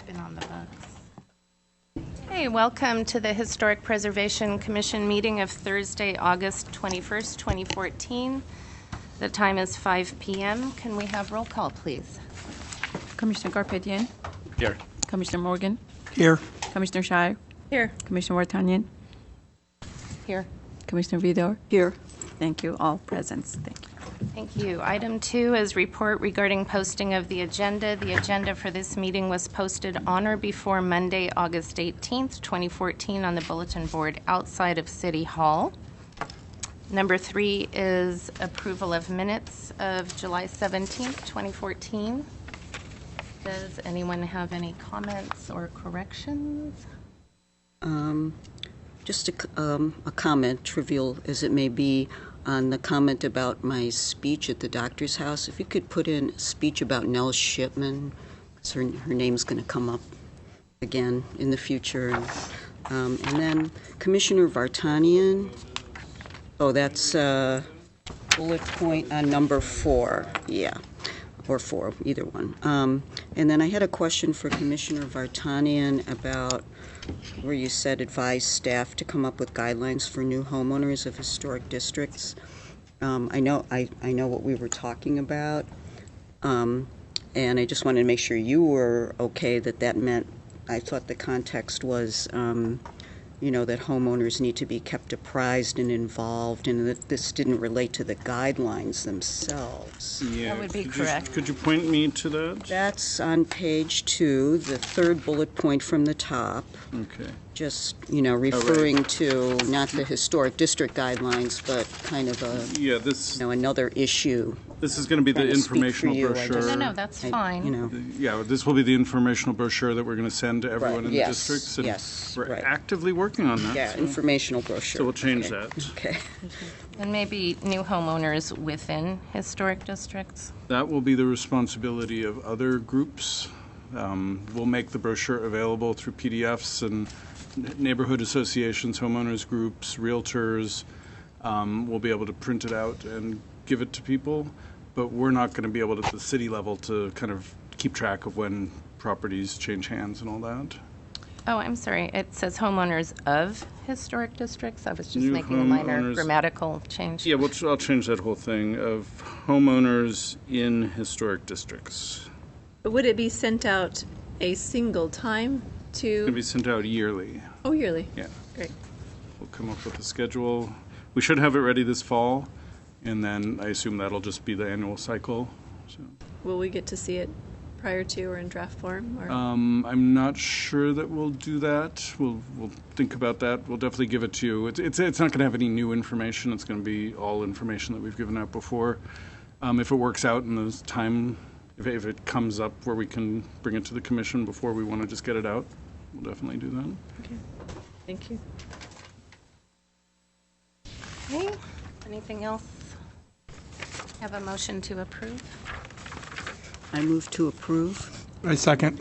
been on the books. Hey, welcome to the Historic Preservation Commission meeting of Thursday, August 21st, 2014. The time is 5 p.m. Can we have roll call, please? Commissioner Garpetian. Here. Commissioner Morgan. Here. Commissioner Shire. Here. Commissioner Vartanian. Here. Commissioner Vidor. Here. Thank you. All presents. Thank you. Thank you. Item 2 is report regarding posting of the agenda. The agenda for this meeting was posted on or before Monday, August 18th, 2014 on the bulletin board outside of City Hall. Number 3 is approval of minutes of July 17th, 2014. Does anyone have any comments or corrections? Just a comment, trivial as it may be, on the comment about my speech at the doctor's house. If you could put in a speech about Nell Shipman, because her name's going to come up again in the future. And then Commissioner Vartanian. Oh, that's bullet point on number 4. Yeah, or 4, either one. And then I had a question for Commissioner Vartanian about where you said advise staff to come up with guidelines for new homeowners of historic districts. I know what we were talking about, and I just wanted to make sure you were okay that meant, I thought the context was, that homeowners need to be kept apprised and involved, and that this didn't relate to the guidelines themselves. Yeah, That would be correct. Could you point me to that? That's on page 2, the third bullet point from the top. Okay. Just, referring to not the historic district guidelines, but kind of another issue. This is going to be the informational brochure. No, that's fine. Yeah, this will be the informational brochure that we're going to send to everyone in the Yes, districts. And yes, we're right. actively working on that. Yeah, informational brochure. So we'll change Okay. that. Okay. And maybe new homeowners within historic districts. That will be the responsibility of other groups. We'll make the brochure available through PDFs and neighborhood associations, homeowners groups, realtors. We'll be able to print it out and give it to people, but we're not going to be able to, at the city level, to kind of keep track of when properties change hands and all that. Oh, I'm sorry. It says homeowners of historic districts. I was just New making a minor homeowners. grammatical change. Yeah, I'll change that whole thing of homeowners in historic districts. But would it be sent out a single time It's going to to? be sent out yearly. Oh, yearly. Yeah. Great. We'll come up with a schedule. We should have it ready this fall, and then I assume that'll just be the annual cycle. So. Will we get to see it prior to or in draft form? Or? I'm not sure that we'll do that. We'll think about that. We'll definitely give it to you. It's not going to have any new information. It's going to be all information that we've given out before. If it works out in the time, if it comes up where we can bring it to the commission before we want to just get it out, we'll definitely do that. Okay. Thank you. Okay. Anything else? Have a motion to approve? I move to approve. I second.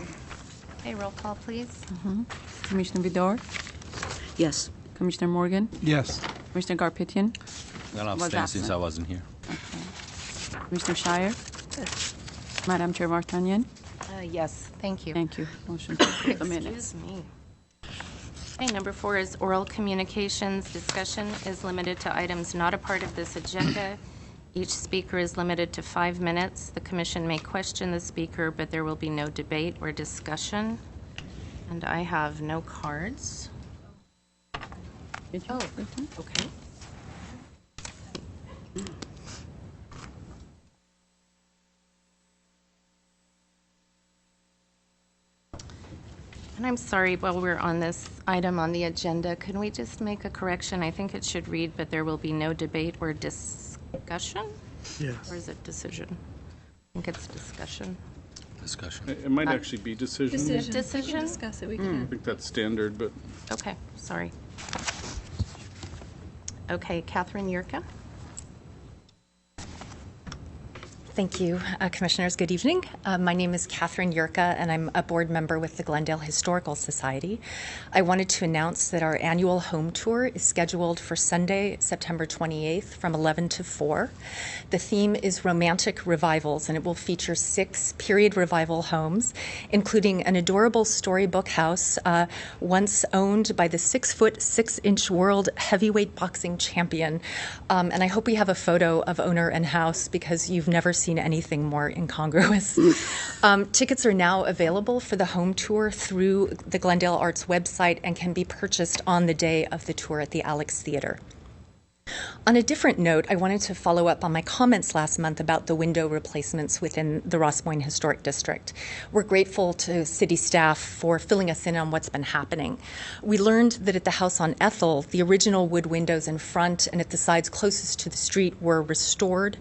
Okay, roll call, please. Commissioner Vidor. Yes. Commissioner Morgan. Yes. Commissioner Garpetian. I'm going to abstain since I wasn't here. Commissioner Shire. Madam Chair Vartanian. Yes, thank you. Thank you. Motion to approve the minutes. Excuse me. Okay, number 4 is oral communications. Discussion is limited to items not a part of this agenda. Each speaker is limited to 5 minutes. The commission may question the speaker, but there will be no debate or discussion. And I have no cards. Oh, okay. And I'm sorry, while we're on this item on the agenda, can we just make a correction? I think it should read, but there will be no debate or discussion? Yes. Or is it decision? I think it's discussion. Discussion. It might actually be decision. Decision. We Decision? can discuss it. We I can. think that's standard, but Okay, sorry. Okay, Catherine Yurka. Thank you, Commissioners. Good evening. My name is Catherine Yurka, and I'm a board member with the Glendale Historical Society. I wanted to announce that our annual home tour is scheduled for Sunday, September 28th from 11 to 4. The theme is Romantic Revivals, and it will feature 6 period revival homes, including an adorable storybook house once owned by the 6-foot, 6-inch world heavyweight boxing champion. And I hope we have a photo of owner and house because you've never seen anything more incongruous. Tickets are now available for the home tour through the Glendale Arts website and can be purchased on the day of the tour at the Alex Theater. On a different note, I wanted to follow up on my comments last month about the window replacements within the Ross Moines Historic District. We're grateful to city staff for filling us in on what's been happening. We learned that at the house on Ethel, the original wood windows in front and at the sides closest to the street were restored,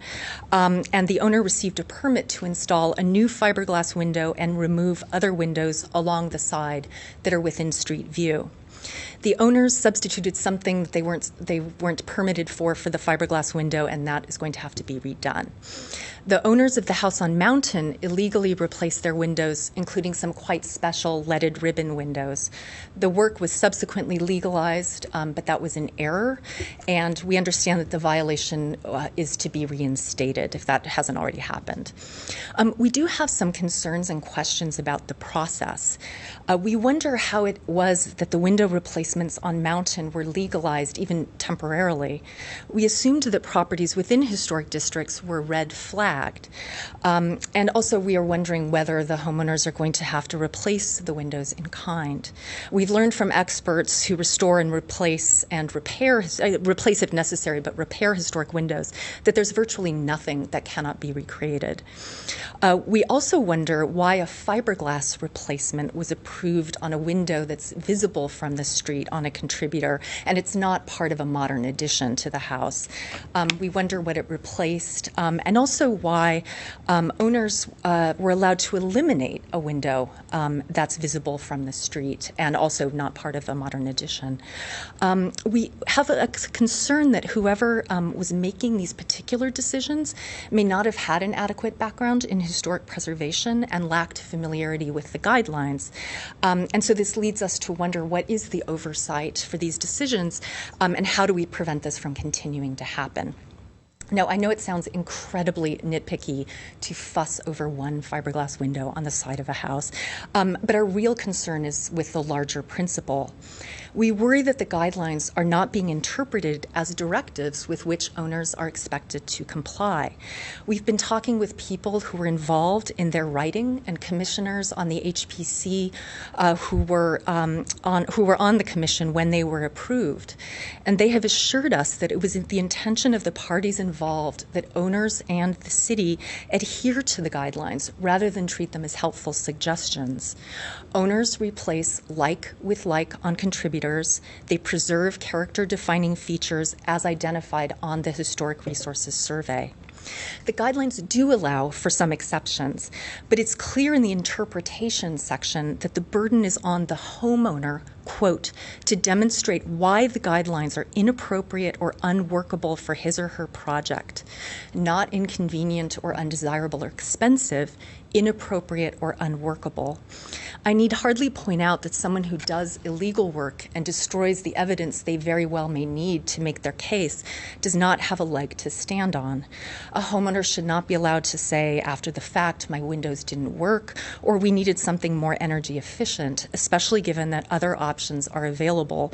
and the owner received a permit to install a new fiberglass window and remove other windows along the side that are within street view. The owners substituted something that they weren't permitted for the fiberglass window, and that is going to have to be redone. The owners of the house on Mountain illegally replaced their windows, including some quite special leaded ribbon windows. The work was subsequently legalized, but that was an error, and we understand that the violation is to be reinstated if that hasn't already happened. We do have some concerns and questions about the process. We wonder how it was that the window replacements on Mountain were legalized, even temporarily. We assumed that properties within historic districts were red flagged. And also we are wondering whether the homeowners are going to have to replace the windows in kind. We've learned from experts who restore and replace and replace if necessary, but repair historic windows, that there's virtually nothing that cannot be recreated. We also wonder why a fiberglass replacement was approved on a window that's visible from the street on a contributor, and it's not part of a modern addition to the house. We wonder what it replaced, and also why owners were allowed to eliminate a window that's visible from the street and also not part of a modern addition. We have a concern that whoever was making these particular decisions may not have had an adequate background in historic preservation and lacked familiarity with the guidelines. And so this leads us to wonder what is the oversight for these decisions, and how do we prevent this from continuing to happen? Now, I know it sounds incredibly nitpicky to fuss over one fiberglass window on the side of a house, but our real concern is with the larger principle. We worry that the guidelines are not being interpreted as directives with which owners are expected to comply. We've been talking with people who were involved in their writing and commissioners on the HPC who were on the commission when they were approved, and they have assured us that it was the intention of the parties involved that owners and the city adhere to the guidelines rather than treat them as helpful suggestions. Owners replace like with like on contributors. They preserve character-defining features as identified on the Historic Resources Survey. The guidelines do allow for some exceptions, but it's clear in the interpretation section that the burden is on the homeowner, quote, to demonstrate why the guidelines are inappropriate or unworkable for his or her project, not inconvenient or undesirable or expensive, inappropriate or unworkable. I need hardly point out that someone who does illegal work and destroys the evidence they very well may need to make their case does not have a leg to stand on. A homeowner should not be allowed to say after the fact, my windows didn't work, or we needed something more energy efficient, especially given that other options are available,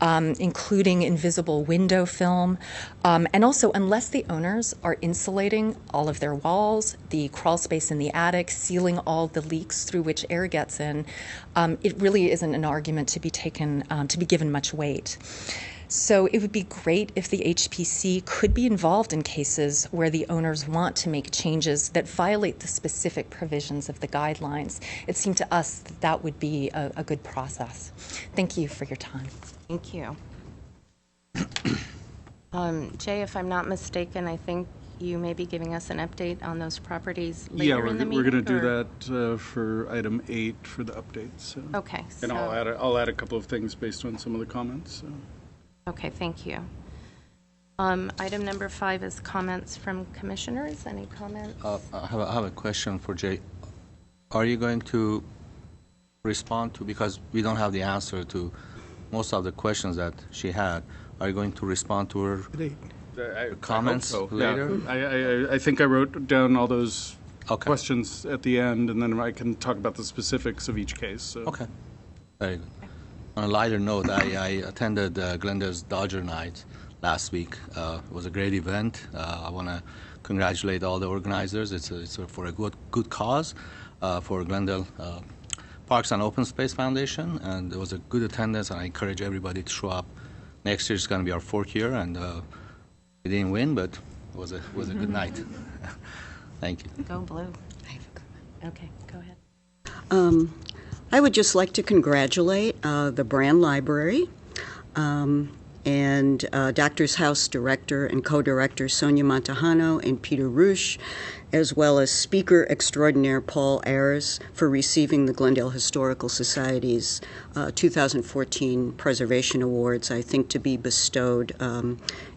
including invisible window film, and also unless the owners are insulating all of their walls, the crawl space in the attic, sealing all the leaks through which air gets in, it really isn't an argument to be taken, to be given much weight. So it would be great if the HPC could be involved in cases where the owners want to make changes that violate the specific provisions of the guidelines. It seemed to us that that would be a good process. Thank you for your time. Thank you. Jay, if I'm not mistaken, I think you may be giving us an update on those properties later in the meeting? Yeah, we're going to do that for item 8 for the updates. So. Okay. And I'll add a couple of things based on some of the comments. So. Okay, thank you. Item number 5 is comments from commissioners. Any comments? I have a question for Jay. Are you going to respond to, because we don't have the answer to most of the questions that she had, are you going to respond to her comments I hope so. later? Yeah. I think I wrote down all those Okay. questions at the end, and then I can talk about the specifics of each case. So. Okay, very good. On a lighter note, I attended Glendale's Dodger Night last week. It was a great event. I want to congratulate all the organizers. It's for a good cause for Glendale Parks and Open Space Foundation, and it was a good attendance, and I encourage everybody to show up. Next year is going to be our 4th year, and we didn't win, but it was a good night. Thank you. Go blue. Okay, go ahead. I would just like to congratulate the Brand Library and Doctor's House Director and Co-Director Sonia Montejano and Peter Rusch, as well as Speaker Extraordinaire Paul Ayers for receiving the Glendale Historical Society's 2014 Preservation Awards, I think to be bestowed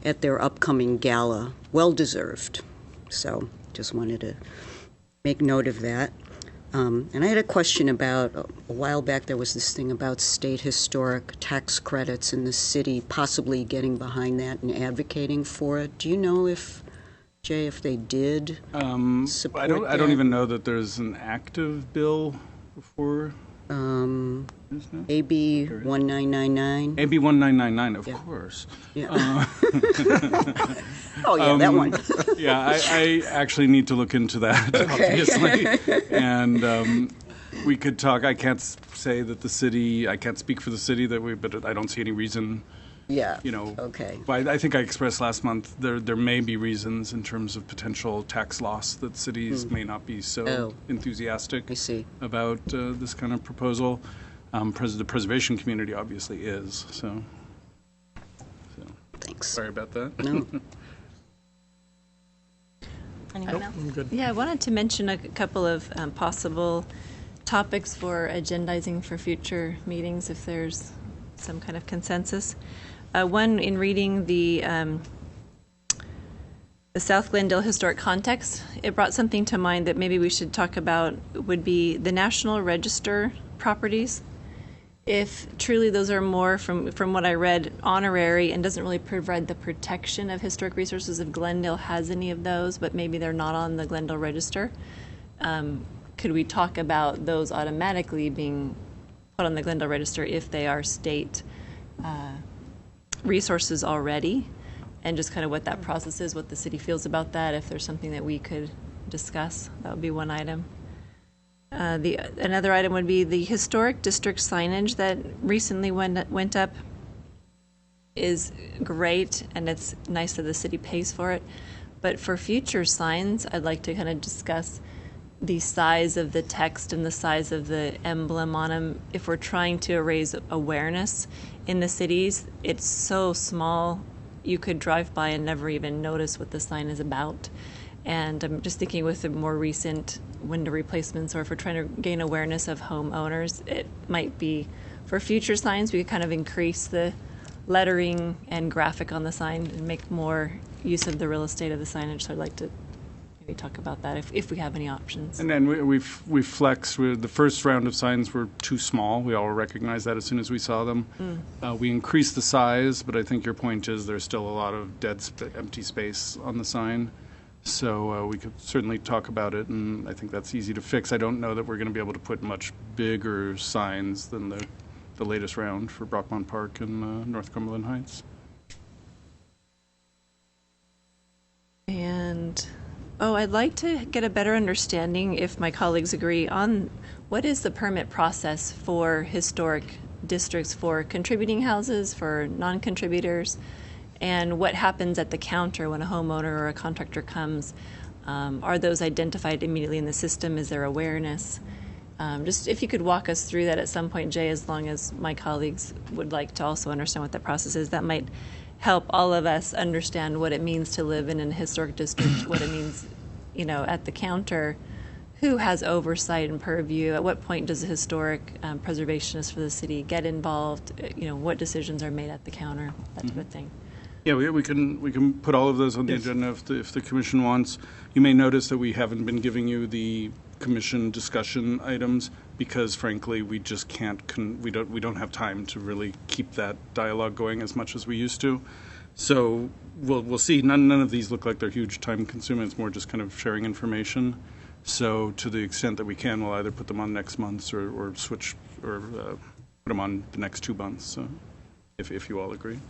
at their upcoming gala. Well deserved. So just wanted to make note of that. And I had a question about, a while back there was this thing about state historic tax credits and the city possibly getting behind that and advocating for it. Do you know if, Jay, if they did support I don't that? even know that there's an active bill for AB 1999. AB 1999, of Yeah. course. Yeah. Oh, yeah, that one. Yeah, I actually need to look into that, obviously. And we could talk. I can't say that the city, I can't speak for the city, but I don't see any reason, Yeah. you know. Okay. But I think I expressed last month there may be reasons in terms of potential tax loss that cities may not be so enthusiastic I see. about this kind of proposal. The preservation community obviously is, so Thanks. sorry about that. No. Anyone else? Yeah, I wanted to mention a couple of possible topics for agendizing for future meetings if there's some kind of consensus. One, in reading the South Glendale historic context, it brought something to mind that maybe we should talk about, would be the National Register properties. If truly those are more, from what I read, honorary and doesn't really provide the protection of historic resources, if Glendale has any of those, but maybe they're not on the Glendale Register, could we talk about those automatically being put on the Glendale Register if they are state resources already, and just kind of what that process is, what the city feels about that, if there's something that we could discuss? That would be one item. Another item would be the historic district signage that recently went up is great, and it's nice that the city pays for it. But for future signs, I'd like to kind of discuss the size of the text and the size of the emblem on them. If we're trying to raise awareness in the cities, it's so small you could drive by and never even notice what the sign is about. And I'm just thinking with the more recent window replacements, or if we're trying to gain awareness of homeowners, it might be for future signs we could kind of increase the lettering and graphic on the sign and make more use of the real estate of the signage. So I'd like to maybe talk about that if we have any options. And then we've flexed. The first round of signs were too small. We all recognized that as soon as we saw them. We increased the size, but I think your point is there's still a lot of empty space on the sign. So we could certainly talk about it, and I think that's easy to fix. I don't know that we're going to be able to put much bigger signs than the latest round for Brockmont Park and North Cumberland Heights. And, I'd like to get a better understanding, if my colleagues agree, on what is the permit process for historic districts, for contributing houses, for non-contributors, and what happens at the counter when a homeowner or a contractor comes. Are those identified immediately in the system? Is there awareness? Just if you could walk us through that at some point, Jay, as long as my colleagues would like to also understand what that process is, that might help all of us understand what it means to live in a historic district, what it means, at the counter, who has oversight and purview, at what point does a historic preservationist for the city get involved, what decisions are made at the counter, that type of thing. Yeah, we can put all of those on the agenda if the commission wants. You may notice that we haven't been giving you the commission discussion items because, frankly, we just can't. We don't have time to really keep that dialogue going as much as we used to. So we'll see. None of these look like they're huge time consuming. It's more just kind of sharing information. So to the extent that we can, we'll either put them on next month's or switch or put them on the next 2 months, if you all agree.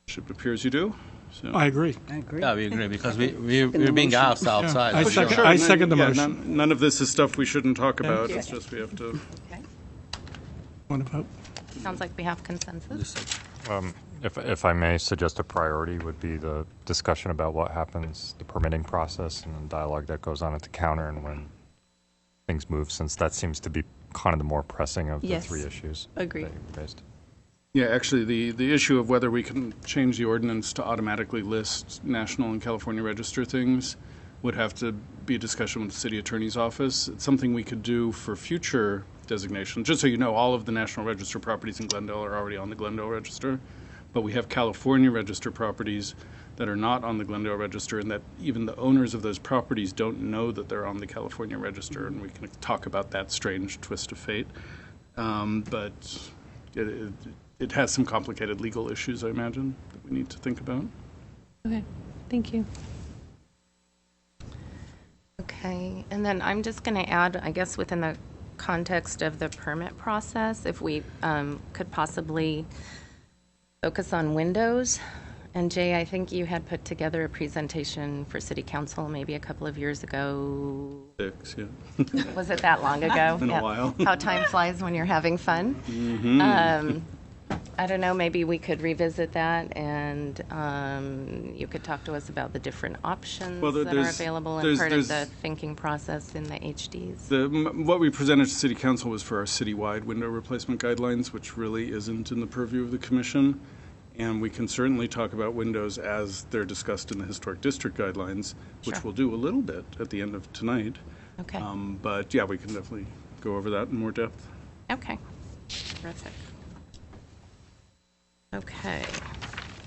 It appears you do. So. I agree. Yeah, we agree because we're being asked outside. Yeah. I second the motion. None of this is stuff we shouldn't talk about. It's just we have to. Okay. Want to vote? Sounds like we have consensus. If I may suggest a priority would be the discussion about what happens, the permitting process and the dialogue that goes on at the counter and when things move, since that seems to be kind of the more pressing of the Yes. 3 issues. Agreed. that you raised. Yeah, actually, the issue of whether we can change the ordinance to automatically list National and California Register things would have to be a discussion with the city attorney's office. It's something we could do for future designation. Just so you know, all of the National Register properties in Glendale are already on the Glendale Register, but we have California Register properties that are not on the Glendale Register, and that even the owners of those properties don't know that they're on the California Register, and we can talk about that strange twist of fate. But it has some complicated legal issues, I imagine, that we need to think about. Okay, thank you. Okay, and then I'm just going to add, I guess, within the context of the permit process, if we could possibly focus on windows. And Jay, I think you had put together a presentation for City Council maybe a couple of years ago. 6, yeah. Was it that long ago? Been a while. How time flies when you're having fun. Mm-hmm. I don't know, maybe we could revisit that, and you could talk to us about the different options that are available and part of the thinking process in the HDs. What we presented to City Council was for our citywide window replacement guidelines, which really isn't in the purview of the Commission. And we can certainly talk about windows as they're discussed in the Historic District guidelines, which Sure. we'll do a little bit at the end of tonight. Okay. But yeah, we can definitely go over that in more depth. Okay. Terrific. Okay.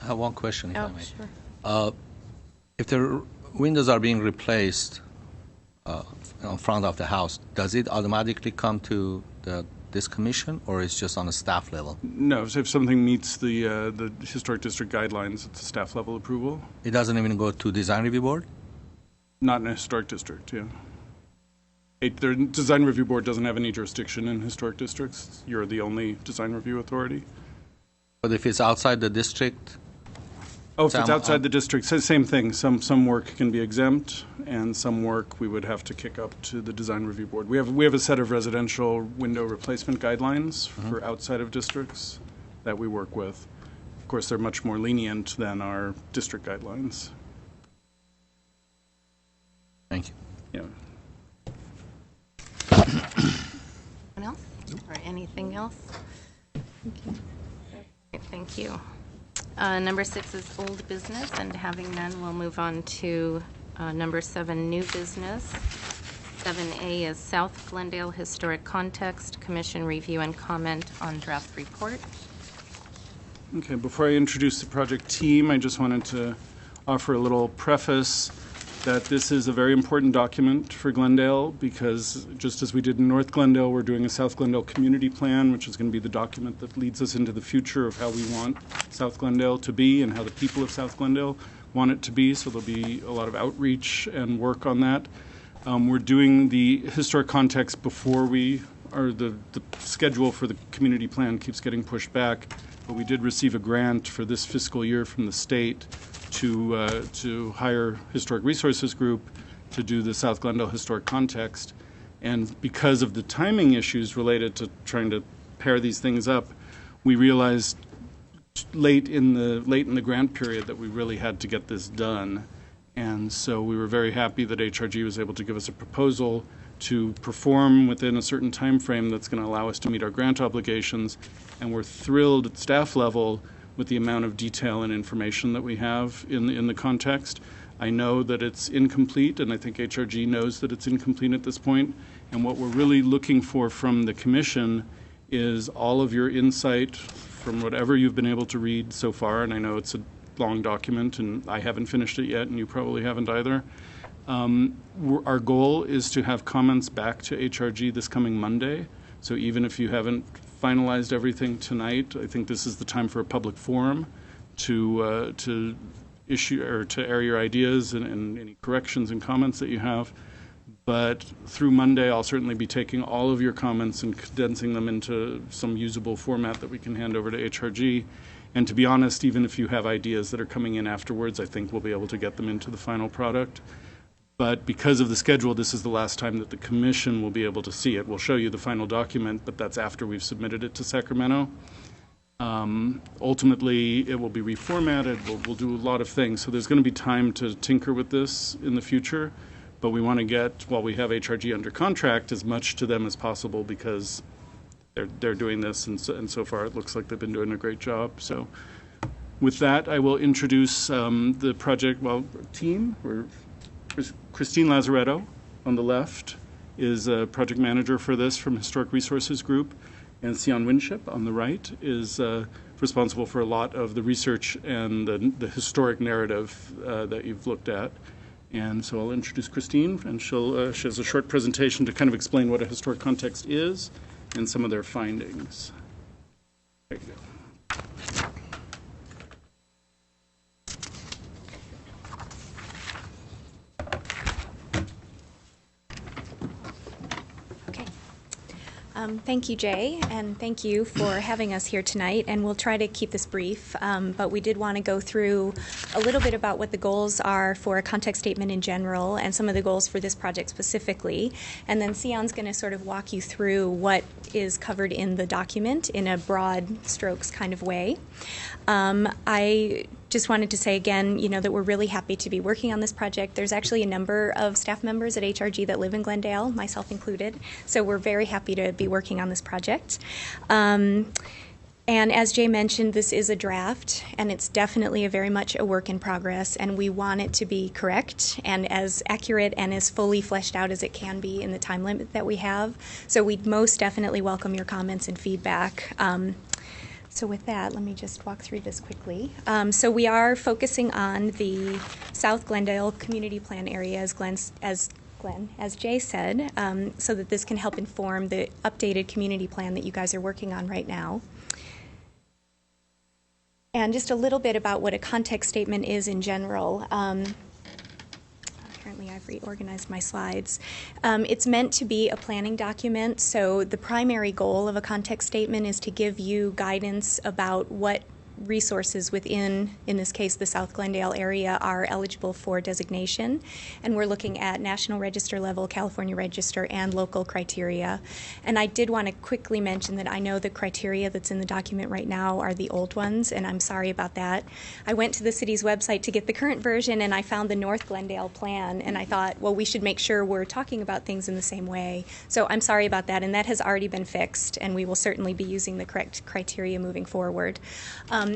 I have one question, if I may. Sure. If the windows are being replaced in front of the house, does it automatically come to this commission, or it's just on a staff level? No, so if something meets the Historic District guidelines, it's a staff level approval. It doesn't even go to design review board? Not in a Historic District, yeah. The Design Review Board doesn't have any jurisdiction in historic districts. You're the only design review authority. But if it's outside the district? Oh, if it's outside the district, same thing. Some work can be exempt, and some work we would have to kick up to the Design Review Board. We have a set of residential window replacement guidelines for outside of districts that we work with. Of course, they're much more lenient than our district guidelines. Thank you. Yeah. Anyone else? Or anything else? Thank you. Number 6 is old business, and having none, we'll move on to number 7, new business. 7A is South Glendale Historic Context, Commission Review and Comment on Draft Report. Okay, before I introduce the project team, I just wanted to offer a little preface that this is a very important document for Glendale, because just as we did in North Glendale, we're doing a South Glendale Community Plan, which is going to be the document that leads us into the future of how we want South Glendale to be and how the people of South Glendale want it to be. So there'll be a lot of outreach and work on that. We're doing the historic context before the schedule for the community plan keeps getting pushed back, but we did receive a grant for this fiscal year from the state to hire Historic Resources Group to do the South Glendale Historic Context. And because of the timing issues related to trying to pair these things up, we realized late in the grant period that we really had to get this done. And so we were very happy that HRG was able to give us a proposal to perform within a certain time frame that's going to allow us to meet our grant obligations. And we're thrilled at staff level with the amount of detail and information that we have in the context. I know that it's incomplete, and I think HRG knows that it's incomplete at this point. And what we're really looking for from the Commission is all of your insight from whatever you've been able to read so far, and I know it's a long document, and I haven't finished it yet, and you probably haven't either. Our goal is to have comments back to HRG this coming Monday. So even if you haven't finalized everything tonight, I think this is the time for a public forum to issue or to air your ideas and any corrections and comments that you have. But through Monday, I'll certainly be taking all of your comments and condensing them into some usable format that we can hand over to HRG. And to be honest, even if you have ideas that are coming in afterwards, I think we'll be able to get them into the final product. But because of the schedule, this is the last time that the commission will be able to see it. We'll show you the final document, but that's after we've submitted it to Sacramento. Ultimately, it will be reformatted. We'll do a lot of things. So there's going to be time to tinker with this in the future. But we want to get, while we have HRG under contract, as much to them as possible because they're doing this, and so far it looks like they've been doing a great job. So with that, I will introduce the project, team. Christine Lazaretto on the left is a project manager for this from Historic Resources Group, and Sion Winship on the right is responsible for a lot of the research and the historic narrative that you've looked at. And so I'll introduce Christine, and she has a short presentation to kind of explain what a historic context is and some of their findings. There you go. Thank you, Jay, and thank you for having us here tonight. And we'll try to keep this brief, but we did want to go through a little bit about what the goals are for a context statement in general and some of the goals for this project specifically. And then Sion's going to sort of walk you through what is covered in the document in a broad strokes kind of way. I just wanted to say again, that we're really happy to be working on this project. There's actually a number of staff members at HRG that live in Glendale, myself included, so we're very happy to be working on this project. And as Jay mentioned, this is a draft, and it's definitely very much a work in progress, and we want it to be correct and as accurate and as fully fleshed out as it can be in the time limit that we have. So we'd most definitely welcome your comments and feedback. So with that, let me just walk through this quickly. So we are focusing on the South Glendale Community Plan area, as Jay said, so that this can help inform the updated community plan that you guys are working on right now. And just a little bit about what a context statement is in general. Apparently I've reorganized my slides. It's meant to be a planning document, so the primary goal of a context statement is to give you guidance about what resources within, in this case, the South Glendale area are eligible for designation. And we're looking at National Register level, California Register, and local criteria. And I did want to quickly mention that I know the criteria that's in the document right now are the old ones, and I'm sorry about that. I went to the city's website to get the current version, and I found the North Glendale plan, and I thought, well, we should make sure we're talking about things in the same way. So I'm sorry about that, and that has already been fixed, and we will certainly be using the correct criteria moving forward.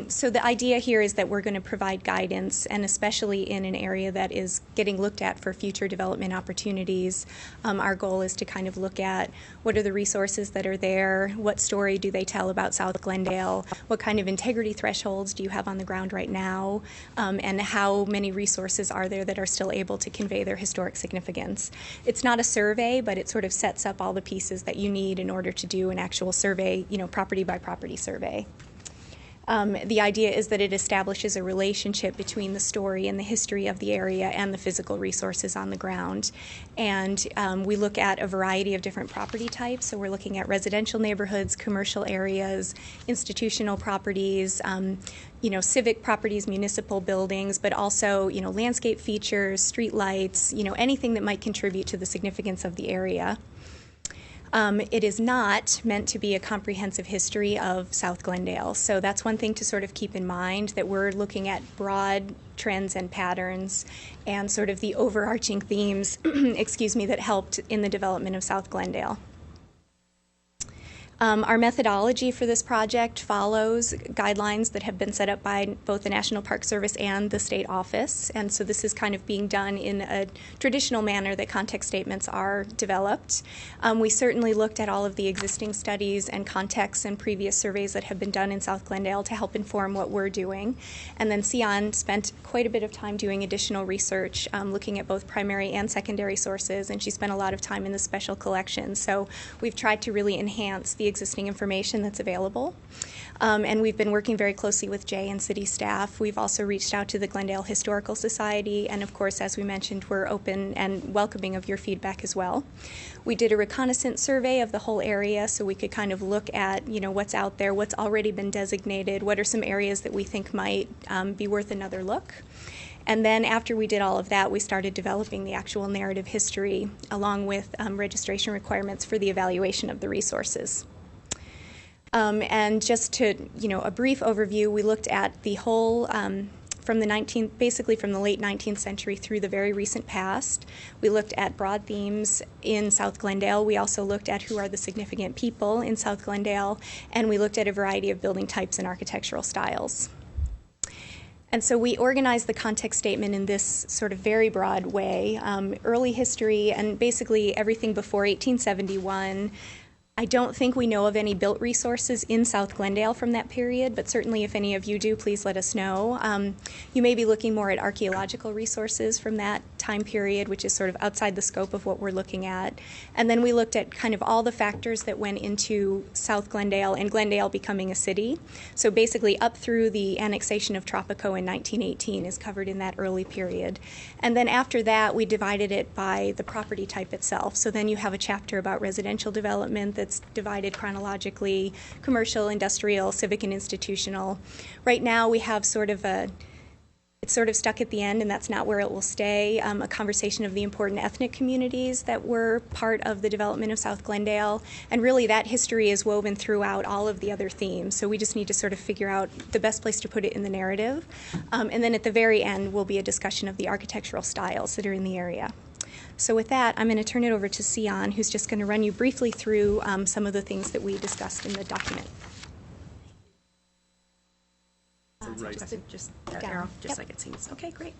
So the idea here is that we're going to provide guidance, and especially in an area that is getting looked at for future development opportunities. Our goal is to kind of look at what are the resources that are there, what story do they tell about South Glendale, what kind of integrity thresholds do you have on the ground right now, and how many resources are there that are still able to convey their historic significance. It's not a survey, but it sort of sets up all the pieces that you need in order to do an actual survey, property by property survey. The idea is that it establishes a relationship between the story and the history of the area and the physical resources on the ground. And we look at a variety of different property types. So we're looking at residential neighborhoods, commercial areas, institutional properties, civic properties, municipal buildings, but also, landscape features, street lights, anything that might contribute to the significance of the area. It is not meant to be a comprehensive history of South Glendale. So that's one thing to sort of keep in mind, that we're looking at broad trends and patterns and sort of the overarching themes, that helped in the development of South Glendale. Our methodology for this project follows guidelines that have been set up by both the National Park Service and the state office, and so this is kind of being done in a traditional manner that context statements are developed. We certainly looked at all of the existing studies and contexts and previous surveys that have been done in South Glendale to help inform what we're doing, and then Sion spent quite a bit of time doing additional research, looking at both primary and secondary sources, and she spent a lot of time in the special collection. So we've tried to really enhance the existing information that's available. And we've been working very closely with Jay and city staff. We've also reached out to the Glendale Historical Society, and of course, as we mentioned, we're open and welcoming of your feedback as well. We did a reconnaissance survey of the whole area so we could kind of look at, what's out there, what's already been designated, what are some areas that we think might be worth another look. And then after we did all of that, we started developing the actual narrative history along with registration requirements for the evaluation of the resources. And just to, a brief overview, we looked at the whole from the late 19th century through the very recent past. We looked at broad themes in South Glendale. We also looked at who are the significant people in South Glendale, and we looked at a variety of building types and architectural styles. And so we organized the context statement in this sort of very broad way. Early history and basically everything before 1871. I don't think we know of any built resources in South Glendale from that period, but certainly if any of you do, please let us know. You may be looking more at archaeological resources from that time period, which is sort of outside the scope of what we're looking at. And then we looked at kind of all the factors that went into South Glendale and Glendale becoming a city. So basically up through the annexation of Tropico in 1918 is covered in that early period. And then after that, we divided it by the property type itself. So then you have a chapter about residential development that's divided chronologically, commercial, industrial, civic, and institutional. Right now we have it's sort of stuck at the end, and that's not where it will stay, a conversation of the important ethnic communities that were part of the development of South Glendale. And really that history is woven throughout all of the other themes. So we just need to sort of figure out the best place to put it in the narrative. And then at the very end will be a discussion of the architectural styles that are in the area. So with that, I'm going to turn it over to Sion, who's just going to run you briefly through some of the things that we discussed in the document. Just that arrow, just like it seems. Okay, great.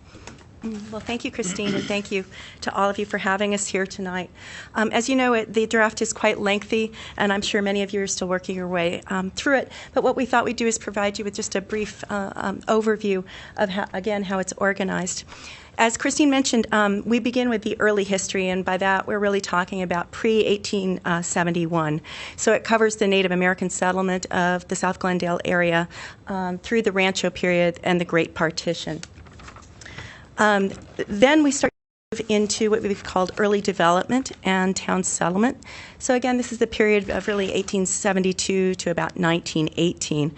Well, thank you, Christine, and thank you to all of you for having us here tonight. As you know, the draft is quite lengthy, and I'm sure many of you are still working your way through it. But what we thought we'd do is provide you with just a brief overview of, how it's organized. As Christine mentioned, we begin with the early history, and by that we're really talking about pre-1871. So it covers the Native American settlement of the South Glendale area through the Rancho period and the Great Partition. Then we start to move into what we've called early development and town settlement. So again, this is the period of really 1872 to about 1918.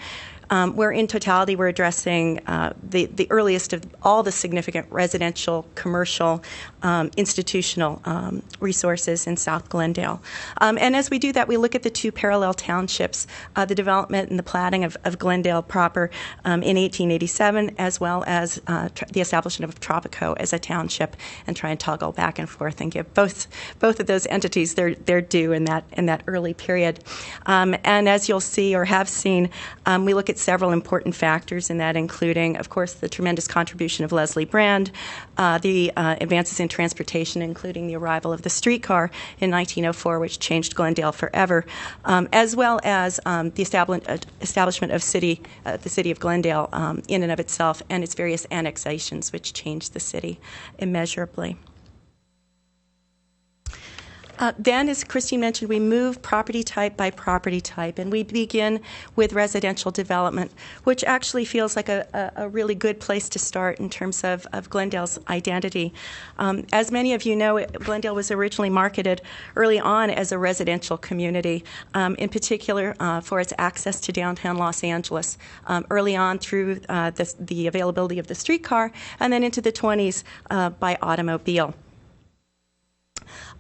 Where in totality we're addressing the earliest of all the significant residential, commercial, institutional resources in South Glendale. And as we do that, we look at the two parallel townships, the development and the platting of Glendale proper in 1887, as well as the establishment of Tropico as a township, and try and toggle back and forth and give both of those entities their due in that early period. And as you'll see or have seen, we look at several important factors in that, including, of course, the tremendous contribution of Leslie Brand, the advances in transportation, including the arrival of the streetcar in 1904, which changed Glendale forever, as well as the establishment of the city of Glendale in and of itself, and its various annexations, which changed the city immeasurably. Then, as Christine mentioned, we move property type by property type, and we begin with residential development, which actually feels like a really good place to start in terms of Glendale's identity. As many of you know, Glendale was originally marketed early on as a residential community, in particular for its access to downtown Los Angeles, early on through the availability of the streetcar, and then into the 20s by automobile.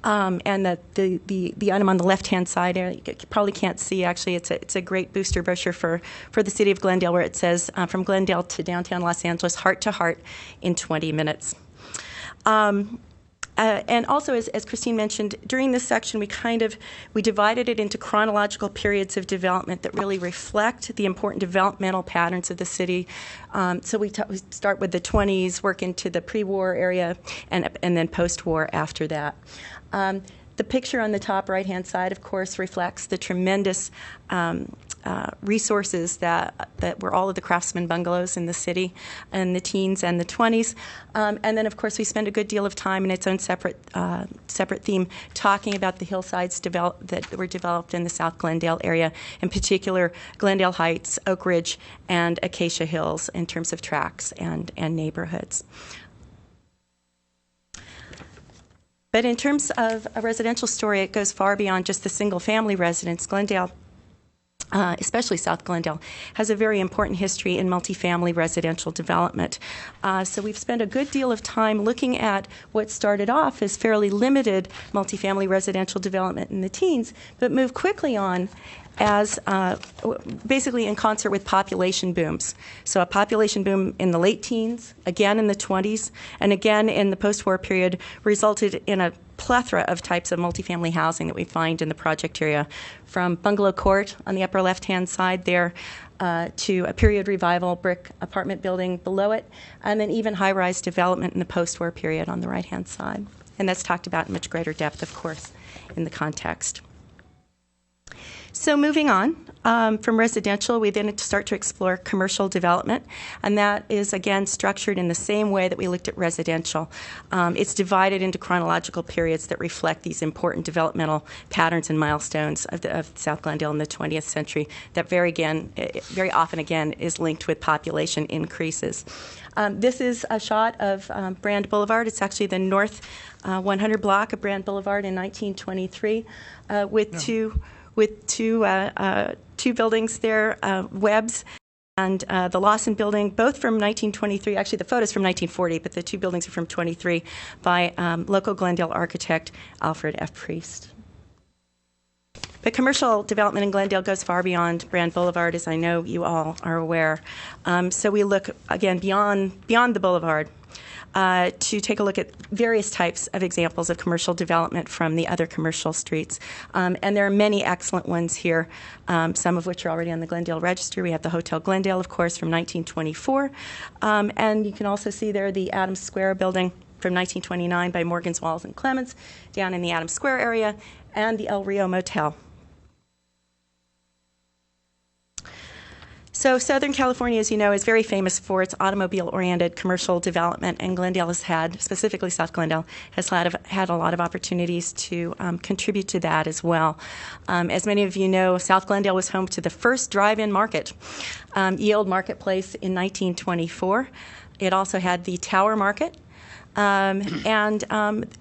And the item on the left-hand side, you probably can't see, actually, it's a great booster brochure for the city of Glendale, where it says, from Glendale to downtown Los Angeles, heart to heart in 20 minutes. And also, as Christine mentioned, during this section, we divided it into chronological periods of development that really reflect the important developmental patterns of the city. So we start with the 20s, work into the pre-war area, and then post-war after that. The picture on the top right-hand side, of course, reflects the tremendous resources that were all of the craftsman bungalows in the city in the teens and the 20s. And then, of course, we spend a good deal of time in its own separate theme talking about the hillsides that were developed in the South Glendale area, in particular Glendale Heights, Oak Ridge, and Acacia Hills in terms of tracts and neighborhoods. But in terms of a residential story, it goes far beyond just the single-family residence. Glendale, especially South Glendale, has a very important history in multifamily residential development. So we've spent a good deal of time looking at what started off as fairly limited multifamily residential development in the teens, but moved quickly on as basically in concert with population booms. So a population boom in the late teens, again in the 20s, and again in the post-war period resulted in a plethora of types of multifamily housing that we find in the project area, from Bungalow Court on the upper left-hand side there to a period revival brick apartment building below it, and then even high-rise development in the post-war period on the right-hand side. And that's talked about in much greater depth, of course, in the context. So moving on from residential, we then start to explore commercial development, and that is, again, structured in the same way that we looked at residential. It's divided into chronological periods that reflect these important developmental patterns and milestones of South Glendale in the 20th century that very often, again, is linked with population increases. This is a shot of Brand Boulevard. It's actually the north 100 block of Brand Boulevard in 1923 with two buildings there, Webb's and the Lawson Building, both from 1923. Actually, the photo's from 1940, but the two buildings are from 23 by local Glendale architect Alfred F. Priest. But commercial development in Glendale goes far beyond Brand Boulevard, as I know you all are aware. So we look, again, beyond the boulevard to take a look at various types of examples of commercial development from the other commercial streets. And there are many excellent ones here, some of which are already on the Glendale Register. We have the Hotel Glendale, of course, from 1924. And you can also see there the Adams Square building from 1929 by Morgan's, Walls, and Clements down in the Adams Square area, and the El Rio Motel. So Southern California, as you know, is very famous for its automobile-oriented commercial development, and Glendale has had, specifically South Glendale, has had a lot of opportunities to contribute to that as well. As many of you know, South Glendale was home to the first drive-in market, Yield Marketplace, in 1924. It also had the Tower Market. And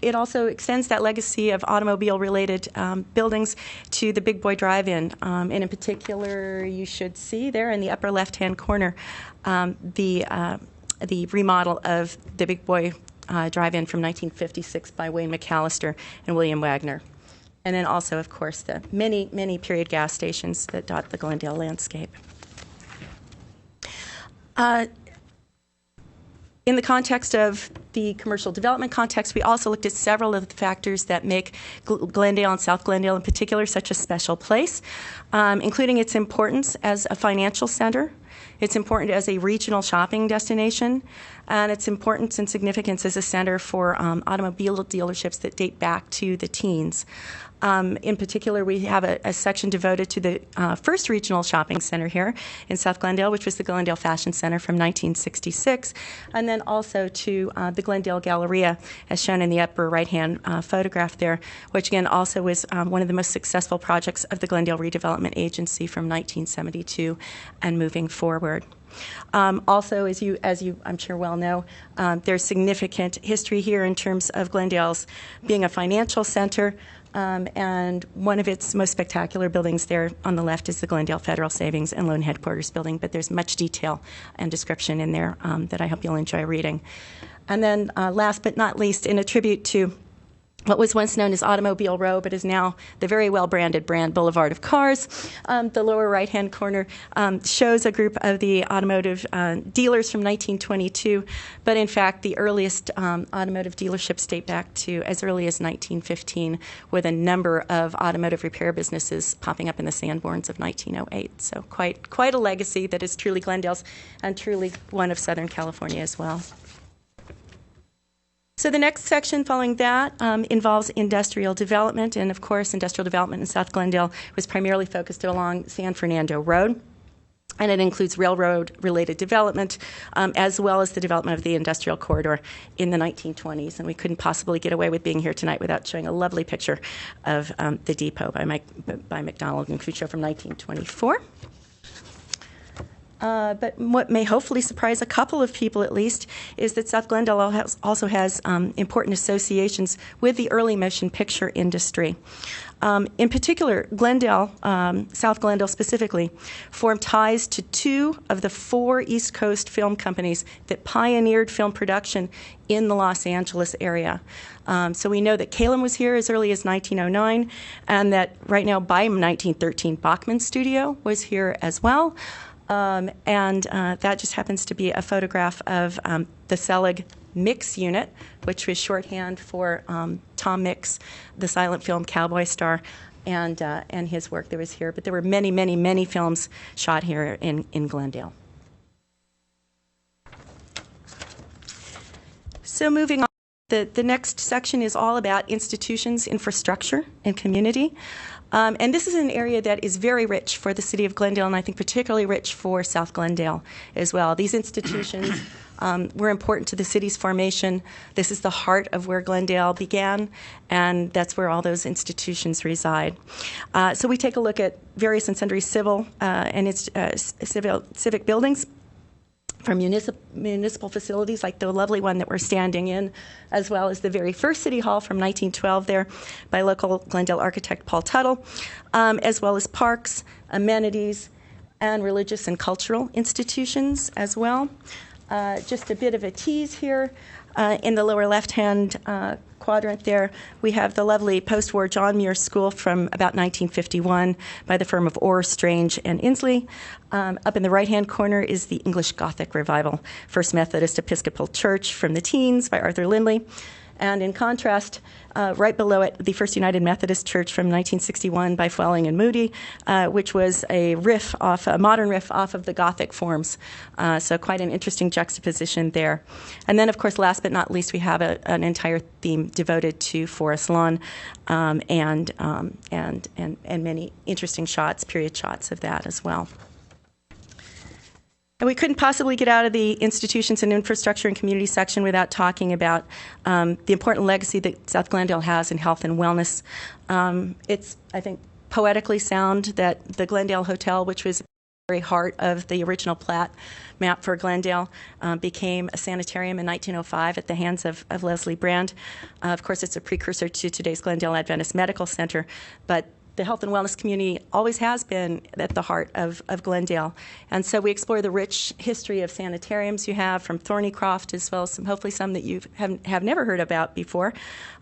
it also extends that legacy of automobile-related buildings to the Big Boy Drive-In. And in particular, you should see there in the upper left-hand corner the remodel of the Big Boy Drive-In from 1956 by Wayne McAllister and William Wagner. And then also, of course, the many, many period gas stations that dot the Glendale landscape. In the context of the commercial development context, we also looked at several of the factors that make Glendale and South Glendale in particular such a special place, including its importance as a financial center, its importance as a regional shopping destination, and its importance and significance as a center for automobile dealerships that date back to the teens. In particular, we have a section devoted to the first regional shopping center here in South Glendale, which was the Glendale Fashion Center from 1966, and then also to the Glendale Galleria, as shown in the upper right-hand photograph there, which again also was one of the most successful projects of the Glendale Redevelopment Agency from 1972 and moving forward. Also, as you I'm sure well know, there's significant history here in terms of Glendale's being a financial center. And one of its most spectacular buildings there on the left is the Glendale Federal Savings and Loan Headquarters building, but there's much detail and description in there that I hope you'll enjoy reading. And then last but not least, in a tribute to what was once known as Automobile Row, but is now the very well-branded brand Boulevard of Cars. The lower right-hand corner shows a group of the automotive dealers from 1922, but in fact, the earliest automotive dealerships date back to as early as 1915, with a number of automotive repair businesses popping up in the Sanborns of 1908. So quite a legacy that is truly Glendale's and truly one of Southern California as well. So the next section following that involves industrial development, and of course industrial development in South Glendale was primarily focused along San Fernando Road, and it includes railroad-related development as well as the development of the industrial corridor in the 1920s, and we couldn't possibly get away with being here tonight without showing a lovely picture of the depot by McDonald and Crucho from 1924. But what may hopefully surprise a couple of people at least is that South Glendale also has important associations with the early motion picture industry. In particular, Glendale, South Glendale specifically, formed ties to 2 of the 4 East Coast film companies that pioneered film production in the Los Angeles area. So we know that Kalem was here as early as 1909, and that right now by 1913, Bachman Studio was here as well. And that just happens to be a photograph of the Selig Mix unit, which was shorthand for Tom Mix, the silent film cowboy star, and his work that was here. But there were many, many, many films shot here in Glendale. So moving on, the next section is all about institutions, infrastructure, and community. And this is an area that is very rich for the city of Glendale, and I think particularly rich for South Glendale as well. These institutions were important to the city's formation. This is the heart of where Glendale began, and that's where all those institutions reside. So we take a look at various and sundry civil and civic buildings, from municipal facilities like the lovely one that we're standing in, as well as the very first City Hall from 1912 there by local Glendale architect Paul Tuttle, as well as parks, amenities, and religious and cultural institutions as well. Just a bit of a tease here. In the lower left-hand quadrant there, we have the lovely post-war John Muir School from about 1951 by the firm of Orr, Strange, and Inslee. Up in the right-hand corner is the English Gothic Revival, First Methodist Episcopal Church from the teens by Arthur Lindley. And in contrast, right below it, the First United Methodist Church from 1961 by Fwelling and Moody, which was a modern riff off of the Gothic forms. So quite an interesting juxtaposition there. And then, of course, last but not least, we have an entire theme devoted to Forest Lawn and many interesting shots, period shots of that as well. And we couldn't possibly get out of the institutions and infrastructure and community section without talking about the important legacy that South Glendale has in health and wellness. It's, I think, poetically sound that the Glendale Hotel, which was the very heart of the original plat map for Glendale, became a sanitarium in 1905 at the hands of Leslie Brand. Of course, it's a precursor to today's Glendale Adventist Medical Center, but the health and wellness community always has been at the heart of Glendale. And so we explore the rich history of sanitariums you have from Thornycroft, as well as hopefully some that you have never heard about before,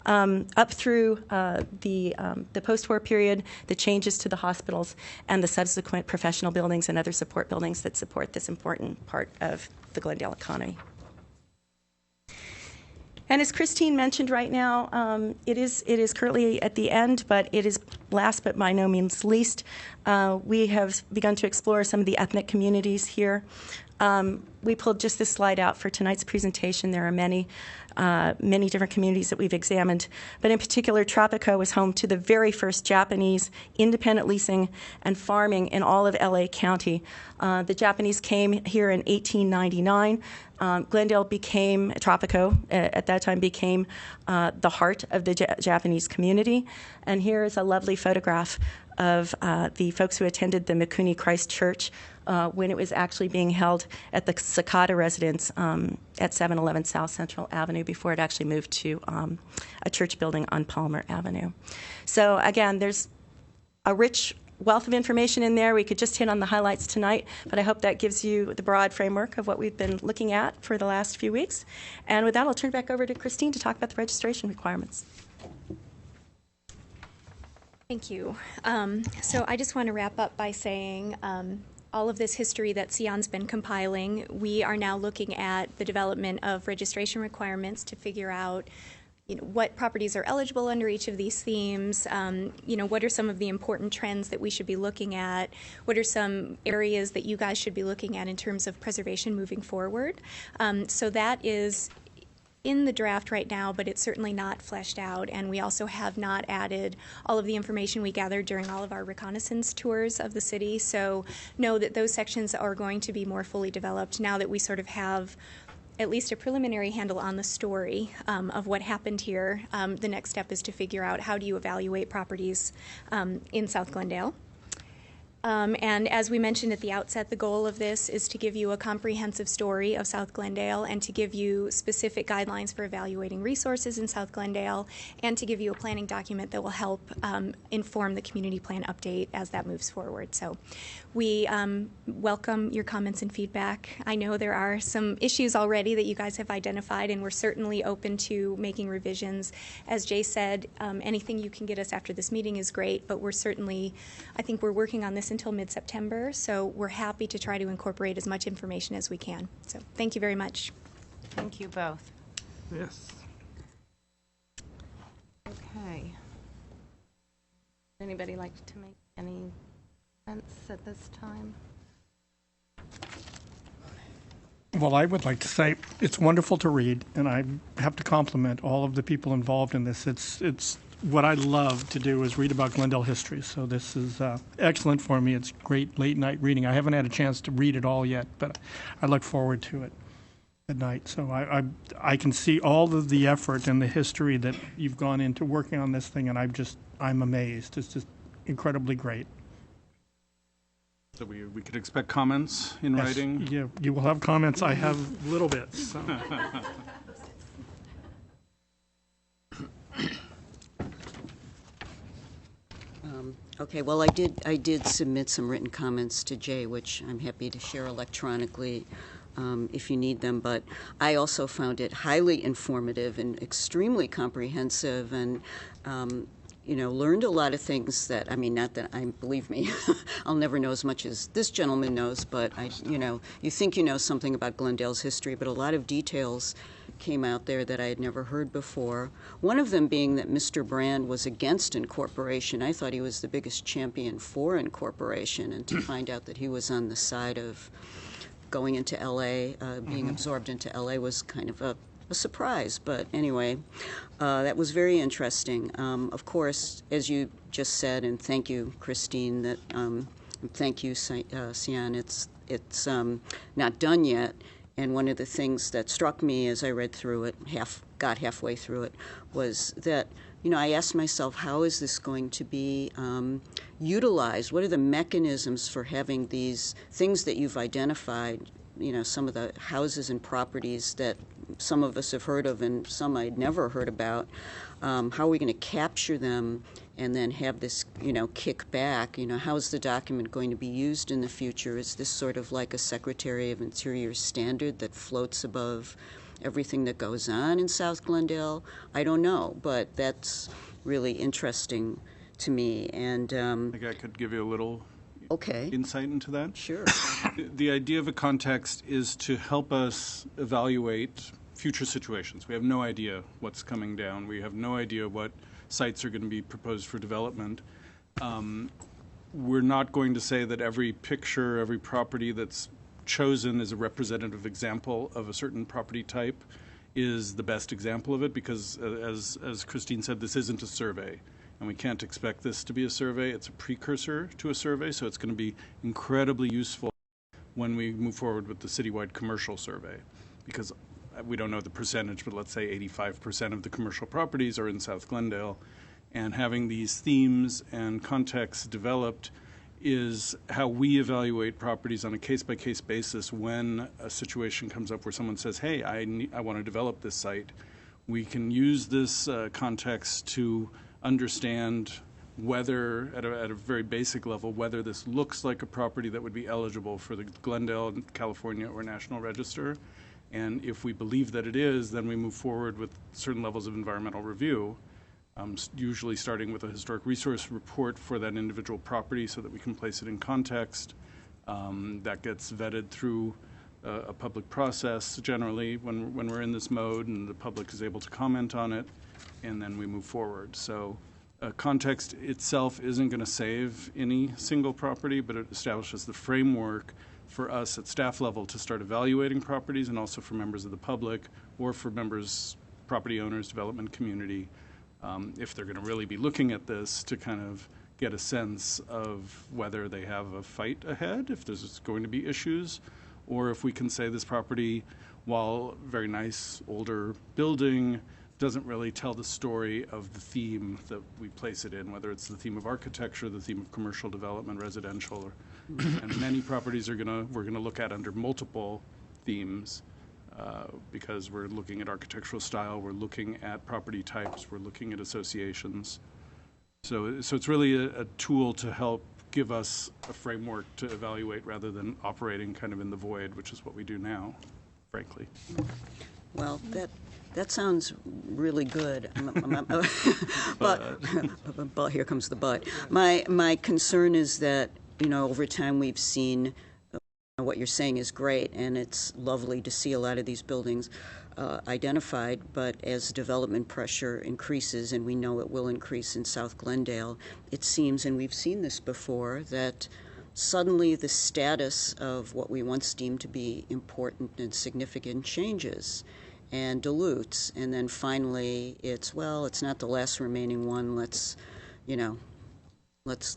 up through the post-war period, the changes to the hospitals, and the subsequent professional buildings and other support buildings that support this important part of the Glendale economy. And as Christine mentioned right now, it is currently at the end, but it is last but by no means least. We have begun to explore some of the ethnic communities here. We pulled just this slide out for tonight's presentation. There are many different communities that we've examined, but in particular, Tropico was home to the very first Japanese independent leasing and farming in all of LA County. The Japanese came here in 1899. Glendale became, Tropico at that time became the heart of the Japanese community. And here is a lovely photograph of the folks who attended the Mikuni Christ Church when it was actually being held at the Cicada residence at 711 South Central Avenue before it actually moved to a church building on Palmer Avenue. So again, there's a rich wealth of information in there. We could just hit on the highlights tonight, but I hope that gives you the broad framework of what we've been looking at for the last few weeks. And with that, I'll turn it back over to Christine to talk about the registration requirements. Thank you. So I just want to wrap up by saying all of this history that Sion's been compiling, we are now looking at the development of registration requirements to figure out what properties are eligible under each of these themes, what are some of the important trends that we should be looking at, what are some areas that you guys should be looking at in terms of preservation moving forward. So that is in the draft right now, but it's certainly not fleshed out, and we also have not added all of the information we gathered during all of our reconnaissance tours of the city. So know that those sections are going to be more fully developed now that we sort of have at least a preliminary handle on the story of what happened here. The next step is to figure out how do you evaluate properties in South Glendale. And as we mentioned at the outset, the goal of this is to give you a comprehensive story of South Glendale and to give you specific guidelines for evaluating resources in South Glendale and to give you a planning document that will help inform the community plan update as that moves forward. So we welcome your comments and feedback. I know there are some issues already that you guys have identified, and we're certainly open to making revisions. As Jay said, anything you can get us after this meeting is great, but we're certainly, I think we're working on this until mid-September, so we're happy to try to incorporate as much information as we can. So thank you very much. Thank you both. Yes. Okay. Anybody like to make any comments at this time? Well, I would like to say it's wonderful to read, and I have to compliment all of the people involved in this. It's what I love to do is read about Glendale history, so this is excellent for me. It's great late-night reading. I haven't had a chance to read it all yet, but I look forward to it at night. So I can see all of the effort and the history that you've gone into working on this thing, and I'm amazed. It's just incredibly great. So we could expect comments in Yes, writing? Yeah, you will have comments. I have little bits. So. Okay, well, I did submit some written comments to Jay, which I'm happy to share electronically if you need them. But I also found it highly informative and extremely comprehensive, and learned a lot of things that, not that believe me, I'll never know as much as this gentleman knows, but you think you know something about Glendale's history, but a lot of details came out there that I had never heard before. One of them being that Mr. Brand was against incorporation. I thought he was the biggest champion for incorporation, and to find out that he was on the side of going into L.A., being absorbed into L.A. was kind of a surprise. But anyway, that was very interesting. Of course, as you just said, and thank you, Christine, that thank you, Sian, it's not done yet. And one of the things that struck me as I read through it, got halfway through it, was that, I asked myself, how is this going to be utilized? What are the mechanisms for having these things that you've identified, some of the houses and properties that some of us have heard of and some I'd never heard about? How are we going to capture them and then have this, kick back? How is the document going to be used in the future? Is this sort of like a Secretary of Interior standard that floats above everything that goes on in South Glendale? I don't know, but that's really interesting to me. And I think I could give you a little insight into that. Sure. The idea of a context is to help us evaluate future situations. We have no idea what's coming down. We have no idea what sites are going to be proposed for development. We're not going to say that every picture, every property that's chosen as a representative example of a certain property type is the best example of it, because as Christine said, this isn't a survey, and we can't expect this to be a survey. It's a precursor to a survey, so it's going to be incredibly useful when we move forward with the citywide commercial survey, because we don't know the percentage, but let's say 85% of the commercial properties are in South Glendale, and having these themes and contexts developed is how we evaluate properties on a case-by-case basis when a situation comes up where someone says, hey, I want to develop this site. We can use this context to understand whether, at a very basic level, whether this looks like a property that would be eligible for the Glendale, California, or National Register. And if we believe that it is, then we move forward with certain levels of environmental review. usually starting with a historic resource report for that individual property so that we can place it in context. That gets vetted through a public process generally when we're in this mode, and the public is able to comment on it, and then we move forward. So context itself isn't going to save any single property, but it establishes the framework for us at staff level to start evaluating properties, and also for members of the public or for members, property owners, development community, if they're going to really be looking at this, to kind of get a sense of whether they have a fight ahead, if there's going to be issues, or if we can say this property, while very nice older building, doesn't really tell the story of the theme that we place it in, whether it's the theme of architecture, the theme of commercial development, residential, or, and many properties we're gonna look at under multiple themes, because we're looking at architectural style, we're looking at property types, we're looking at associations. So it's really a tool to help give us a framework to evaluate rather than operating kind of in the void, which is what we do now, frankly. Well, that sounds really good, but here comes the but. My concern is that, over time we've seen what you're saying is great, and it's lovely to see a lot of these buildings identified, but as development pressure increases, and we know it will increase in South Glendale, it seems, and we've seen this before, that suddenly the status of what we once deemed to be important and significant changes and dilutes, and then finally it's not the last remaining one, let's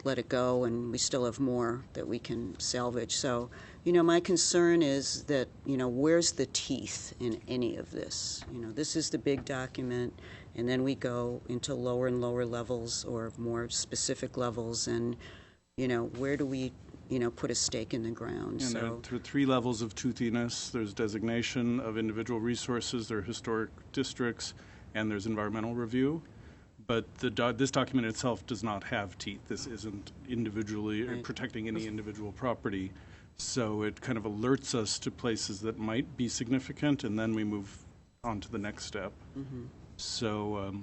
let it go, and we still have more that we can salvage. So, my concern is that, where's the teeth in any of this? This is the big document, and then we go into lower and lower levels or more specific levels, and, where do we, put a stake in the ground? And so there are 3 levels of toothiness. There's designation of individual resources, there are historic districts, and there's environmental review. But this document itself does not have teeth. This isn't individually protecting any individual property. So it kind of alerts us to places that might be significant, and then we move on to the next step. Mm-hmm. So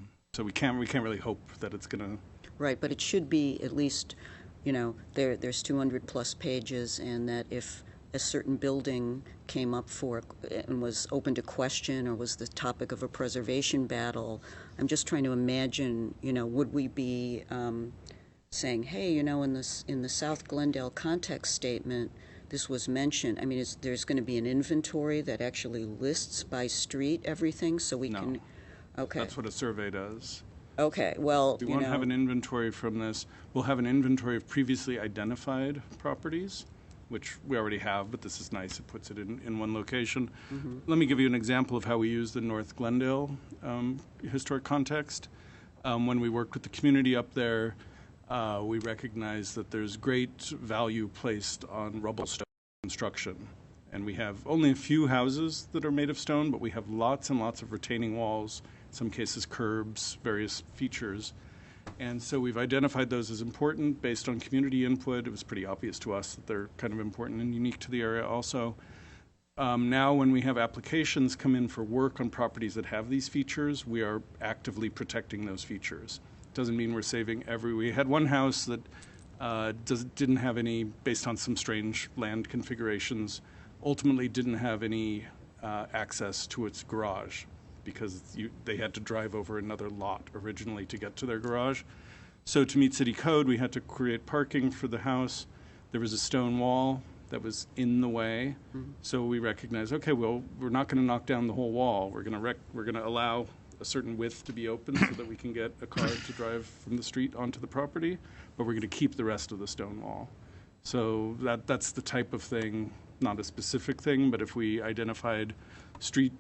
we can't really hope that it's going to. Right, but it should be at least, there's 200 plus pages, and that if a certain building came up for and was open to question or was the topic of a preservation battle, I'm just trying to imagine, would we be saying, hey, in the South Glendale context statement, this was mentioned. I mean, there's going to be an inventory that actually lists by street everything, so we can. Okay. That's what a survey does. Okay. Well, we won't have an inventory from this. We'll have an inventory of previously identified properties, which we already have, but this is nice. It puts it in one location. Mm-hmm. Let me give you an example of how we use the North Glendale historic context. When we worked with the community up there, we recognize that there's great value placed on rubble stone construction. And we have only a few houses that are made of stone, but we have lots and lots of retaining walls, in some cases curbs, various features. And so we've identified those as important based on community input. It was pretty obvious to us that they're kind of important and unique to the area also. Now when we have applications come in for work on properties that have these features, we are actively protecting those features. Doesn't mean we're saving we had one house that didn't have any, based on some strange land configurations, ultimately didn't have any access to its garage, because they had to drive over another lot originally to get to their garage. So to meet city code, we had to create parking for the house. There was a stone wall that was in the way. Mm-hmm. So we recognized, okay, well, we're not going to knock down the whole wall. We're going to allow a certain width to be open so that we can get a car to drive from the street onto the property, but we're going to keep the rest of the stone wall. So that's the type of thing, not a specific thing, but if we identified street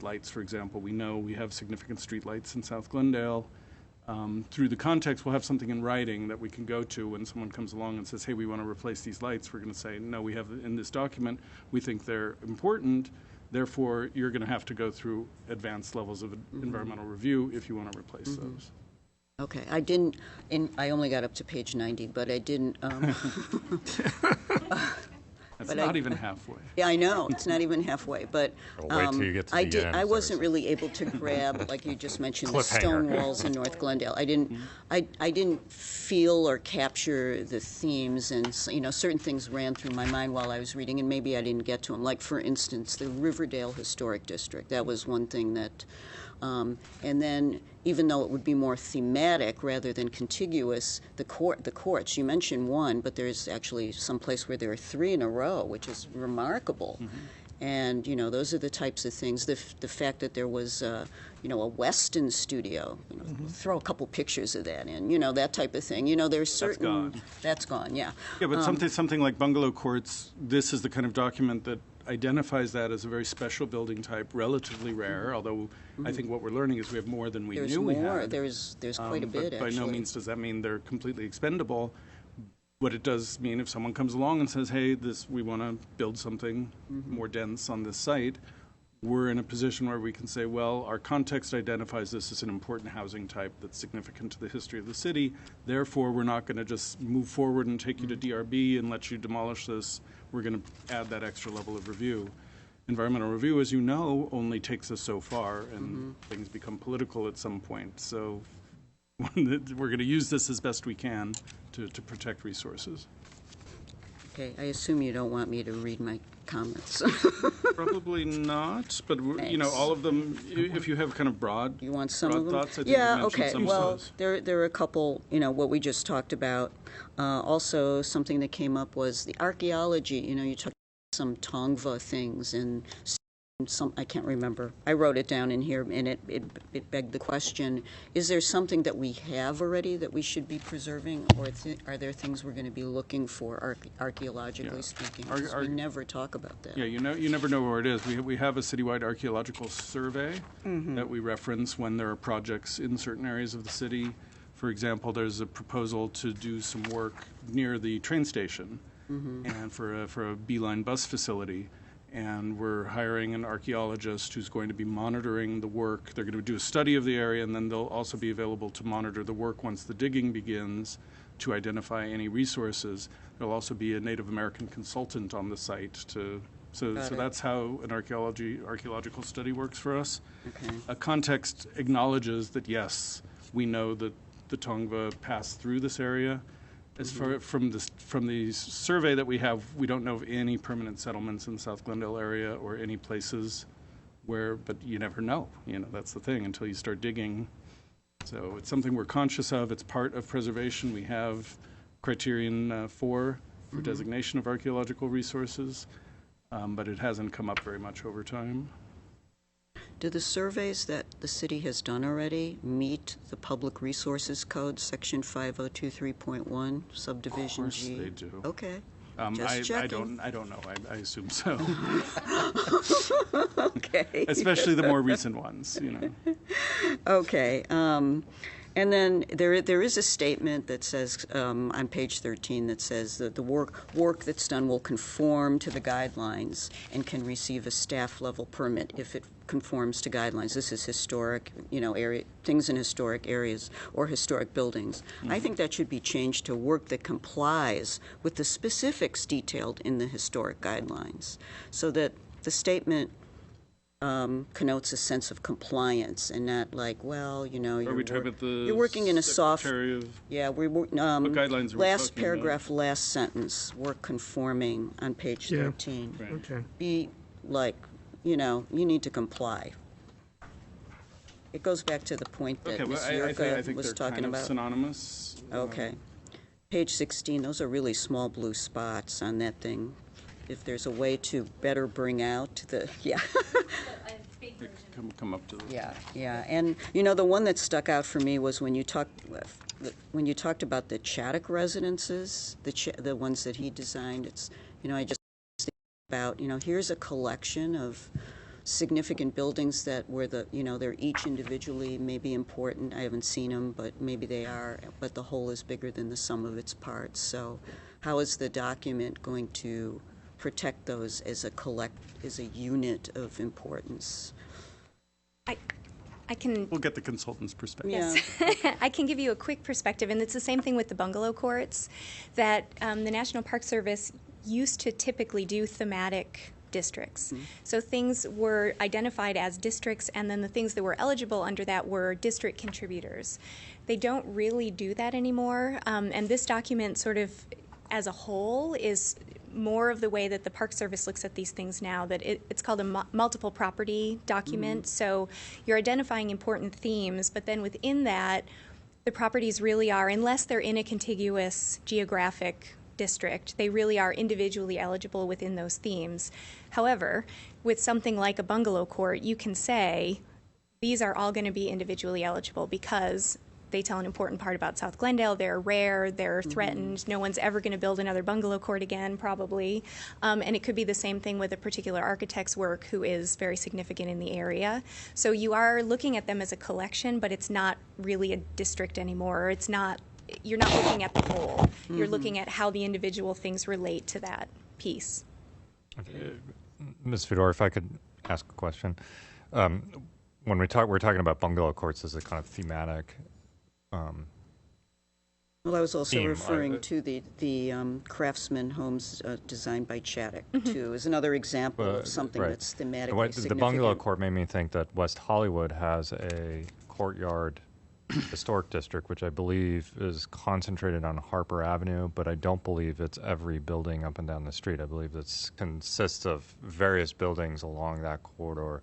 lights, for example, we know we have significant street lights in South Glendale. Through the context, we'll have something in writing that we can go to when someone comes along and says, hey, we want to replace these lights. We're going to say, no, we have in this document, we think they're important, therefore you're going to have to go through advanced levels of environmental review if you want to replace those. Okay, I only got up to page 90, but I didn't, It's not even halfway. Yeah, I know. It's not even halfway. But Well, wait till you get to the end. I wasn't really able to grab, like you just mentioned, the Cliffhanger. stone walls in North Glendale. I didn't feel or capture the themes, and certain things ran through my mind while I was reading, and maybe I didn't get to them. Like, for instance, the Riverdale Historic District. That was one thing that. And then, even though it would be more thematic rather than contiguous, the courts, you mentioned one, but there's actually some place where there are 3 in a row, which is remarkable. And, those are the types of things. The fact that there was, a Weston studio, throw a couple pictures of that in, that type of thing. There's certain... That's gone, yeah. Yeah, but something like bungalow courts, this is the kind of document that identifies that as a very special building type, relatively rare, although I think what we're learning is we have more than we knew we had. There's quite a bit, but by actually. no means does that mean they're completely expendable. What it does mean, if someone comes along and says, hey, we want to build something more dense on this site, we're in a position where we can say, well, our context identifies this as an important housing type that's significant to the history of the city. Therefore, we're not going to just move forward and take you to DRB and let you demolish this. We're going to add that extra level of review. Environmental review, as you know, only takes us so far, and things become political at some point. So we're going to use this as best we can to protect resources. Okay, I assume you don't want me to read my comments. Probably not, but all of them. If you have kind of broad, you want some of them? Thoughts, I think yeah. you mentioned Okay. some Well, of those. there are a couple. What we just talked about. Also, something that came up was the archaeology. You talked about some Tongva things and some. I can't remember. I wrote it down in here, and it begged the question: is there something that we have already that we should be preserving, or are there things we're going to be looking for archaeologically speaking? We never talk about that. Yeah, you never know where it is. We have a citywide archaeological survey that we reference when there are projects in certain areas of the city. For example, there's a proposal to do some work near the train station and for a Beeline bus facility. And we're hiring an archaeologist who's going to be monitoring the work. They're going to do a study of the area, and then they'll also be available to monitor the work once the digging begins to identify any resources. There'll also be a Native American consultant on the site so that's how an archaeological study works for us. Okay. A context acknowledges that, yes, we know that the Tongva passed through this area. As far from the survey that we have, we don't know of any permanent settlements in the South Glendale area or any places but you never know. That's the thing until you start digging. So it's something we're conscious of. It's part of preservation. We have criterion 4 for designation of archaeological resources, but it hasn't come up very much over time. Do the surveys that the city has done already meet the Public Resources Code, Section 5023.1, Subdivision G? Of course they do. Okay. I don't know. I assume so. Okay. Especially the more recent ones, Okay. And then there is a statement that says on page 13 that says that the work that's done will conform to the guidelines and can receive a staff level permit if it conforms to guidelines. This is historic, area things in historic areas or historic buildings. I think that should be changed to work that complies with the specifics detailed in the historic guidelines, so that the statement connotes a sense of compliance and not like, well, you're working in a soft. Yeah, what guidelines are we last talking paragraph, about? last sentence, work conforming on page 13. Right. Okay. Be like, you need to comply. It goes back to the point that Ms. I Yurka think was they're talking kind of about. synonymous. Okay. Page 16, those are really small blue spots on that thing. If there's a way to better bring out the, Come up to the... Yeah. And, the one that stuck out for me was when you talked about the Chaddock Residences, the ones that he designed. It's, I just think about, here's a collection of significant buildings that were they're each individually maybe important. I haven't seen them, but maybe they are, but the whole is bigger than the sum of its parts. So how is the document going to protect those as a unit of importance? I can. We'll get the consultant's perspective. Yes. I can give you a quick perspective, and it's the same thing with the bungalow courts, that the National Park Service used to typically do thematic districts. So things were identified as districts, and then the things that were eligible under that were district contributors. They don't really do that anymore, and this document sort of as a whole is more of the way that the Park Service looks at these things now, that it's called a multiple property document. So you're identifying important themes, but then within that, the properties really are, unless they're in a contiguous geographic district, they really are individually eligible within those themes. However, with something like a bungalow court, you can say these are all going to be individually eligible because they tell an important part about South Glendale. They're rare, they're threatened, no one's ever going to build another bungalow court again, probably. And it could be the same thing with a particular architect's work who is very significant in the area. So you are looking at them as a collection, but it's not really a district anymore. It's not, you're not looking at the whole. You're looking at how the individual things relate to that piece. Ms. Fedor, if I could ask a question. When we're talking about bungalow courts as a kind of thematic Well, I was also theme. referring to the Craftsman homes designed by Chaddock, too, as another example of something right. that's thematically The significant. bungalow court made me think that West Hollywood has a courtyard historic district, which I believe is concentrated on Harper Avenue, but I don't believe it's every building up and down the street. I believe it consists of various buildings along that corridor.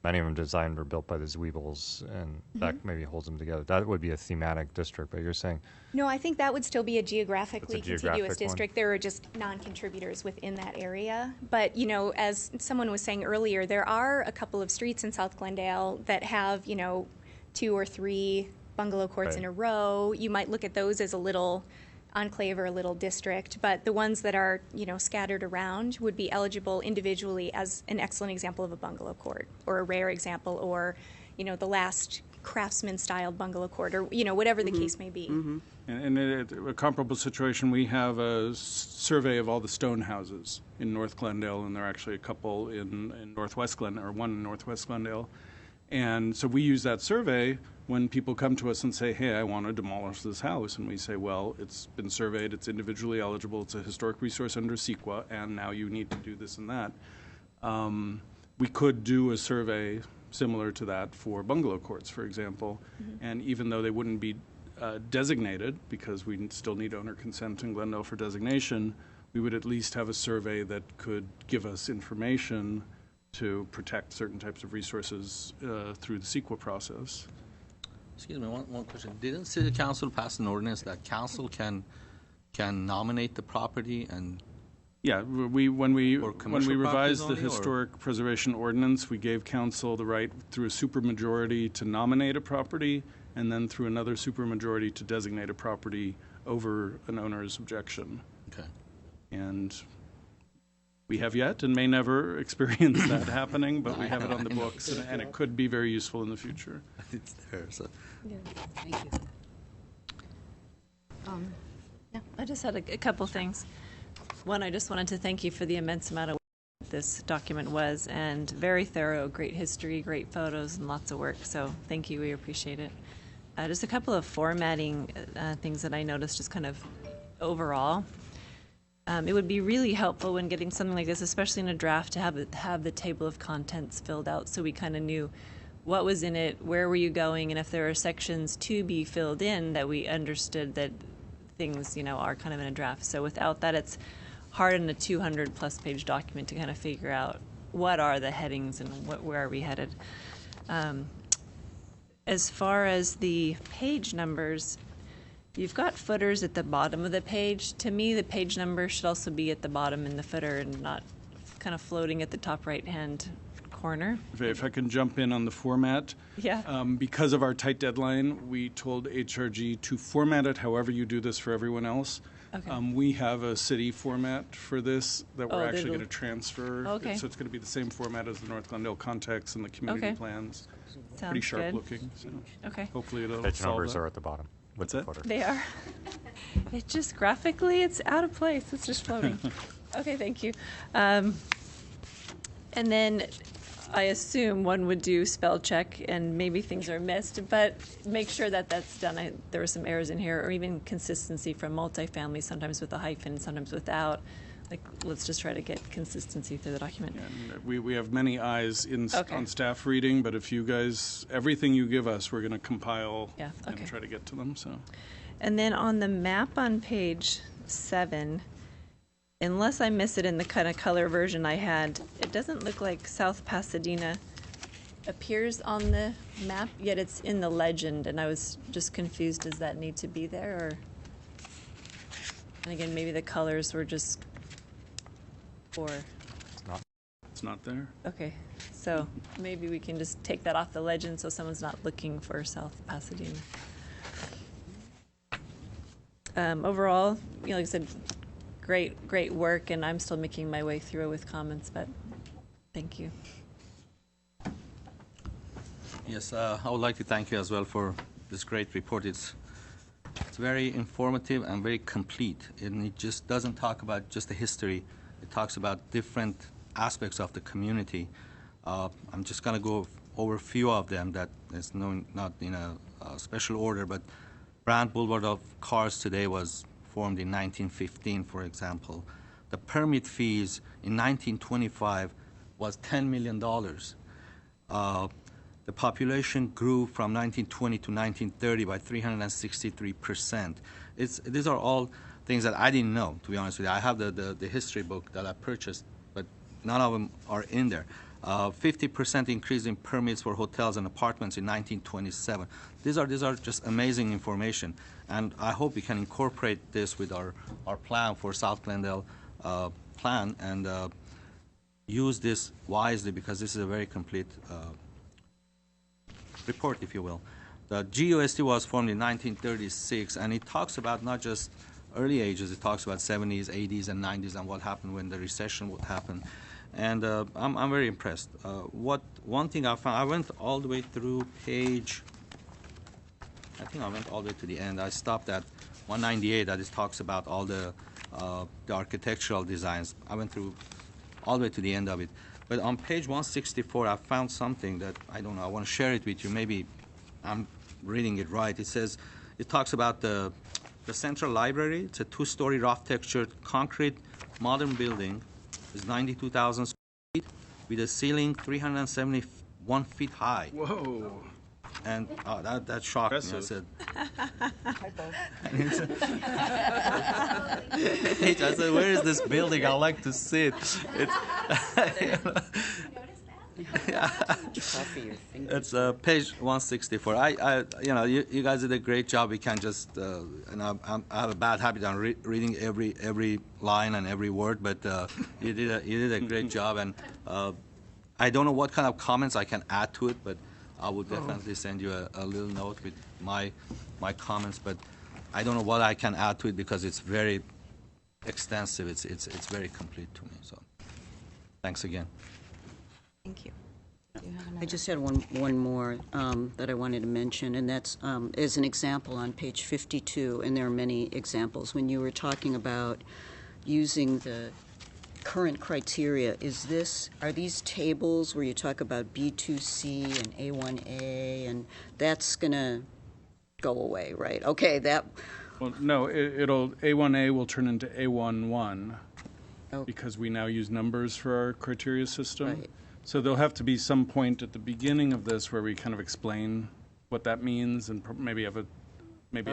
Many of them designed or built by the Zweibels, and that maybe holds them together. That would be a thematic district, but you're saying... No, I think that would still be a geographically It's a contiguous geographic district. There are just non-contributors within that area. But, you know, as someone was saying earlier, there are a couple of streets in South Glendale that have, you know, 2 or 3 bungalow courts in a row. You might look at those as a little enclave or a little district, but the ones that are, you know, scattered around would be eligible individually as an excellent example of a bungalow court, or a rare example, or, you know, the last Craftsman-styled bungalow court, or, you know, whatever the case may be. And in a comparable situation, we have a survey of all the stone houses in North Glendale, and there are actually a couple in Northwest Glendale, or one in Northwest Glendale. And so we use that survey when people come to us and say, hey, I want to demolish this house. And we say, well, it's been surveyed, it's individually eligible, it's a historic resource under CEQA, and now you need to do this and that. We could do a survey similar to that for bungalow courts, for example. And even though they wouldn't be designated, because we still need owner consent in Glendale for designation, we would at least have a survey that could give us information to protect certain types of resources through the CEQA process. Excuse me, one question. Didn't City Council pass an ordinance that council can nominate the property and? Yeah, when we revised the only, historic preservation ordinance, we gave council the right through a supermajority to nominate a property, and then through another supermajority to designate a property over an owner's objection. Okay. And we have yet and may never experience that happening, but we have it on the books, and it could be very useful in the future. It's there, so. Thank you. I just had a couple things. One, I just wanted to thank you for the immense amount of work this document was, and very thorough, great history, great photos, and lots of work. So thank you, we appreciate it. Just a couple of formatting things that I noticed just kind of overall. It would be really helpful when getting something like this, especially in a draft, to have the table of contents filled out so we kind of knew what was in it, where were you going, and if there are sections to be filled in, that we understood that things, you know, are kind of in a draft. So without that, it's hard in a 200-plus page document to kind of figure out what are the headings and where are we headed. As far as the page numbers, you've got footers at the bottom of the page. To me, the page number should also be at the bottom in the footer and not kind of floating at the top right-hand corner. If I can jump in on the format. Yeah. Because of our tight deadline, we told HRG to format it however you do this for everyone else. Okay. We have a city format for this that we're actually going to transfer. Okay. So it's going to be the same format as the North Glendale context and the community plans. Sounds pretty sharp good. looking. So Okay. hopefully it'll Page solve numbers that. are at the bottom. What's that? They are. It just graphically, it's out of place. It's just floating. Okay, thank you. And then I assume one would do spell check, and maybe things are missed, but make sure that that's done. There were some errors in here, or even consistency from multifamily, sometimes with a hyphen, sometimes without. Like, let's just try to get consistency through the document. And we have many eyes Okay. on staff reading, but if you guys, everything you give us, we're going to compile Yeah, okay. and try to get to them. So And then on the map on page 7, unless I miss it in the kind of color version I had, it doesn't look like South Pasadena appears on the map, yet it's in the legend, and I was just confused. Does that need to be there, or? And again, maybe the colors were just for. it's not there. Okay, so maybe we can just take that off the legend so someone's not looking for South Pasadena. Overall, like I said, great work, and I'm still making my way through it with comments, but thank you. Yes, I would like to thank you as well for this great report. It's very informative and very complete, and it just doesn't talk about just the history. It talks about different aspects of the community. I'm just going to go over a few of them that is not in a special order, but Brand Boulevard of Cars today was formed in 1915, for example. The permit fees in 1925 was $10 million. The population grew from 1920 to 1930 by 363%. These are all things that I didn't know, to be honest with you. I have the history book that I purchased, but none of them are in there. 50% increase in permits for hotels and apartments in 1927. These are just amazing information, and I hope we can incorporate this with our plan for South Glendale plan and use this wisely, because this is a very complete report, if you will. The GUSD was formed in 1936, and it talks about not just early ages, it talks about 70s, 80s, and 90s, and what happened when the recession would happen. And I'm very impressed. One thing I found, I went all the way through page, I think I went all the way to the end. I stopped at 198, that it talks about all the architectural designs. I went through all the way to the end of it. But on page 164, I found something that, I don't know, I want to share it with you. Maybe I'm reading it right. It talks about the Central Library. It's a 2-story rough-textured concrete modern building. It's 92,000 square feet with a ceiling 371 feet high. Whoa. And that shocked me. I said, I said, where is this building? I'd like to see it. It's page 164. You guys did a great job. We can just, and I have a bad habit on reading every line and every word, but you did a great job. And I don't know what kind of comments I can add to it, but I will definitely send you a little note with my comments. But I don't know what I can add to it because it's very extensive. It's very complete to me. So, thanks again. Thank you. I just had one more that I wanted to mention, and that's as an example on page 52, and there are many examples. When you were talking about using the current criteria, are these tables where you talk about B2C and A1A, and that's going to go away, right? Okay, that... Well, no, A1A will turn into A11 because we now use numbers for our criteria system. Right. So there'll have to be some point at the beginning of this where we kind of explain what that means and maybe have a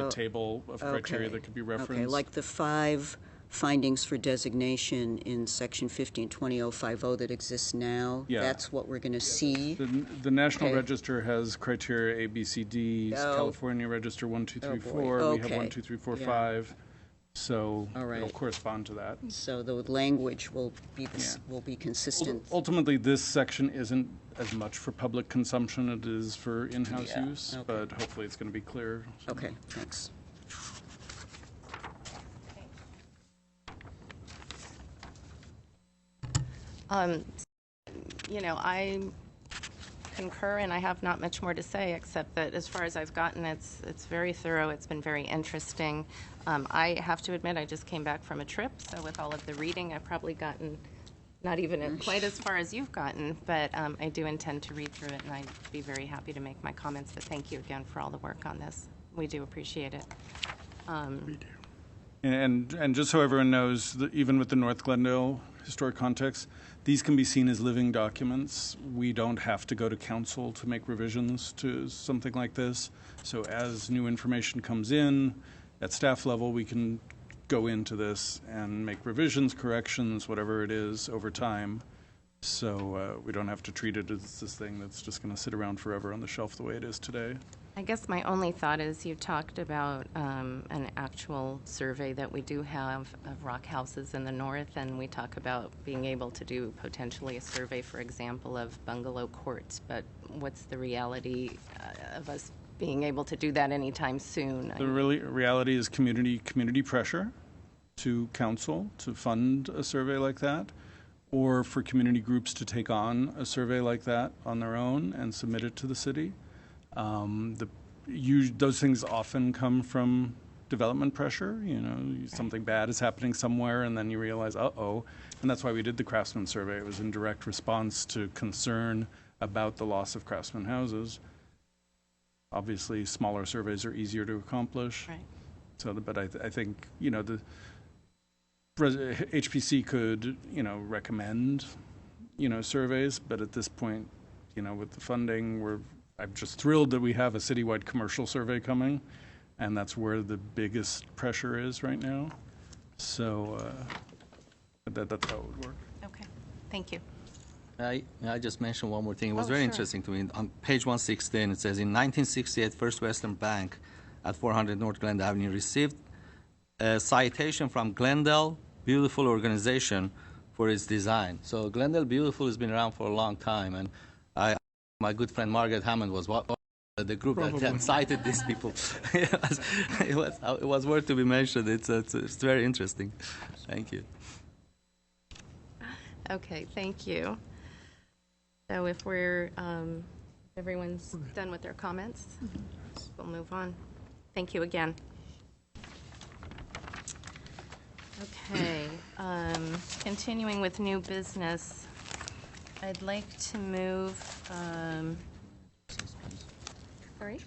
table of criteria that could be referenced. Okay, like the 5 findings for designation in Section 1520.050 that exists now. Yeah. That's what we're going to see. The National Register has criteria A, B, C, D. California Register 1, 2, 3, 4. We have 1, 2, 3, 4, 5. So it'll correspond to that. So the language will be consistent. Ultimately, this section isn't as much for public consumption as it is for in-house use, but hopefully it's going to be clear. So. Okay, thanks. I concur, and I have not much more to say except that as far as I've gotten, it's very thorough. It's been very interesting. I have to admit, I just came back from a trip, so with all of the reading, I've probably gotten not even quite as far as you've gotten, but I do intend to read through it, and I'd be very happy to make my comments. But thank you again for all the work on this. We do appreciate it. We do. And just so everyone knows, that even with the North Glendale historic context, these can be seen as living documents. We don't have to go to council to make revisions to something like this. So as new information comes in at staff level, we can go into this and make revisions, corrections, whatever it is over time. So we don't have to treat it as this thing that's just going to sit around forever on the shelf the way it is today. I guess my only thought is you talked about an actual survey that we do have of rock houses in the north, and we talk about being able to do potentially a survey, for example, of bungalow courts. But what's the reality of us being able to do that anytime soon? The reality is community pressure to council to fund a survey like that, or for community groups to take on a survey like that on their own and submit it to the city. Those things often come from development pressure. You know, something bad is happening somewhere, and then you realize, uh-oh. And that's why we did the Craftsman survey. It was in direct response to concern about the loss of craftsman houses. Obviously, smaller surveys are easier to accomplish. Right. So, but I think, you know, the HPC could, you know, recommend, you know, surveys, but at this point, you know, with the funding, I'm just thrilled that we have a citywide commercial survey coming, and that's where the biggest pressure is right now. So that's how it would work. Okay, thank you. I just mentioned one more thing. It was very sure. interesting to me. On page 116, it says, in 1968, First Western Bank at 400 North Glendale Avenue received a citation from Glendale Beautiful organization for its design. So Glendale Beautiful has been around for a long time, and my good friend Margaret Hammond was the group that cited these people. it was worth to be mentioned. It's very interesting. Thank you. Okay, thank you. So if everyone's done with their comments, we'll move on. Thank you again. Okay, continuing with new business, I'd like to move, sorry?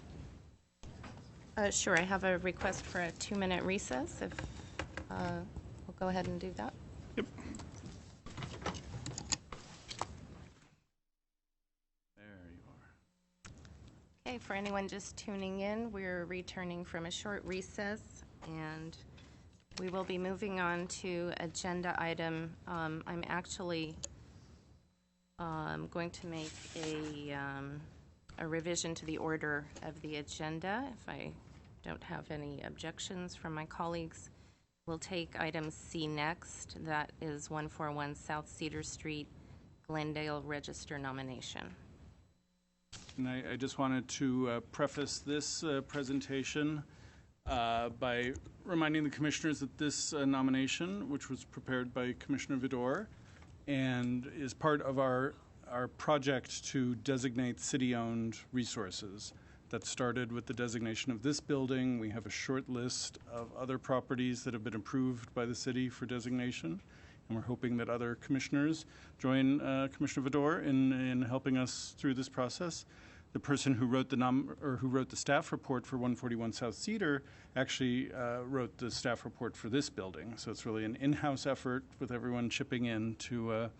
Sure, I have a request for a 2-minute recess, if we'll go ahead and do that. Yep. There you are. Okay, for anyone just tuning in, we're returning from a short recess, and we will be moving on to agenda item. I'm actually going to make a revision to the order of the agenda. If I don't have any objections from my colleagues, we'll take item C next. That is 141 South Cedar Street, Glendale Register nomination. And I just wanted to preface this presentation by reminding the commissioners that this nomination, which was prepared by Commissioner Vidor, and is part of our project to designate city-owned resources. That started with the designation of this building. We have a short list of other properties that have been approved by the city for designation, and we're hoping that other commissioners join Commissioner Vidor in helping us through this process. The person who wrote the staff report for 141 South Cedar actually wrote the staff report for this building. So it's really an in-house effort with everyone chipping in to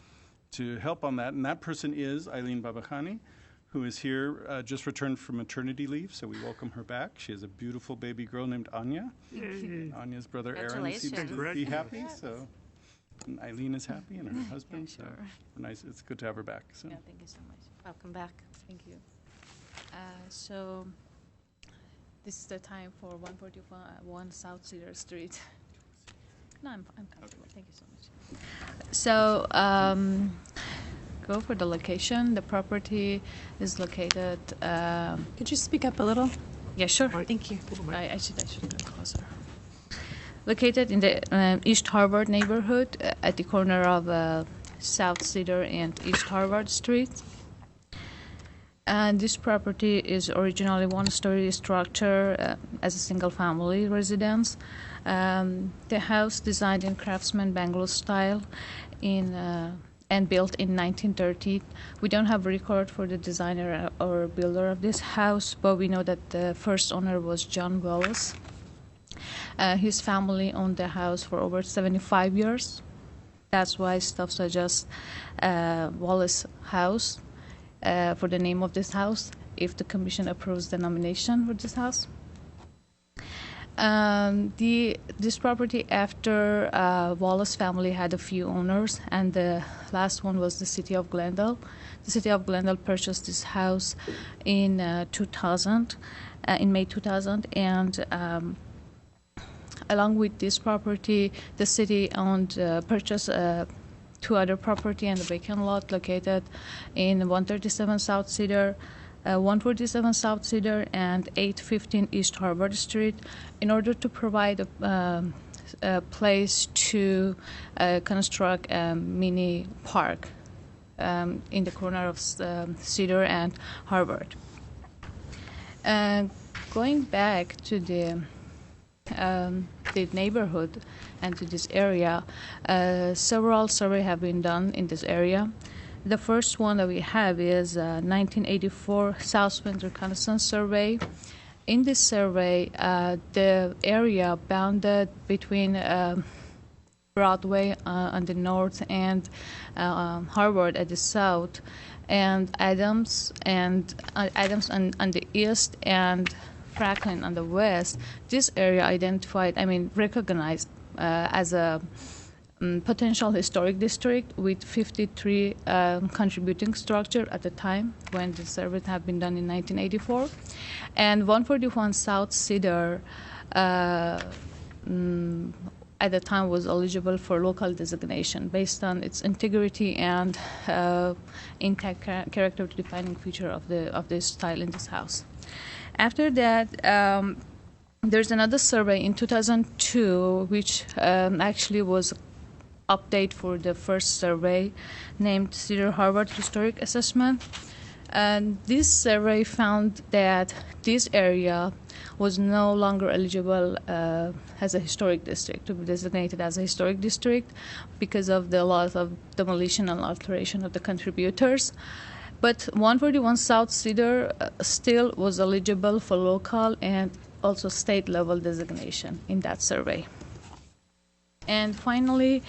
help on that. And that person is Eileen Babakhani, who is here, just returned from maternity leave. So we welcome her back. She has a beautiful baby girl named Anya. Anya's brother Aaron seems to be happy. Yes. So and Eileen is happy, and her husband. Yeah, sure. So nice. It's good to have her back. So. Yeah, thank you so much. Welcome back. Thank you. So this is the time for 141 South Cedar Street. No, I'm comfortable. Thank you so much. So go for the location. The property is located. Could you speak up a little? Yeah, sure. Thank you. I should go closer. Located in the East Harvard neighborhood at the corner of South Cedar and East Harvard Street. And this property is originally one-story structure as a single-family residence. The house designed in Craftsman bungalow style and built in 1930. We don't have a record for the designer or builder of this house, but we know that the first owner was John Wallace. His family owned the house for over 75 years. That's why staff suggests Wallace House for the name of this house, if the commission approves the nomination for this house. This property, after Wallace family had a few owners, and the last one was the city of Glendale. The city of Glendale purchased this house in 2000, in May 2000, and along with this property, the city purchased two other property and a vacant lot located in 137 South Cedar, 147 South Cedar, and 815 East Harvard Street, in order to provide a place to construct a mini park in the corner of Cedar and Harvard. Going back to the neighborhood and to this area, several surveys have been done in this area. The first one that we have is 1984 Salesman Reconnaissance survey. In this survey, the area bounded between Broadway on the north and Harvard at the south, and Adams on the east, and Franklin on the west. This area recognized as a potential historic district with 53 contributing structure at the time when the survey had been done in 1984. And 141 South Cedar at the time was eligible for local designation based on its integrity and intact character defining feature of this style in this house. After that, there's another survey in 2002 which actually was update for the first survey, named Cedar Harvard Historic Assessment. And this survey found that this area was no longer eligible as a historic district, to be designated as a historic district because of the loss of demolition and alteration of the contributors. But 141 South Cedar still was eligible for local and also state level designation in that survey. And finally,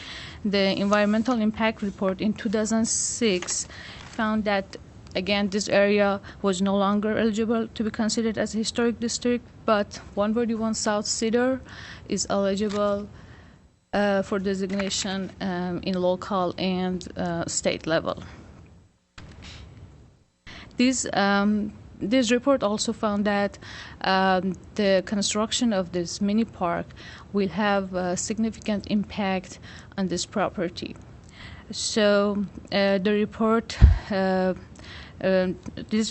the environmental impact report in 2006 found that, again, this area was no longer eligible to be considered as a historic district, but 141 South Cedar is eligible for designation in local and state level. This report also found that the construction of this mini park will have a significant impact on this property. So this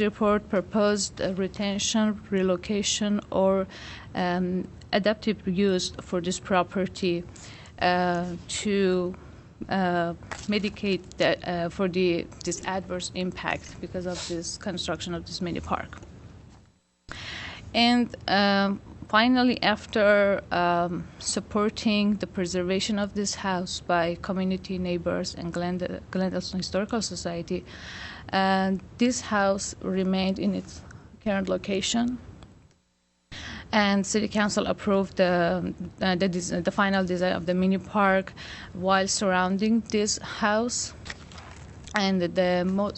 report proposed retention, relocation, or adaptive use for this property to mitigate that for this adverse impact because of this construction of this mini park. And finally, after supporting the preservation of this house by community neighbors and Glendale Historical Society, this house remained in its current location. And City Council approved the final design of the mini park while surrounding this house. And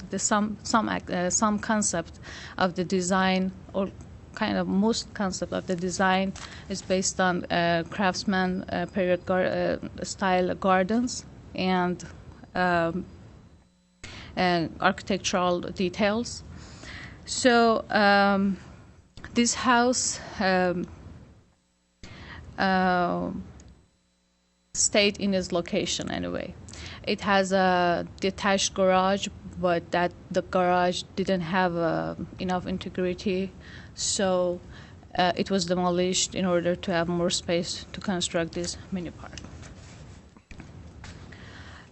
some concept of the design, or kind of most concept of the design, is based on craftsman period style gardens and architectural details. So this house stayed in its location anyway. It has a detached garage, but the garage didn't have enough integrity, so it was demolished in order to have more space to construct this mini park.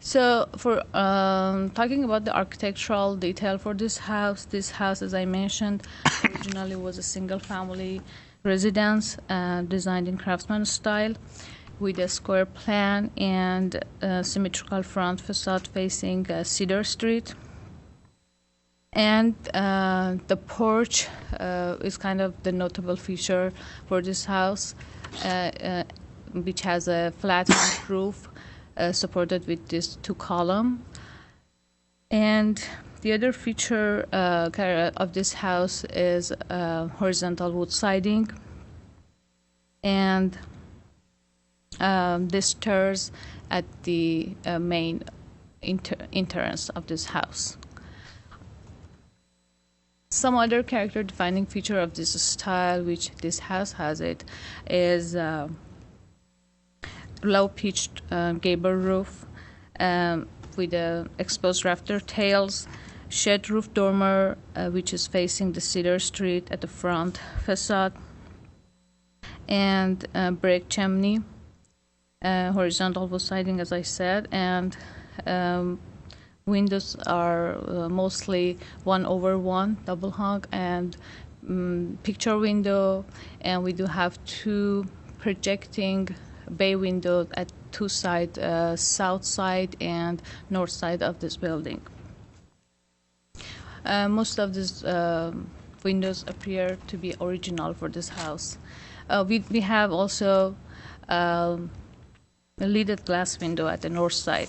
So for talking about the architectural detail for this house, as I mentioned, originally was a single-family residence designed in craftsman style with a square plan and symmetrical front facade facing Cedar Street. And the porch is kind of the notable feature for this house, which has a flat roof supported with this 2-column. And the other feature of this house is horizontal wood siding, and this stairs at the main entrance of this house. Some other character-defining feature of this style, which this house has it, is low-pitched gable roof with exposed rafter tails, shed roof dormer, which is facing the Cedar Street at the front facade, and brick chimney, horizontal wood siding, as I said, and windows are mostly 1/1 double hung and picture window, and we do have 2 projecting bay windows at 2 sides, south side and north side of this building. Most of these windows appear to be original for this house. We have also a leaded glass window at the north side.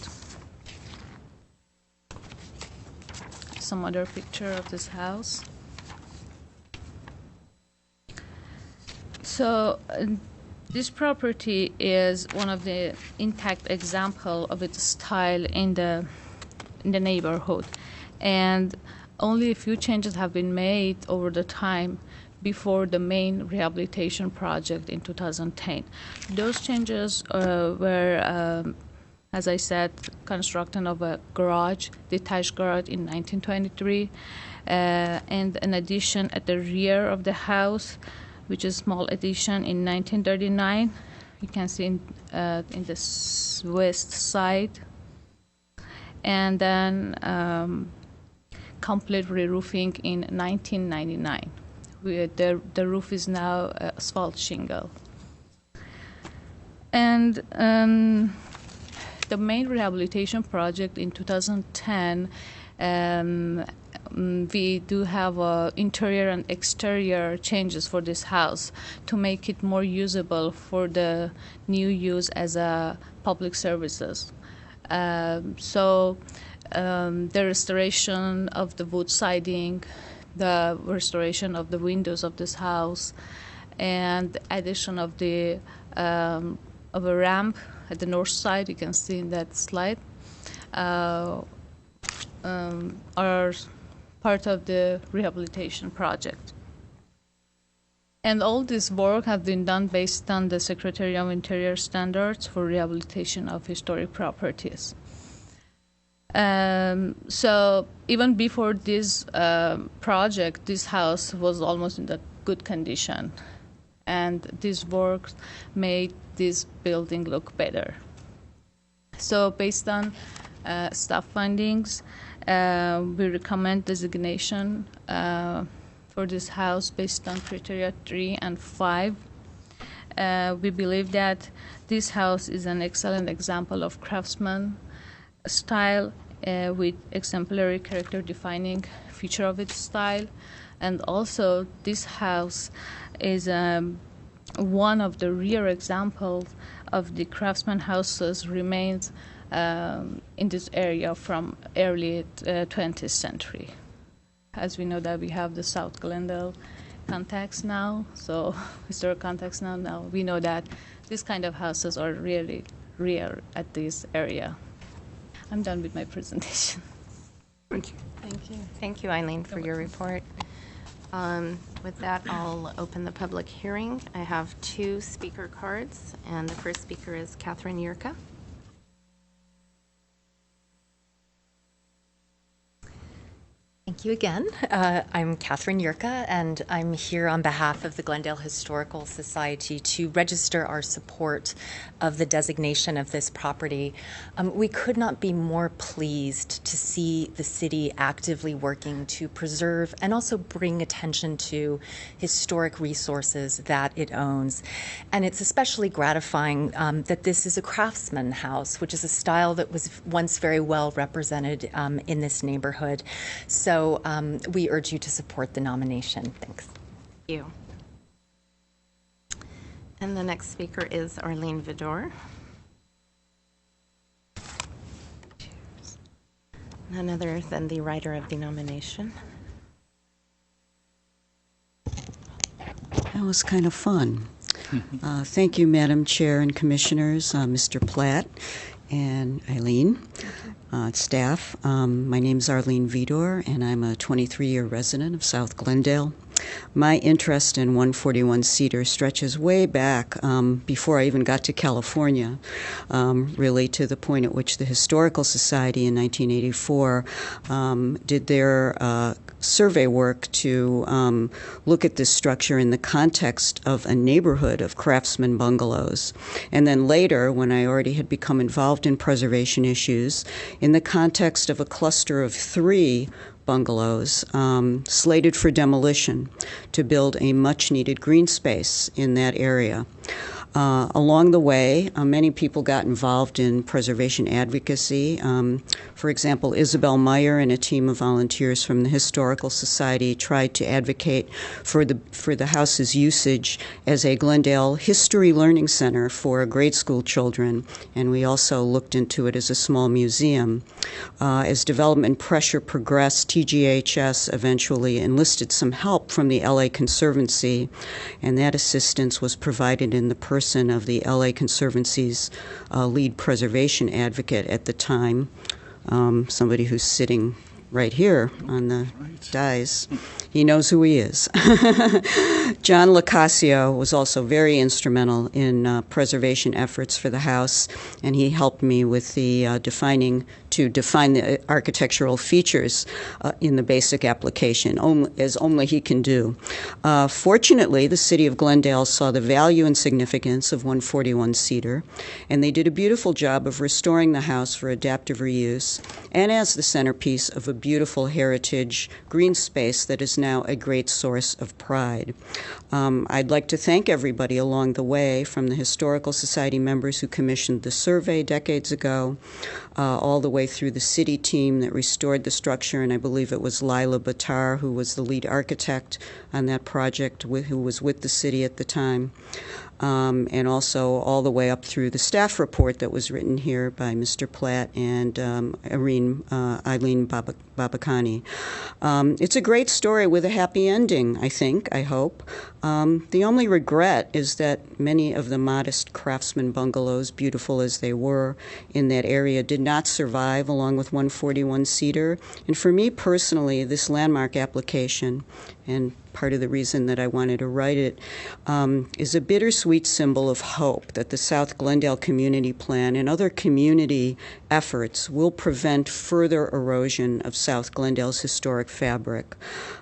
Some other picture of this house. So this property is one of the intact example of its style in the neighborhood, and only a few changes have been made over the time before the main rehabilitation project in 2010. Those changes were, as I said, construction of a garage, detached garage in 1923, and an addition at the rear of the house, which is a small addition in 1939. You can see in the west side. And then complete re-roofing in 1999. The roof is now asphalt shingle. And the main rehabilitation project in 2010, we do have interior and exterior changes for this house to make it more usable for the new use as a public services. So the restoration of the wood siding, the restoration of the windows of this house, and addition of the of a ramp at the north side, you can see in that slide, are part of the rehabilitation project. And all this work has been done based on the Secretary of Interior standards for rehabilitation of historic properties. So even before this project, this house was almost in the good condition, and this work made this building look better. So based on staff findings, we recommend designation for this house based on criteria 3 and 5. We believe that this house is an excellent example of craftsman style with exemplary character defining feature of its style. And also this house is one of the rare examples of the craftsman houses remains in this area from early 20th century. As we know that we have the South Glendale context now, so historic context now we know that this kind of houses are really rare at this area. I'm done with my presentation. Thank you. Thank you. Thank you, Eileen, for your report. With that, I'll open the public hearing. I have 2 speaker cards, and the first speaker is Catherine Yurka. Thank you again. I'm Catherine Yurka, and I'm here on behalf of the Glendale Historical Society to register our support of the designation of this property. We could not be more pleased to see the city actively working to preserve and also bring attention to historic resources that it owns. And it's especially gratifying that this is a craftsman house, which is a style that was once very well represented in this neighborhood. So so we urge you to support the nomination. Thanks. Thank you. And the next speaker is Arlene Vidor. None other than the writer of the nomination. That was kind of fun. Thank you, Madam Chair and Commissioners, Mr. Platt and Eileen, staff. My name is Arlene Vidor, and I'm a 23-year resident of South Glendale. My interest in 141 Cedar stretches way back before I even got to California, really to the point at which the Historical Society in 1984 did their survey work to look at this structure in the context of a neighborhood of craftsman bungalows. And then later, when I already had become involved in preservation issues, in the context of a cluster of 3 bungalows slated for demolition to build a much-needed green space in that area. Along the way, many people got involved in preservation advocacy. For example, Isabel Meyer and a team of volunteers from the Historical Society tried to advocate for the house's usage as a Glendale history learning center for grade school children, and we also looked into it as a small museum. As development pressure progressed, TGHS eventually enlisted some help from the LA Conservancy, and that assistance was provided in the person of the LA Conservancy's lead preservation advocate at the time, somebody who's sitting right here on the dais. He knows who he is. John Locascio was also very instrumental in preservation efforts for the house, and he helped me with the define the architectural features in the basic application, as only he can do. Fortunately, the city of Glendale saw the value and significance of 141 Cedar, and they did a beautiful job of restoring the house for adaptive reuse and as the centerpiece of a beautiful heritage green space that is now a great source of pride. I'd like to thank everybody along the way, from the Historical Society members who commissioned the survey decades ago, all the way through the city team that restored the structure, and I believe it was Lila Batar who was the lead architect on that project, who was with the city at the time, and also all the way up through the staff report that was written here by Mr. Platt and Eileen Babakani. It's a great story with a happy ending, I hope. The only regret is that many of the modest craftsman bungalows, beautiful as they were, in that area did not survive along with 141 Cedar. And for me personally, this landmark application, and part of the reason that I wanted to write it, is a bittersweet symbol of hope that the South Glendale Community Plan and other community efforts will prevent further erosion of South Glendale's historic fabric.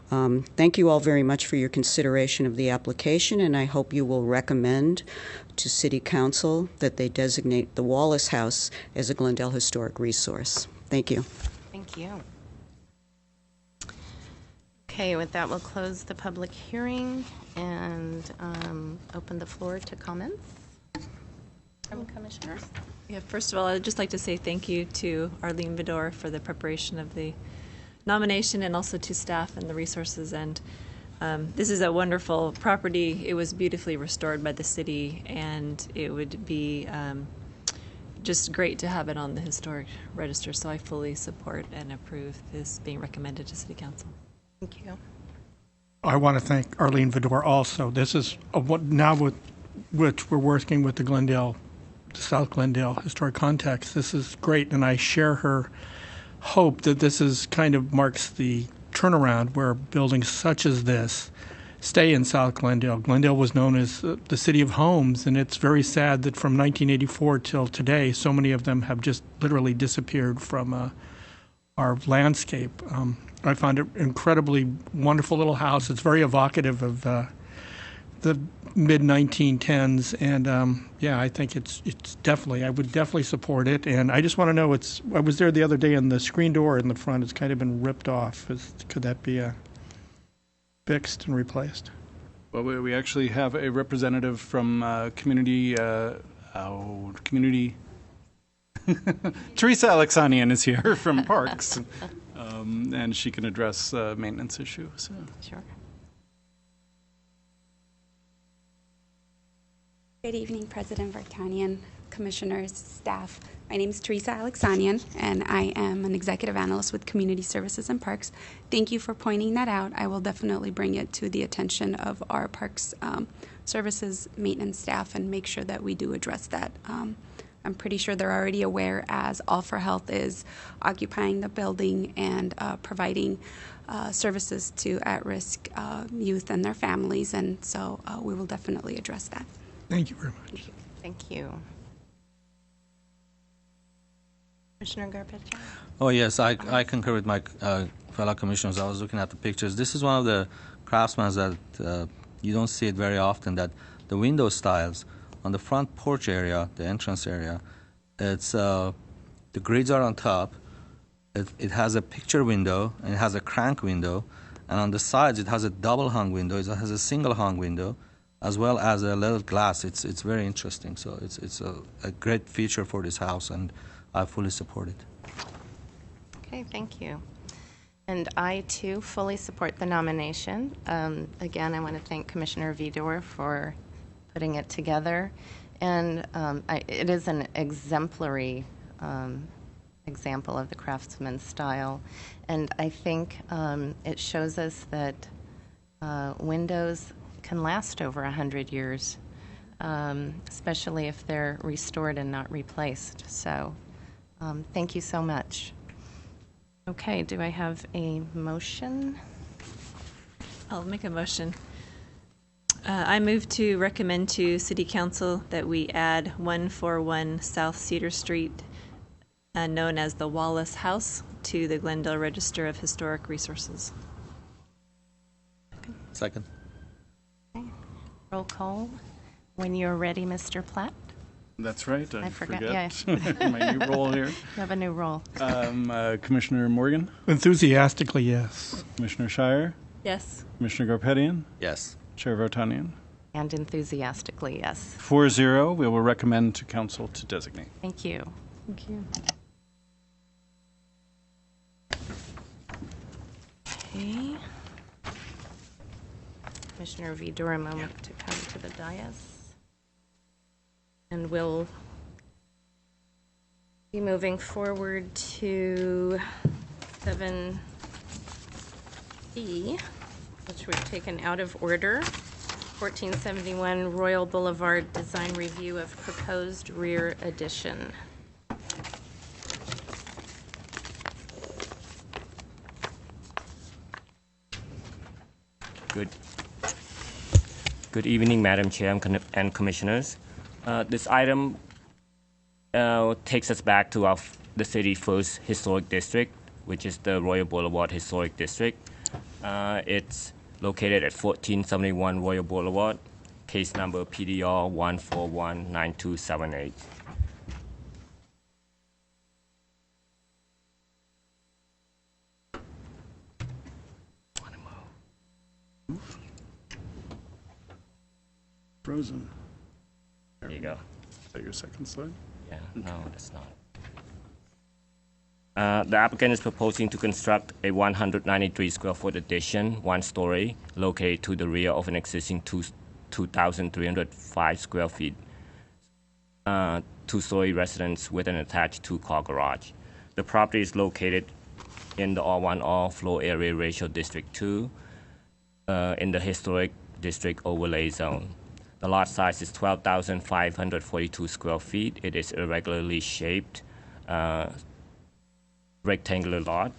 Thank you all very much for your consideration of the application, and I hope you will recommend to City Council that they designate the Wallace House as a Glendale Historic Resource. Thank you. Thank you. Okay, with that, we'll close the public hearing and open the floor to comments from commissioners. Yeah, first of all, I'd just like to say thank you to Arlene Vidor for the preparation of the nomination, and also to staff and the resources. And this is a wonderful property. It was beautifully restored by the city, and it would be just great to have it on the historic register. So I fully support and approve this being recommended to City Council. Thank you. I want to thank Arlene Vidor also. This is now with which we're working with the South Glendale historic context. This is great, and I share her hope that this is kind of marks the turnaround where buildings such as this stay in South Glendale. Glendale was known as the city of homes, and it's very sad that from 1984 till today, so many of them have just literally disappeared from our landscape. I found it incredibly wonderful little house. It's very evocative of the mid-1910s, and yeah, I think it's definitely, I would definitely support it. And I just want to know, I was there the other day, and the screen door in the front has kind of been ripped off. Could that be fixed and replaced? Well, we actually have a representative from community. Teresa Alexanian is here from Parks. and she can address maintenance issue. So. Sure. Good evening, President Vartanian, commissioners, staff. My name is Teresa Alexanian, and I am an executive analyst with Community Services and Parks. Thank you for pointing that out. I will definitely bring it to the attention of our Parks Services maintenance staff and make sure that we do address that. I'm pretty sure they're already aware, as All for Health is occupying the building and providing services to at-risk youth and their families, and so we will definitely address that. Thank you very much. Thank you. Commissioner Garpecha? Oh, yes, I concur with my fellow commissioners. I was looking at the pictures. This is one of the craftsmen that you don't see it very often, that the window styles on the front porch area, the entrance area, it's the grids are on top. It has a picture window, and it has a crank window, and on the sides it has a double hung window. It has a single hung window, as well as a little glass. It's very interesting. So it's a great feature for this house, and I fully support it. Okay, thank you. And I, too, fully support the nomination. Again, I want to thank Commissioner Vidor for putting it together. And it is an exemplary example of the craftsman's style. And I think it shows us that windows can last over 100 years, especially if they're restored and not replaced. So thank you so much. Okay, do I have a motion? I'll make a motion. I move to recommend to City Council that we add 141 South Cedar Street, known as the Wallace House, to the Glendale Register of Historic Resources. Second. Okay. Roll call. When you're ready, Mr. Platt. That's right. I forgot. forget my new role here. You have a new role. Commissioner Morgan? Enthusiastically, yes. Commissioner Shire? Yes. Commissioner Garpetian? Yes. Chair Vartanian? And enthusiastically, yes. 4-0, we will recommend to council to designate. Thank you. Thank you. Okay. Commissioner Vidor, a moment to come to the dais. And we'll be moving forward to 7B, which we've taken out of order. 1471 Royal Boulevard Design Review of Proposed Rear Addition. Good evening, Madam Chair and Commissioners. This item takes us back to the city's first historic district, which is the Royal Boulevard Historic District. It's located at 1471 Royal Boulevard, case number PDR 1419278. Frozen. There you go. Is that your second slide? Yeah, no, it's not. The applicant is proposing to construct a 193 square foot addition, one story, located to the rear of an existing 2,305 square feet, two-story residence with an attached two-car garage. The property is located in the R1R floor area ratio District 2 in the Historic District Overlay Zone. The lot size is 12,542 square feet. It is irregularly shaped rectangular lot.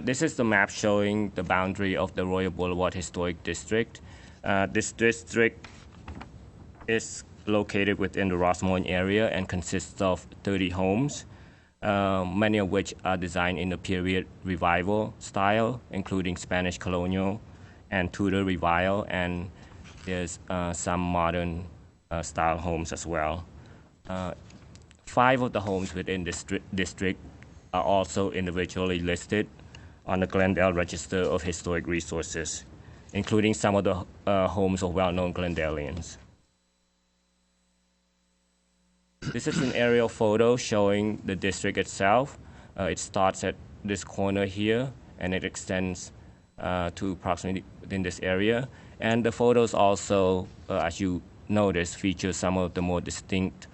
This is the map showing the boundary of the Royal Boulevard Historic District. This district is located within the Rossmore area and consists of 30 homes, many of which are designed in the period revival style, including Spanish colonial and Tudor revival, and there's some modern style homes as well. 5 of the homes within this district are also individually listed on the Glendale Register of Historic Resources, including some of the homes of well-known Glendalians. This is an aerial photo showing the district itself. It starts at this corner here, and it extends to approximately within this area. And the photos also, as you notice, feature some of the more distinct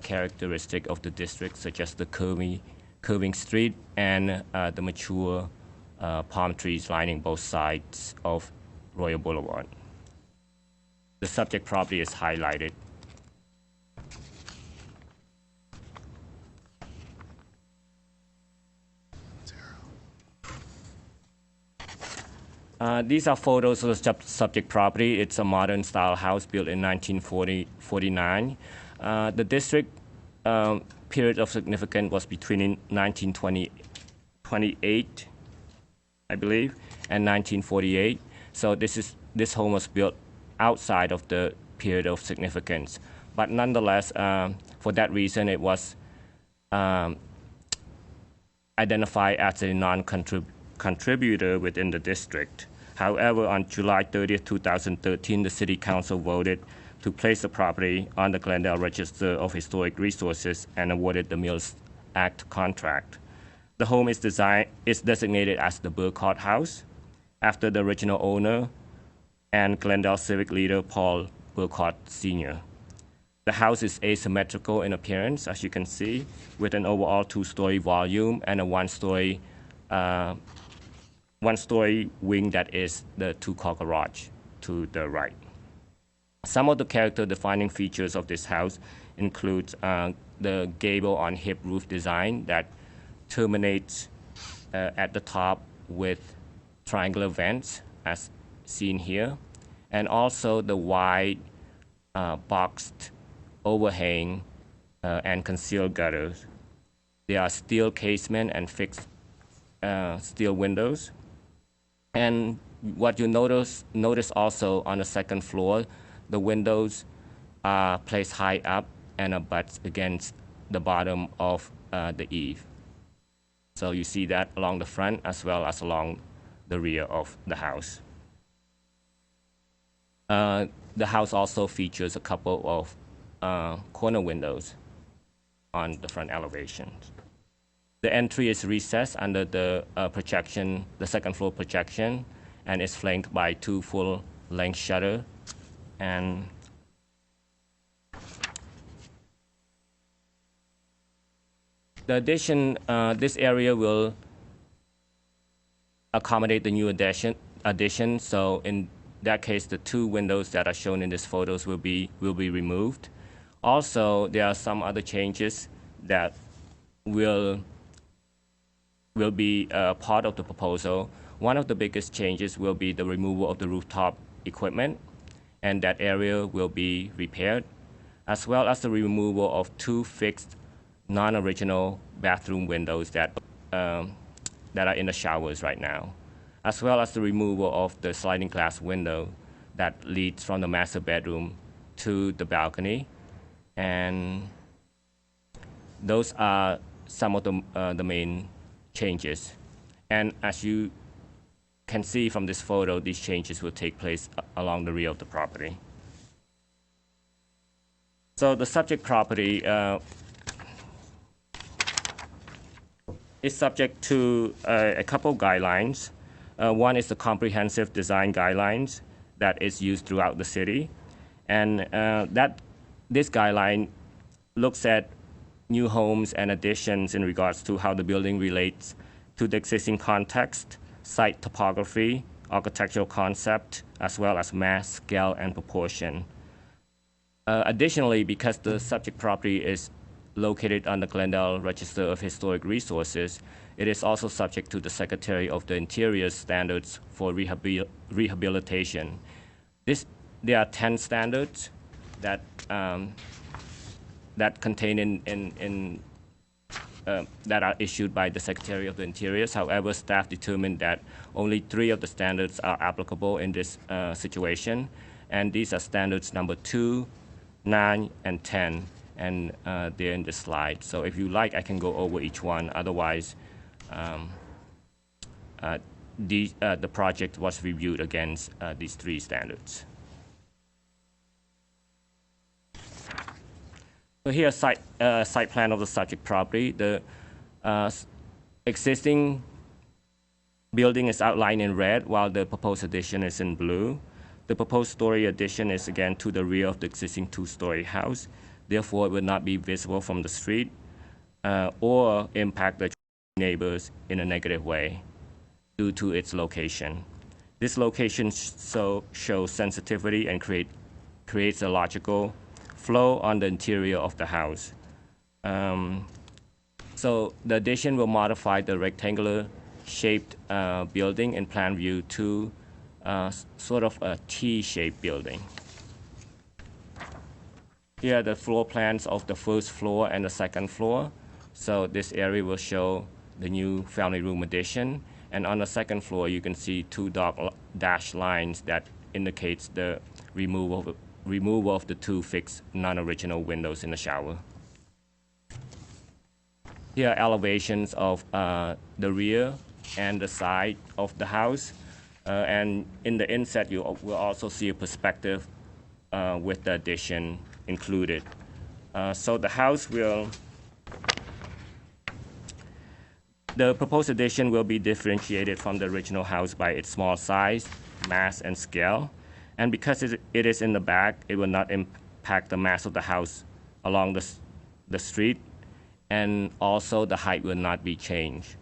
characteristic of the district, such as the curving street and the mature palm trees lining both sides of Royal Boulevard. The subject property is highlighted. These are photos of the subject property. It's a modern style house built in 1949. The district period of significance was between 1928, I believe, and 1948. So this home was built outside of the period of significance. But nonetheless, for that reason, it was identified as a non-contributor within the district. However, on July 30th, 2013, the City Council voted to place the property on the Glendale Register of Historic Resources and awarded the Mills Act contract. The home is designated as the Burkhardt House, after the original owner and Glendale civic leader Paul Burkhardt Sr. The house is asymmetrical in appearance, as you can see, with an overall two-story volume and a one-story wing that is the two-car garage to the right. Some of the character-defining features of this house include the gable-on-hip roof design that terminates at the top with triangular vents, as seen here, and also the wide boxed overhang and concealed gutters. There are steel casement and fixed steel windows. And what you notice also on the second floor, the windows are placed high up and abut against the bottom of the eave. So you see that along the front as well as along the rear of the house. The house also features a couple of corner windows on the front elevations. The entry is recessed under the projection, the second floor projection, and is flanked by two full-length shutters. And the addition, this area will accommodate the new addition. So in that case, the two windows that are shown in these photos will be removed. Also, there are some other changes that will be part of the proposal. One of the biggest changes will be the removal of the rooftop equipment, and that area will be repaired, as well as the removal of two fixed non-original bathroom windows that are in the showers right now, as well as the removal of the sliding glass window that leads from the master bedroom to the balcony. And those are some of the main changes. And as you can see from this photo, these changes will take place along the rear of the property. So the subject property is subject to a couple guidelines. One is the comprehensive design guidelines that is used throughout the city. And this guideline looks at new homes and additions in regards to how the building relates to the existing context, site topography, architectural concept, as well as mass, scale, and proportion. Additionally, because the subject property is located on the Glendale Register of Historic Resources, it is also subject to the Secretary of the Interior's standards for rehabilitation. There are 10 standards that contain that are issued by the Secretary of the Interior. However, staff determined that only 3 of the standards are applicable in this situation, and these are standards number 2, 9, and 10, and they're in the slide. So if you like, I can go over each one. Otherwise, the project was reviewed against these 3 standards. So here's site plan of the subject property. The existing building is outlined in red, while the proposed addition is in blue. The proposed story addition is again to the rear of the existing two-story house. Therefore, it will not be visible from the street or impact the neighbors in a negative way due to its location. This location shows sensitivity and creates a logical flow on the interior of the house. So the addition will modify the rectangular shaped building in plan view to sort of a T-shaped building. Here are the floor plans of the first floor and the second floor. So this area will show the new family room addition. And on the second floor, you can see two dark dashed lines that indicates the removal of the two fixed non-original windows in the shower. Here are elevations of the rear and the side of the house. And in the inset, you will also see a perspective with the addition included. So the house will, the proposed addition will be differentiated from the original house by its small size, mass, and scale. And because it is in the back, it will not impact the mass of the house along the street, and also the height will not be changed.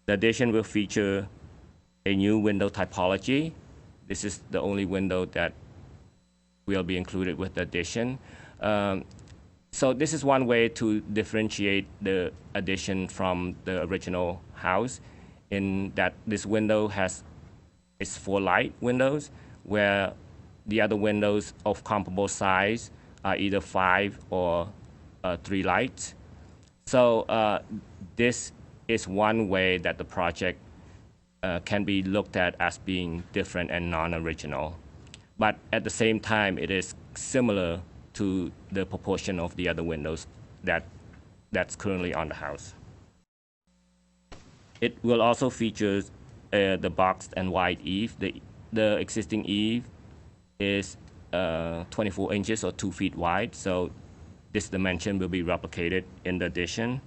The addition will feature a new window typology. This is the only window that will be included with the addition. So this is one way to differentiate the addition from the original house, in that this window is 4 light windows, where the other windows of comparable size are either 5 or 3 lights. So this is one way that the project can be looked at as being different and non-original. But at the same time, it is similar to the proportion of the other windows that's currently on the house. It will also feature the boxed and wide eave. The existing eave is 24 inches or 2 feet wide, so this dimension will be replicated in the addition,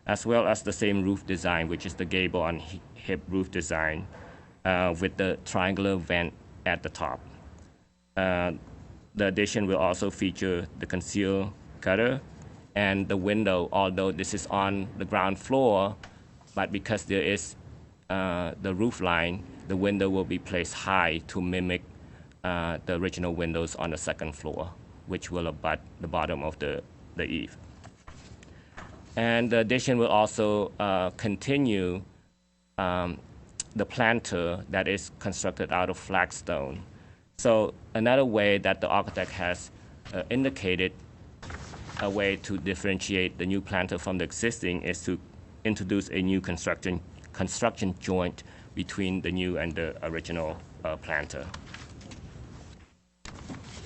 as well as the same roof design, which is the gable and hip roof design with the triangular vent at the top. The addition will also feature the concealed gutter and the window, although this is on the ground floor, but because there is the roof line, the window will be placed high to mimic the original windows on the second floor, which will abut the bottom of the eave. And the addition will also continue the planter that is constructed out of flagstone. So another way that the architect has indicated a way to differentiate the new planter from the existing is to introduce a new construction joint between the new and the original planter.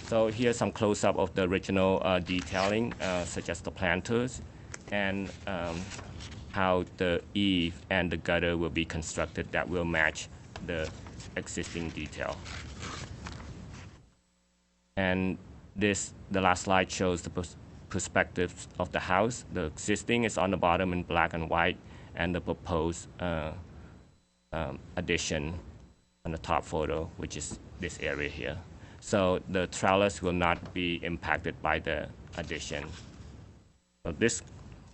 So here's some close-up of the original detailing, such as the planters, and how the eave and the gutter will be constructed that will match the existing detail. And the last slide shows the perspectives of the house. The existing is on the bottom in black and white, and the proposed addition on the top photo, which is this area here. So the trellis will not be impacted by the addition. So this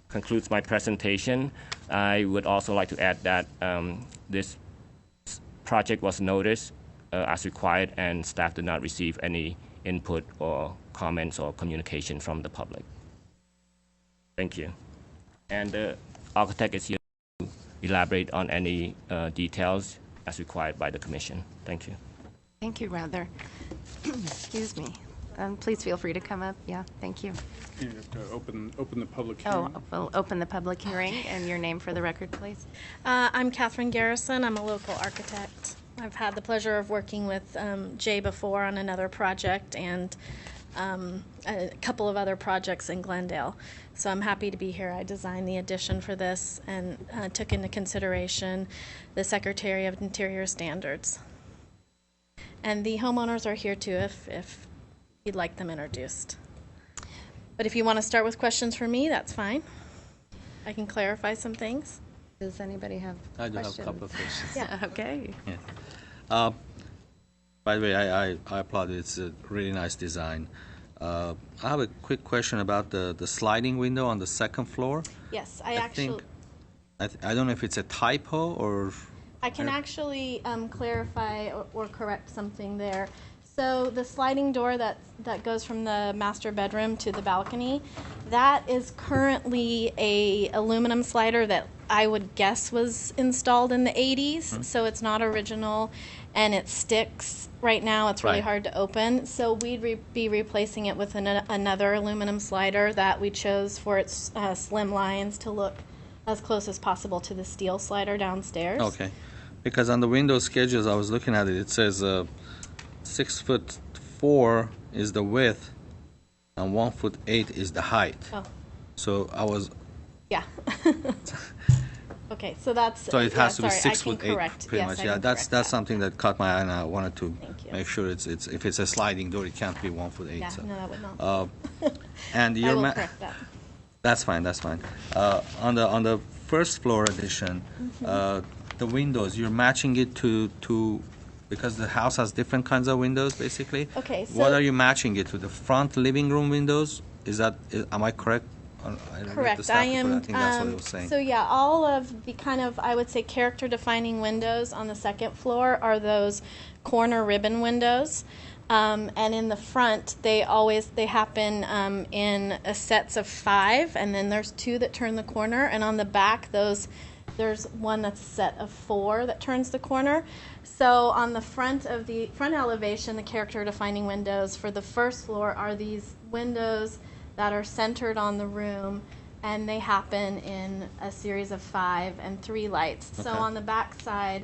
concludes my presentation. I would also like to add that this project was noticed as required, and staff did not receive any input or comments or communication from the public. Thank you. And the architect is here to elaborate on any details as required by the commission. Thank you. Thank you, Rather. Excuse me. Please feel free to come up. Yeah, thank you. You have to open the public hearing. Oh, we'll open the public hearing, and your name for the record, please. I'm Catherine Garrison. I'm a local architect. I've had the pleasure of working with Jay before on another project and a couple of other projects in Glendale. So I'm happy to be here. I designed the addition for this and took into consideration the Secretary of Interior standards. And the homeowners are here too if you'd like them introduced. But if you want to start with questions for me, that's fine. I can clarify some things. Does anybody have I do questions? have a couple of questions. Yeah, okay. Yeah. By the way, I applaud it. It's a really nice design. I have a quick question about the sliding window on the second floor. Yes, I don't know if it's a typo or... I can actually clarify or correct something there. So the sliding door that goes from the master bedroom to the balcony, that is currently a aluminum slider that I would guess was installed in the 80s. So it's not original, and it sticks right now. It's really hard to open. So we'd be replacing it with another aluminum slider that we chose for its slim lines to look as close as possible to the steel slider downstairs. Okay. Because on the window schedules, I was looking at it, it says 6'4" is the width and 1'8" is the height. Oh. So I was... Yeah. Okay, so that's... So it has to be sorry, 6'8", correct. pretty Yes, much. I Yeah, can that's correct something that caught my eye, and I wanted to Thank you. make sure it's if it's a sliding door, it can't be 1'8". Yeah, so. no, that would not. And I your will correct that. That's fine. That's fine. On the first floor addition, the windows, you're matching it to because the house has different kinds of windows, basically. Okay, so... What are you matching it to? The front living room windows? Am I correct? Correct. I am. I think that's what it was saying. So yeah, all of the kind of, I would say, character-defining windows on the second floor are those corner ribbon windows. And in the front, they happen in sets of 5, and then there's 2 that turn the corner. And on the back, there's one that's a set of 4 that turns the corner. So on the front elevation, the character-defining windows for the first floor are these windows that are centered on the room, and they happen in a series of 5 and 3 lights. Okay. So on the back side,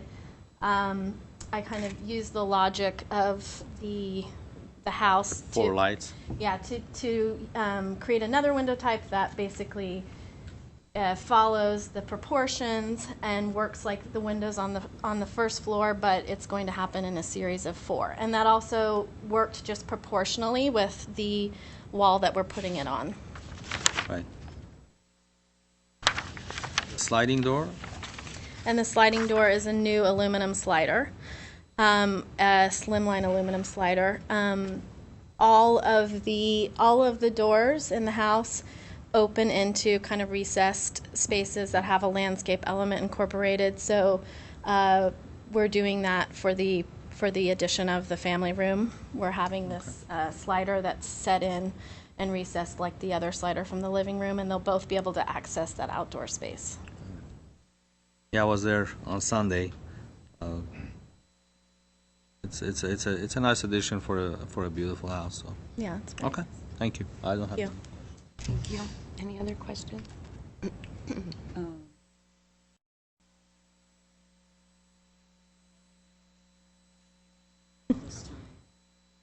I kind of use the logic of the house. 4 lights? Yeah, to create another window type that basically follows the proportions and works like the windows on the first floor, but it's going to happen in a series of 4. And that also worked just proportionally with the wall that we're putting it on. Right. Sliding door? And the sliding door is a new aluminum slider, a slimline aluminum slider. All of the doors in the house open into kind of recessed spaces that have a landscape element incorporated. So we're doing that for the addition of the family room. We're having this slider that's set in and recessed like the other slider from the living room, and they'll both be able to access that outdoor space. Yeah, I was there on Sunday. It's a nice addition for a beautiful house. So. Yeah, it's great. Okay, thank you. I don't have. Thank you. Thank you. Any other questions? It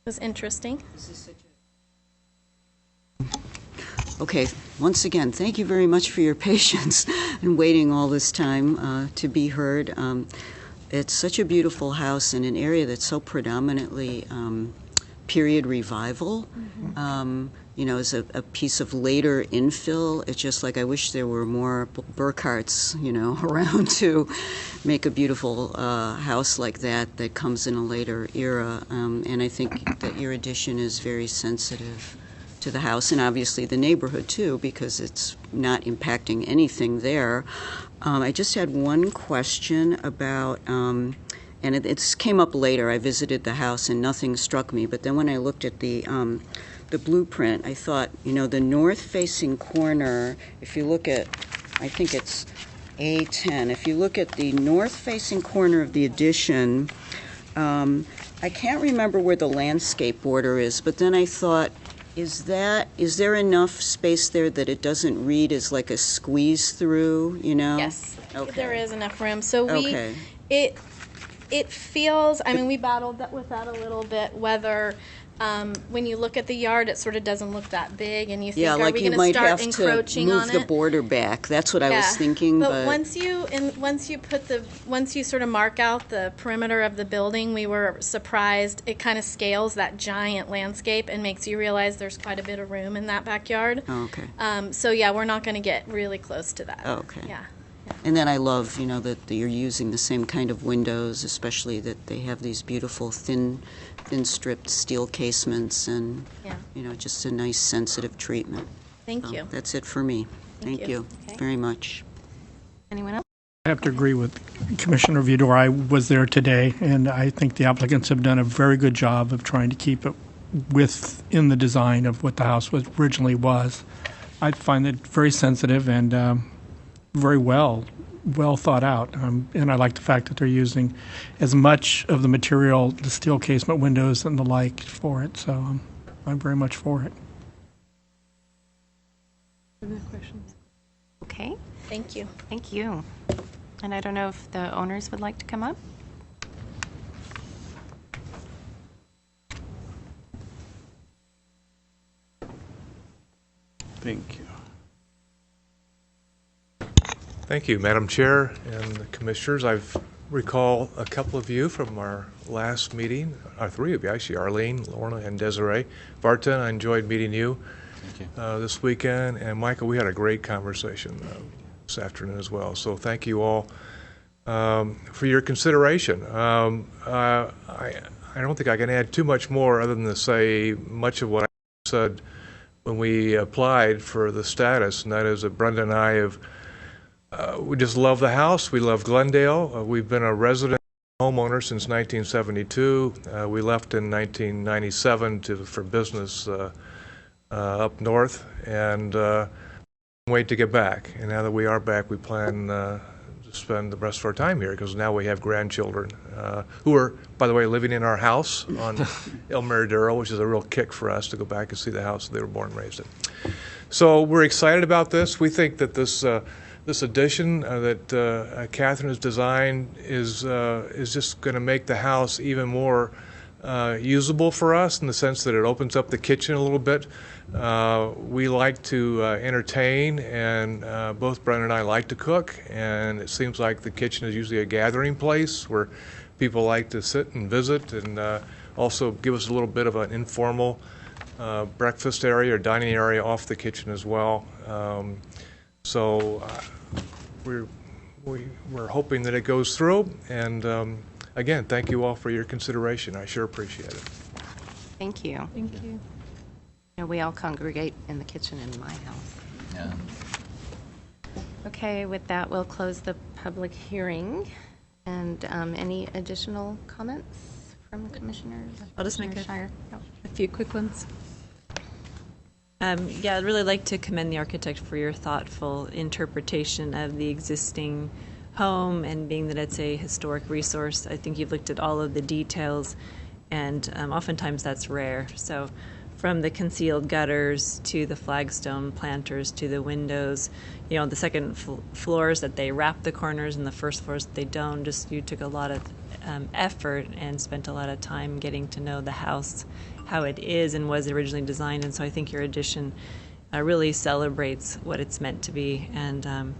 was interesting. Okay, once again, thank you very much for your patience and waiting all this time to be heard. It's such a beautiful house in an area that's so predominantly period revival. As a piece of later infill, it's just like I wish there were more Burkharts, around to make a beautiful house like that comes in a later era. And I think that your addition is very sensitive to the house and obviously the neighborhood too, because it's not impacting anything there. I just had one question about, and it came up later. I visited the house and nothing struck me, but then when I looked at the blueprint, I thought, the north-facing corner, if you look at, I think it's A10, if you look at the north-facing corner of the addition, I can't remember where the landscape border is, but then I thought, is there enough space there that it doesn't read as like a squeeze through, Yes, okay. There is enough room. So okay. It feels, we battled with that a little bit, whether When you look at the yard, it sort of doesn't look that big, and you think, Yeah, are like we you going to might start have to encroaching on move the it? border back. That's what I was thinking, but once you sort of mark out the perimeter of the building, we were surprised. It kind of scales that giant landscape and makes you realize there's quite a bit of room in that backyard. Oh, okay. So yeah, we're not going to get really close to that. Oh, okay. Yeah. And then I love, that you're using the same kind of windows, especially that they have these beautiful thin stripped steel casements and, just a nice sensitive treatment. Thank you. That's it for me. Thank you very much. Anyone else? I have to agree with Commissioner Vidor. I was there today, and I think the applicants have done a very good job of trying to keep it within the design of what the house originally was. I find it very sensitive and very well thought out, and I like the fact that they're using as much of the material, the steel casement windows and the like, for it. So I'm very much for it. Any questions? Okay. Thank you. Thank you. And I don't know if the owners would like to come up. Thank you. Thank you, Madam Chair and the Commissioners. I recall a couple of you from our last meeting, three of you actually, Arlene, Lorna, and Desiree. Vartan, I enjoyed meeting you this weekend. And Michael, we had a great conversation this afternoon as well. So thank you all for your consideration. I don't think I can add too much more other than to say much of what I said when we applied for the status, and that is that Brenda and I have we just love the house. We love Glendale. We've been a resident homeowner since 1972. We left in 1997 for business up north, and wait to get back. And now that we are back, we plan to spend the rest of our time here because now we have grandchildren who are, by the way, living in our house on El Meridero, which is a real kick for us to go back and see the house they were born and raised in. So we're excited about this. We think that this addition that Catherine has designed is just going to make the house even more usable for us in the sense that it opens up the kitchen a little bit. We like to entertain, and both Brenda and I like to cook, and it seems like the kitchen is usually a gathering place where people like to sit and visit, and also give us a little bit of an informal breakfast area or dining area off the kitchen as well. So we're hoping that it goes through, and again, thank you all for your consideration. I sure appreciate it. Thank you. Thank you. We all congregate in the kitchen in my house. Yeah. Okay, with that, we'll close the public hearing. And any additional comments from the commissioners? I'll just make Commissioner a few quick ones. Yeah, I'd really like to commend the architect for your thoughtful interpretation of the existing home, and being that it's a historic resource. I think you've looked at all of the details, and oftentimes that's rare. So from the concealed gutters to the flagstone planters to the windows, the second floors that they wrap the corners and the first floors that they don't, just you took a lot of effort and spent a lot of time getting to know the house, how it is and was originally designed. And so I think your addition really celebrates what it's meant to be. And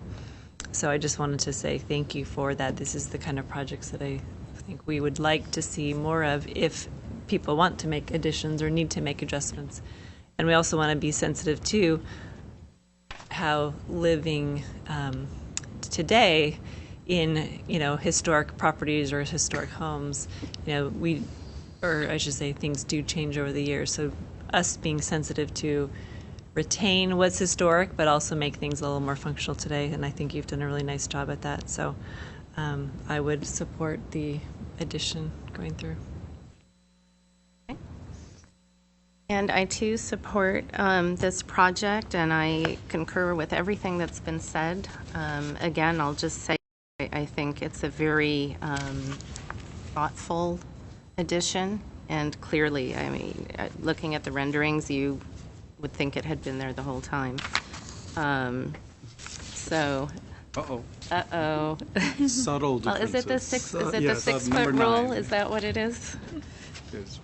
so I just wanted to say thank you for that. This is the kind of projects that I think we would like to see more of if people want to make additions or need to make adjustments. And we also want to be sensitive to how living today in historic properties or historic homes, I should say things do change over the years. So us being sensitive to retain what's historic, but also make things a little more functional today. And I think you've done a really nice job at that. So I would support the addition going through. And I too support this project, and I concur with everything that's been said. Again, I'll just say I think it's a very thoughtful addition, and clearly, I mean, looking at the renderings, you would think it had been there the whole time. So. Uh-oh. Uh-oh. Subtle Well, is it the differences. the 6 foot number rule? 9. Is that what it is? Yes.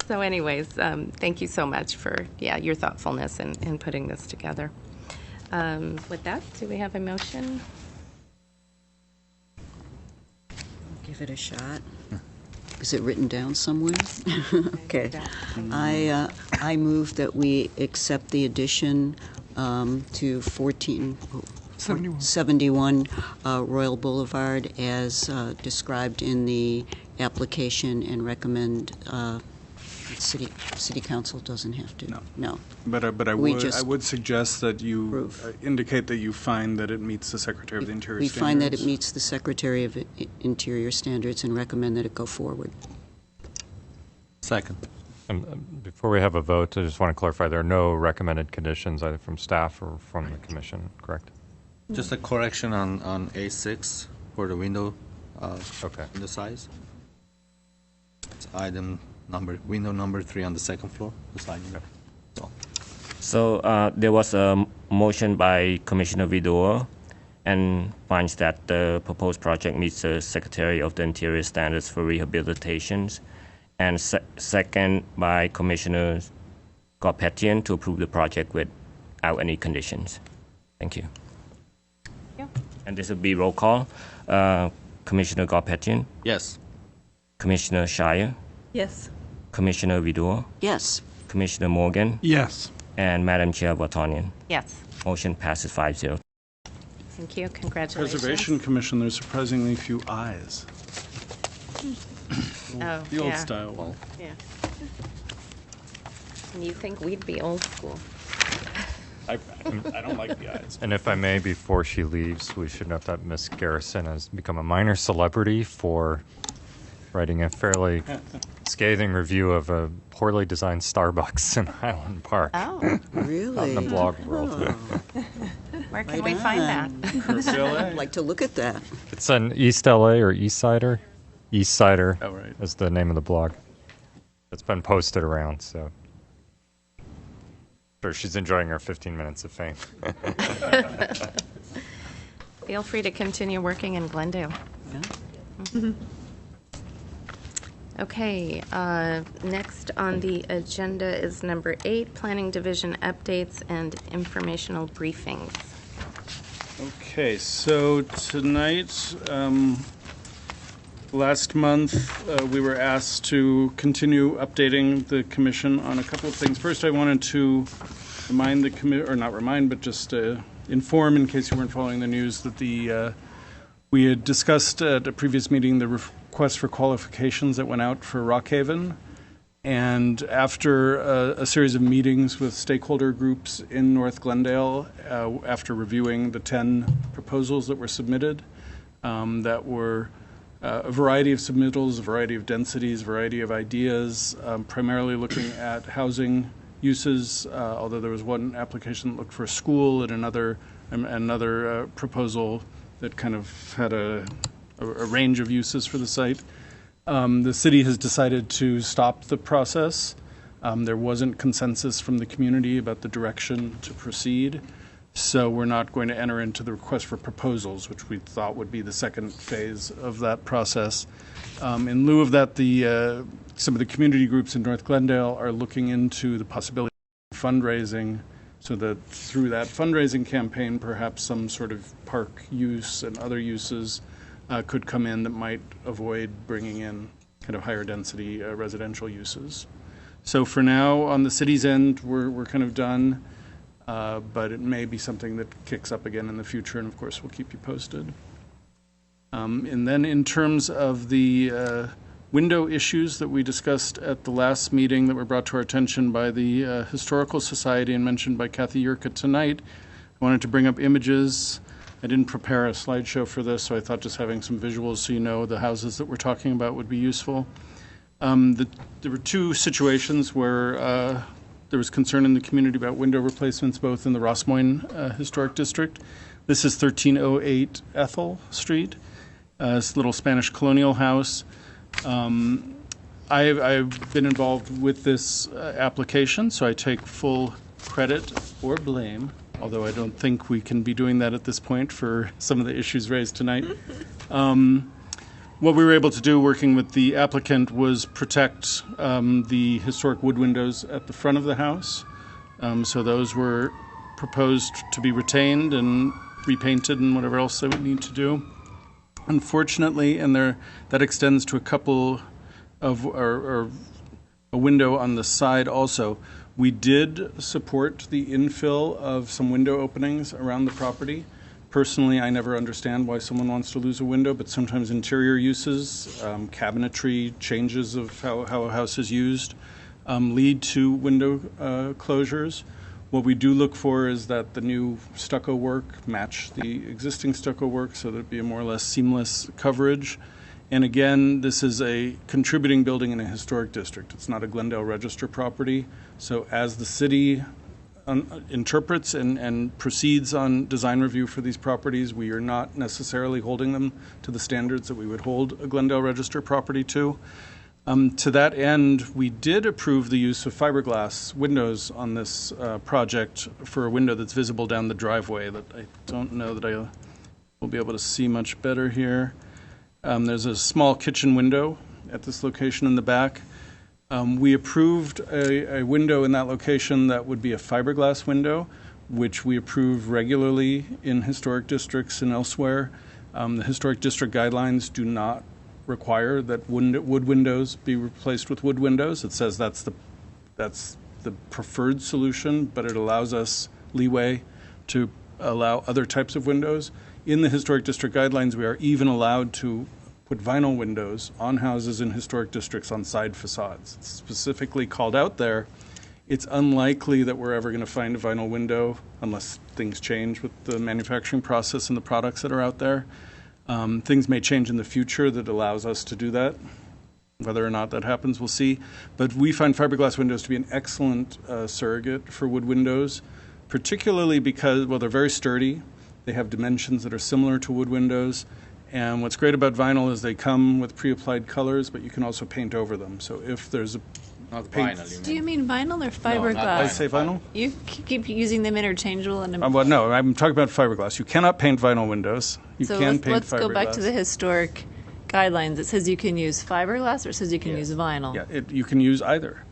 So anyways, thank you so much for, your thoughtfulness in putting this together. With that, do we have a motion? Give it a shot. Is it written down somewhere? Okay. I move that we accept the addition to 71 Royal Boulevard as described in the application and recommend City Council doesn't have to. No. But I would suggest that you indicate that you find that it meets the Secretary of the Interior We standards. find that it meets the Secretary of Interior standards and recommend that it go forward. Second. And before we have a vote, I just want to clarify there are no recommended conditions either from staff or from the commission, correct? Just a correction on A6 for the window. Window size. It's window number 3 on the second floor. The slide. So there was a motion by Commissioner Vidor and finds that the proposed project meets the Secretary of the Interior standards for rehabilitations, and second by Commissioner Garpetian to approve the project without any conditions. Thank you. And this will be roll call. Commissioner Garpetian? Yes. Commissioner Shire? Yes. Commissioner Vidor? Yes. Commissioner Morgan? Yes. And Madam Chair Vartanian? Yes. Motion passes 5-0. Thank you. Congratulations. Preservation Commission, there's surprisingly few ayes. Oh, The old style one. Yeah. And you think we'd be old school? I don't like the ayes. And if I may, before she leaves, we should note that Miss Garrison has become a minor celebrity for writing a fairly scathing review of a poorly designed Starbucks in Highland Park. Oh, really? Out in the blog world. Where can we find that? I'd like to look at that. It's an East LA or East Sider. East Sider Oh, right. is the name of the blog. It's been posted around, so. Sure, she's enjoying her 15 minutes of fame. Feel free to continue working in Glendale. Yeah. Okay, next on the agenda is number 8, Planning Division updates and informational briefings. Okay, so tonight, last month, we were asked to continue updating the commission on a couple of things. First, I wanted to remind the committee, or not remind, but just inform, in case you weren't following the news, that we had discussed at a previous meeting the request for qualifications that went out for Rockhaven. And after a series of meetings with stakeholder groups in North Glendale, after reviewing the 10 proposals that were submitted, that were a variety of submittals, a variety of densities, a variety of ideas, primarily looking at housing uses, although there was one application that looked for a school and another proposal that kind of had a range of uses for the site. The city has decided to stop the process. There wasn't consensus from the community about the direction to proceed, so we're not going to enter into the request for proposals, which we thought would be the second phase of that process. In lieu of that, some of the community groups in North Glendale are looking into the possibility of fundraising, so that through that fundraising campaign, perhaps some sort of park use and other uses could come in that might avoid bringing in kind of higher density residential uses. So for now, on the city's end, we're kind of done, but it may be something that kicks up again in the future, and of course we'll keep you posted. And then in terms of the window issues that we discussed at the last meeting that were brought to our attention by the Historical Society and mentioned by Kathy Yurka tonight, I wanted to bring up images. I didn't prepare a slideshow for this, so I thought just having some visuals so you know the houses that we're talking about would be useful. There were two situations where there was concern in the community about window replacements, both in the Rossmoyne Historic District. This is 1308 Ethel Street. It's a little Spanish colonial house. I've been involved with this application, so I take full credit or blame although I don't think we can be doing that at this point for some of the issues raised tonight. What we were able to do working with the applicant was protect the historic wood windows at the front of the house. So those were proposed to be retained and repainted and whatever else they would need to do. Unfortunately, and that extends to a couple of, or a window on the side also. We did support the infill of some window openings around the property. Personally, I never understand why someone wants to lose a window, but sometimes interior uses, cabinetry, changes of how a house is used, lead to window closures. What we do look for is that the new stucco work match the existing stucco work so that it be a more or less seamless coverage. And again, this is a contributing building in a historic district. It's not a Glendale Register property. So as the city interprets and proceeds on design review for these properties, we are not necessarily holding them to the standards that we would hold a Glendale Register property to. To that end, we did approve the use of fiberglass windows on this project for a window that's visible down the driveway that I don't know that I will be able to see much better here. There's a small kitchen window at this location in the back. We approved a window in that location that would be a fiberglass window, which we approve regularly in historic districts and elsewhere. The historic district guidelines do not require that wood windows be replaced with wood windows. It says that's the preferred solution, but it allows us leeway to allow other types of windows. In the historic district guidelines, we are even allowed to put vinyl windows on houses in historic districts on side facades. It's specifically called out there. It's unlikely that we're ever going to find a vinyl window unless things change with the manufacturing process and the products that are out there. Things may change in the future that allows us to do that. Whether or not that happens, we'll see. But we find fiberglass windows to be an excellent surrogate for wood windows, particularly because, well, they're very sturdy. They have dimensions that are similar to wood windows. And what's great about vinyl is they come with pre-applied colors, but you can also paint over them. So if there's a Not paint, vinyl, you Do you mean vinyl or No, fiberglass? not I say vinyl? You keep using them interchangeable. And Well, no, I'm talking about fiberglass. You cannot paint vinyl windows. You so can paint let's fiberglass. go back to the historic guidelines. It says you can use fiberglass or it says you can use vinyl? Yeah, you can use either.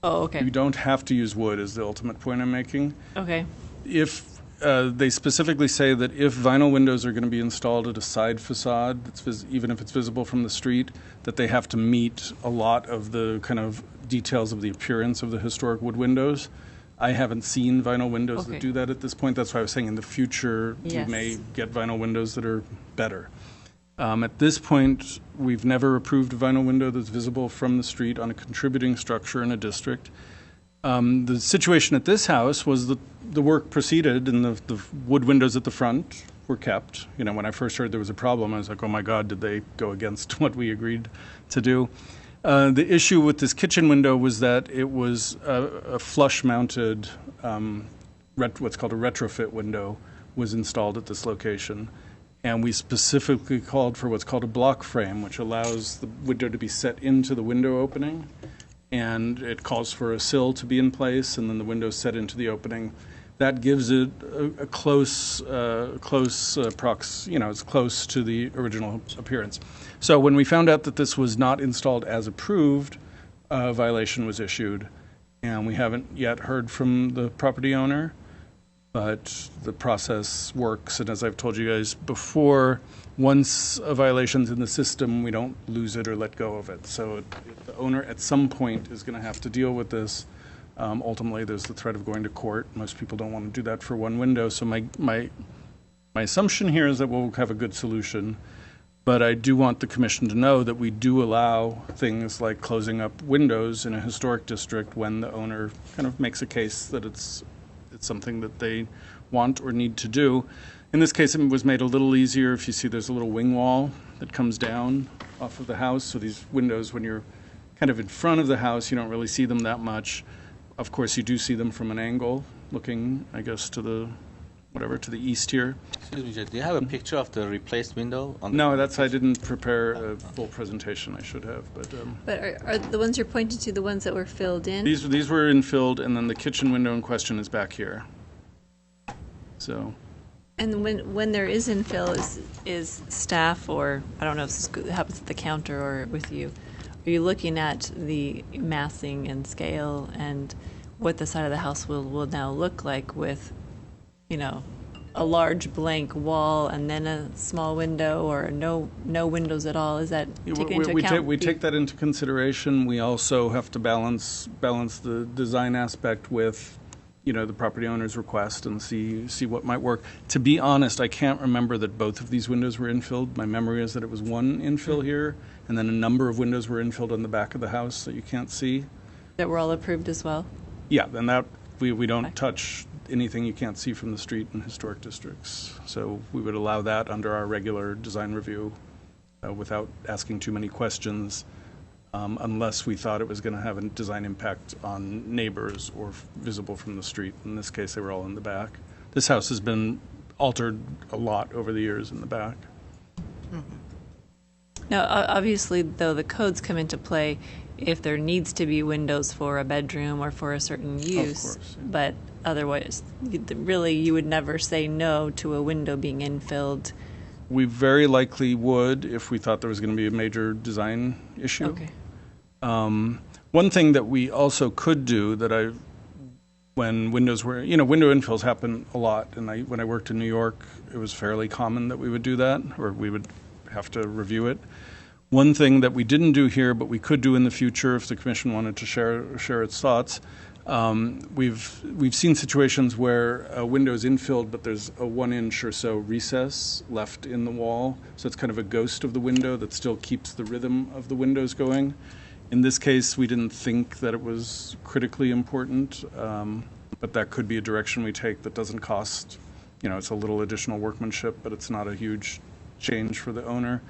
Oh, okay. You don't have to use wood is the ultimate point I'm making. Okay. If they specifically say that if vinyl windows are going to be installed at a side facade, that's even if it's visible from the street, that they have to meet a lot of the kind of details of the appearance of the historic wood windows. I haven't seen vinyl windows that do that at this point. That's why I was saying in the future Yes. we may get vinyl windows that are better. At this point, we've never approved a vinyl window that's visible from the street on a contributing structure in a district. The situation at this house was that the work proceeded and the wood windows at the front were kept. You know, when I first heard there was a problem, I was like, oh my God, did they go against what we agreed to do? The issue with this kitchen window was that it was a flush-mounted, what's called a retrofit window, was installed at this location. And we specifically called for what's called a block frame, which allows the window to be set into the window opening. And it calls for a sill to be in place, and then the window set into the opening. That gives it a close prox. You know, it's close to the original appearance. So when we found out that this was not installed as approved, a violation was issued, and we haven't yet heard from the property owner. But the process works, and as I've told you guys before, once a violation's in the system, we don't lose it or let go of it. So the owner at some point is going to have to deal with this. Ultimately, there's the threat of going to court. Most people don't want to do that for one window. So my assumption here is that we'll have a good solution. But I do want the commission to know that we do allow things like closing up windows in a historic district when the owner kind of makes a case that it's something that they want or need to do. In this case, it was made a little easier. If you see, there's a little wing wall that comes down off of the house. So these windows, when you're kind of in front of the house, you don't really see them that much. Of course, you do see them from an angle, looking, I guess, to the east here. Excuse me, Jed, do you have a picture of the replaced window? No, I didn't prepare a full presentation. I should have, but. But are the ones you're pointing to the ones that were filled in? These were infilled, and then the kitchen window in question is back here. So. And when there is infill, is staff, or I don't know if this happens at the counter or with you, are you looking at the massing and scale and what the side of the house will now look like with, a large blank wall and then a small window, or no windows at all? Is that taken into account? We take that into consideration. We also have to balance the design aspect with the property owner's request and see what might work. To be honest, I can't remember that both of these windows were infilled. My memory is that it was one infill here, and then a number of windows were infilled on the back of the house that you can't see. That were all approved as well? Yeah, and that we don't touch anything you can't see from the street in historic districts. So we would allow that under our regular design review without asking too many questions. Unless we thought it was going to have a design impact on neighbors or visible from the street. In this case, they were all in the back. This house has been altered a lot over the years in the back. Now, obviously, though, the codes come into play if there needs to be windows for a bedroom or for a certain use. Of course, yeah. But otherwise, really, you would never say no to a window being infilled. We very likely would if we thought there was going to be a major design issue. Okay. One thing that we also could do when windows were, window infills happen a lot, and when I worked in New York, it was fairly common that we would do that, or we would have to review it. One thing that we didn't do here, but we could do in the future if the commission wanted to share its thoughts, we've seen situations where a window is infilled, but there's a 1-inch or so recess left in the wall, so it's kind of a ghost of the window that still keeps the rhythm of the windows going. In this case, we didn't think that it was critically important, but that could be a direction we take that doesn't cost, it's a little additional workmanship, but it's not a huge change for the owner.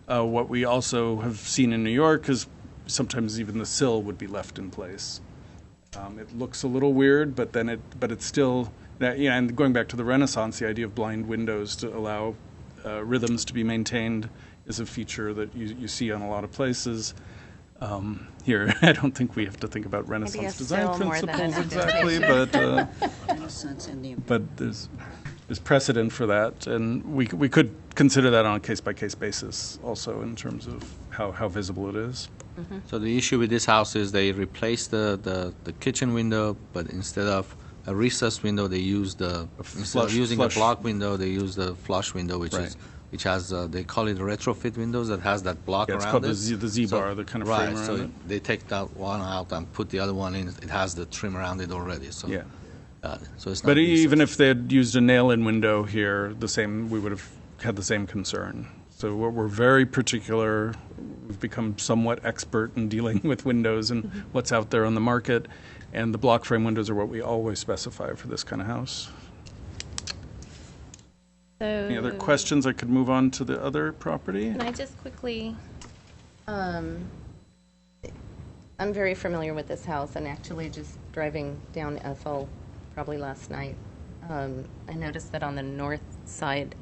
What we also have seen in New York is sometimes even the sill would be left in place. It looks a little weird, but it's still, and going back to the Renaissance, the idea of blind windows to allow rhythms to be maintained is a feature that you see on a lot of places. Here, I don't think we have to think about Renaissance design principles exactly, but there's precedent for that, and we could consider that on a case-by-case basis also in terms of how visible it is. Mm-hmm. So the issue with this house is they replaced the kitchen window, but instead of a recessed window, they used instead of using a block window, they used the flush window, which has they call it retrofit windows that has that block around it. It's called the Z-bar, the kind of frame around it. They take that one out and put the other one in. It has the trim around it already. So yeah. So it's not but even if they had used a nail-in window here, we would have had the same concern. So we're very particular. We've become somewhat expert in dealing with windows and what's out there on the market, and the block frame windows are what we always specify for this kind of house. So, any other questions? I could move on to the other property. Can I just quickly, I'm very familiar with this house, and actually just driving down Ethel probably last night, I noticed that on the north side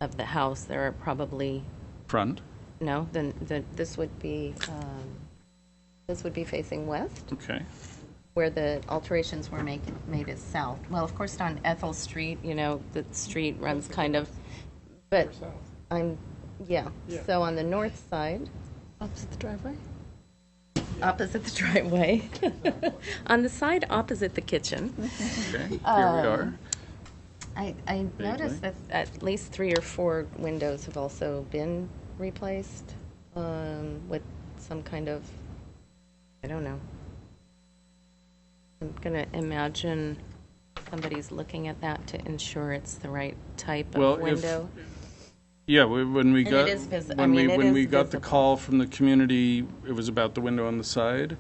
of the house there are probably front. No, this would be facing west. Okay. Where the alterations were made is south. Well, of course, on Ethel Street, the street runs kind of, but yeah. So on the north side, opposite the driveway. Opposite the driveway, on the side opposite the kitchen. Okay, here we are. I noticed that at least 3 or 4 windows have also been replaced with some kind of, I don't know. I'm going to imagine somebody's looking at that to ensure it's the right type of window. When we got visible. The call from the community, it was about the window on the side,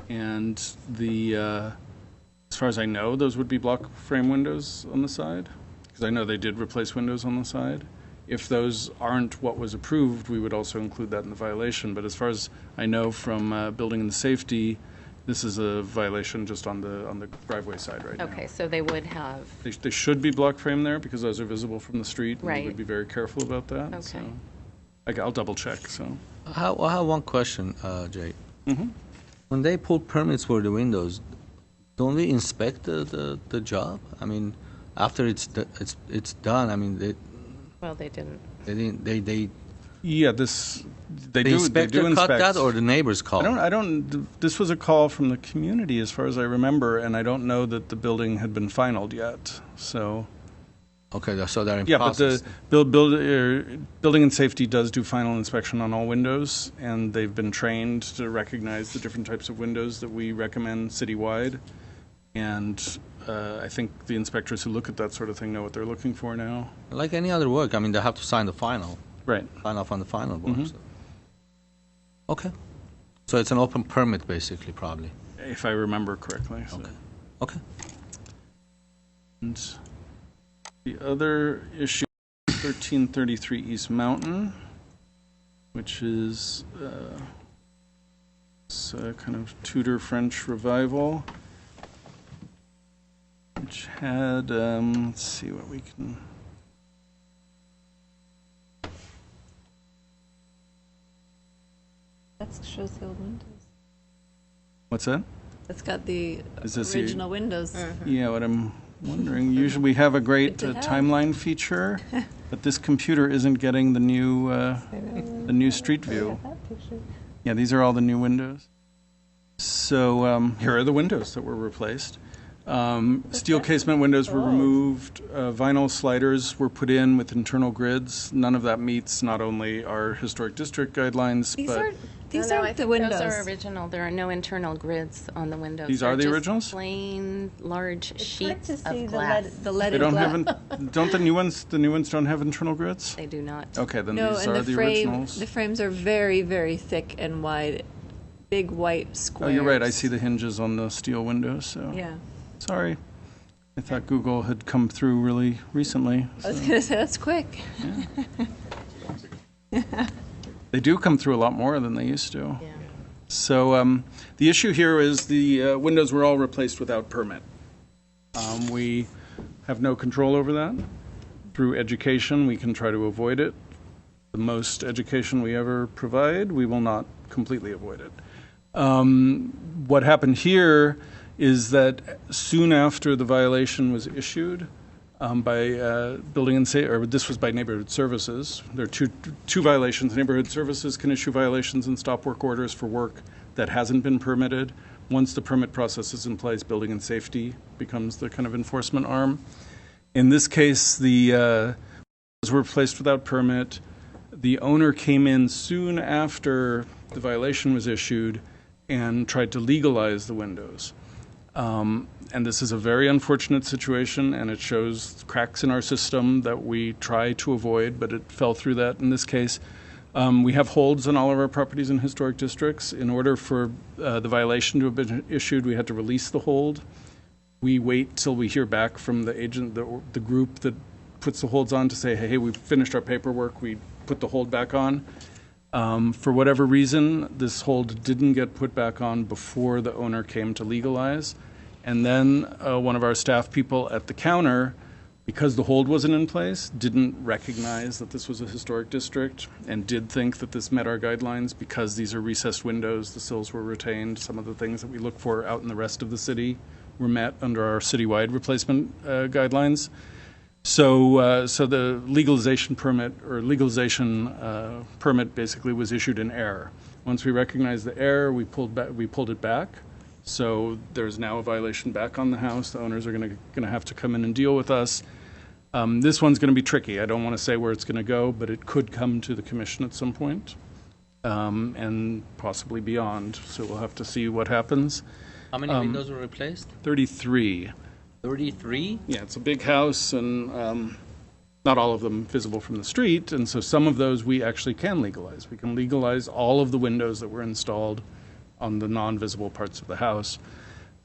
and as far as I know, those would be block frame windows on the side, because I know they did replace windows on the side. If those aren't what was approved, we would also include that in the violation. But as far as I know from building and safety, this is a violation just on the driveway side right now. Okay, so they would have. They should be block frame there because those are visible from the street. Right. And we would be very careful about that. Okay. So I'll double check. So. I have one question, Jay. Mm-hmm. When they pull permits for the windows, don't we inspect the job? I mean, after it's done, I mean, Well, they didn't. they Yeah, they the do inspector cut inspect. that, or the neighbors call? I don't. This was a call from the community, as far as I remember, and I don't know that the building had been finalized yet. So. Okay, so they're in Yeah, process. but the building and safety does do final inspection on all windows, and they've been trained to recognize the different types of windows that we recommend citywide. And I think the inspectors who look at that sort of thing know what they're looking for now. Like any other work, I mean, they have to sign the final. Right. Sign off on the final work. Mhm. So. Okay. So it's an open permit, basically, probably. If I remember correctly. So. Okay. Okay. And the other issue, 1333 East Mountain, which is it's a kind of Tudor French revival, which had, let's see what we can... That shows the old windows. What's that? It's got the Is this original windows. Yeah, what I'm wondering, usually we have a great Good to have. timeline feature, but this computer isn't getting the new Street View. Yeah, these are all the new windows. So here are the windows that were replaced. Steel casement windows were removed. Vinyl sliders were put in with internal grids. None of that meets not only our historic district guidelines, but These I aren't the think windows. Those are original. There are no internal grids on the windows. These are They're the just originals? Plain large sheets to see of the glass. the leaded they don't glass. have. Don't the new ones? The new ones don't have internal grids. They do not. Okay, then No, these and are the originals. the frames are very, very thick and wide, big white Oh, squares. you're right. I see the hinges on the steel windows. So Yeah. sorry. I thought Google had come through really recently. I was so. going to say, that's quick. They do come through a lot more than they used to. Yeah. So the issue here is the windows were all replaced without permit. We have no control over that. Through education, we can try to avoid it. The most education we ever provide, we will not completely avoid it. What happened here is that soon after the violation was issued by Building and Safety, or this was by Neighborhood Services. There are two violations. Neighborhood Services can issue violations and stop work orders for work that hasn't been permitted. Once the permit process is in place, Building and Safety becomes the kind of enforcement arm. In this case, the windows were placed without permit. The owner came in soon after the violation was issued and tried to legalize the windows. And this is a very unfortunate situation, and it shows cracks in our system that we try to avoid, but it fell through that in this case. We have holds on all of our properties in historic districts. In order for the violation to have been issued, we had to release the hold. We wait till we hear back from the agent, the group that puts the holds on, to say, hey, we've finished our paperwork, we put the hold back on. For whatever reason, this hold didn't get put back on before the owner came to legalize. And then one of our staff people at the counter, because the hold wasn't in place, didn't recognize that this was a historic district and did think that this met our guidelines because these are recessed windows, the sills were retained, some of the things that we look for out in the rest of the city were met under our citywide replacement guidelines. So the legalization permit basically was issued in error. Once we recognized the error, we pulled it back. So there's now a violation back on the house. The owners are going to have to come in and deal with us. This one's going to be tricky. I don't want to say where it's going to go, but it could come to the commission at some point, and possibly beyond. So we'll have to see what happens. How many windows were replaced? 33. 33? Yeah, it's a big house, and not all of them visible from the street, and so some of those we actually can legalize. We can legalize all of the windows that were installed on the non-visible parts of the house.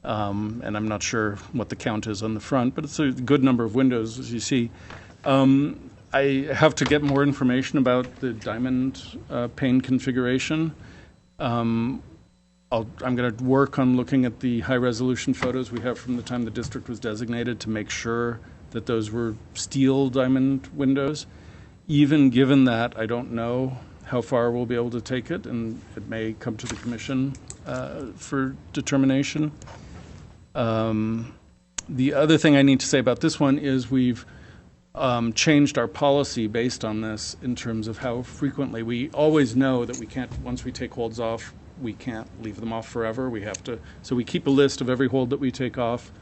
And I'm not sure what the count is on the front, but it's a good number of windows, as you see. I have to get more information about the diamond pane configuration. I'm going to work on looking at the high-resolution photos we have from the time the district was designated to make sure that those were steel diamond windows. Even given that, I don't know how far we'll be able to take it, and it may come to the commission for determination. The other thing I need to say about this one is we've changed our policy based on this in terms of how frequently. We always know that we can't, once we take holds off, we can't leave them off forever. We have to, so we keep a list of every hold that we take off,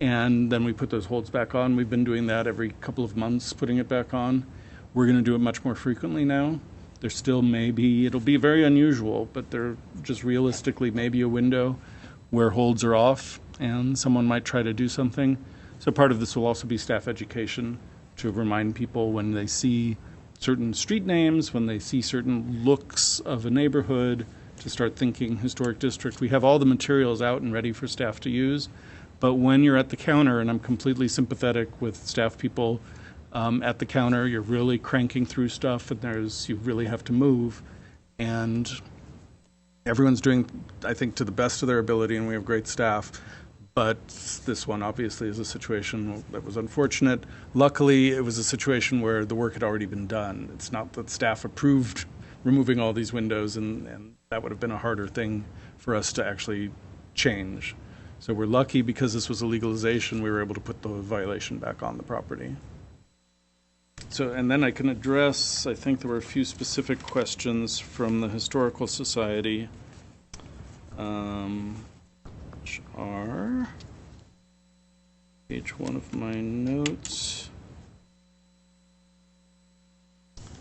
and then we put those holds back on. We've been doing that every couple of months, putting it back on. We're going to do it much more frequently now. There still may be, it'll be very unusual, but there just realistically may be a window where holds are off and someone might try to do something. So part of this will also be staff education to remind people when they see certain street names, when they see certain looks of a neighborhood, to start thinking historic district. We have all the materials out and ready for staff to use, but when you're at the counter, and I'm completely sympathetic with staff people at the counter, you're really cranking through stuff, and you really have to move, and everyone's doing, I think, to the best of their ability, and we have great staff. But this one obviously is a situation that was unfortunate. Luckily, it was a situation where the work had already been done. It's not that staff approved removing all these windows, and that would have been a harder thing for us to actually change. So we're lucky because this was a legalization, we were able to put the violation back on the property. So, and then I can address, I think there were a few specific questions from the Historical Society, which are page 1 of my notes.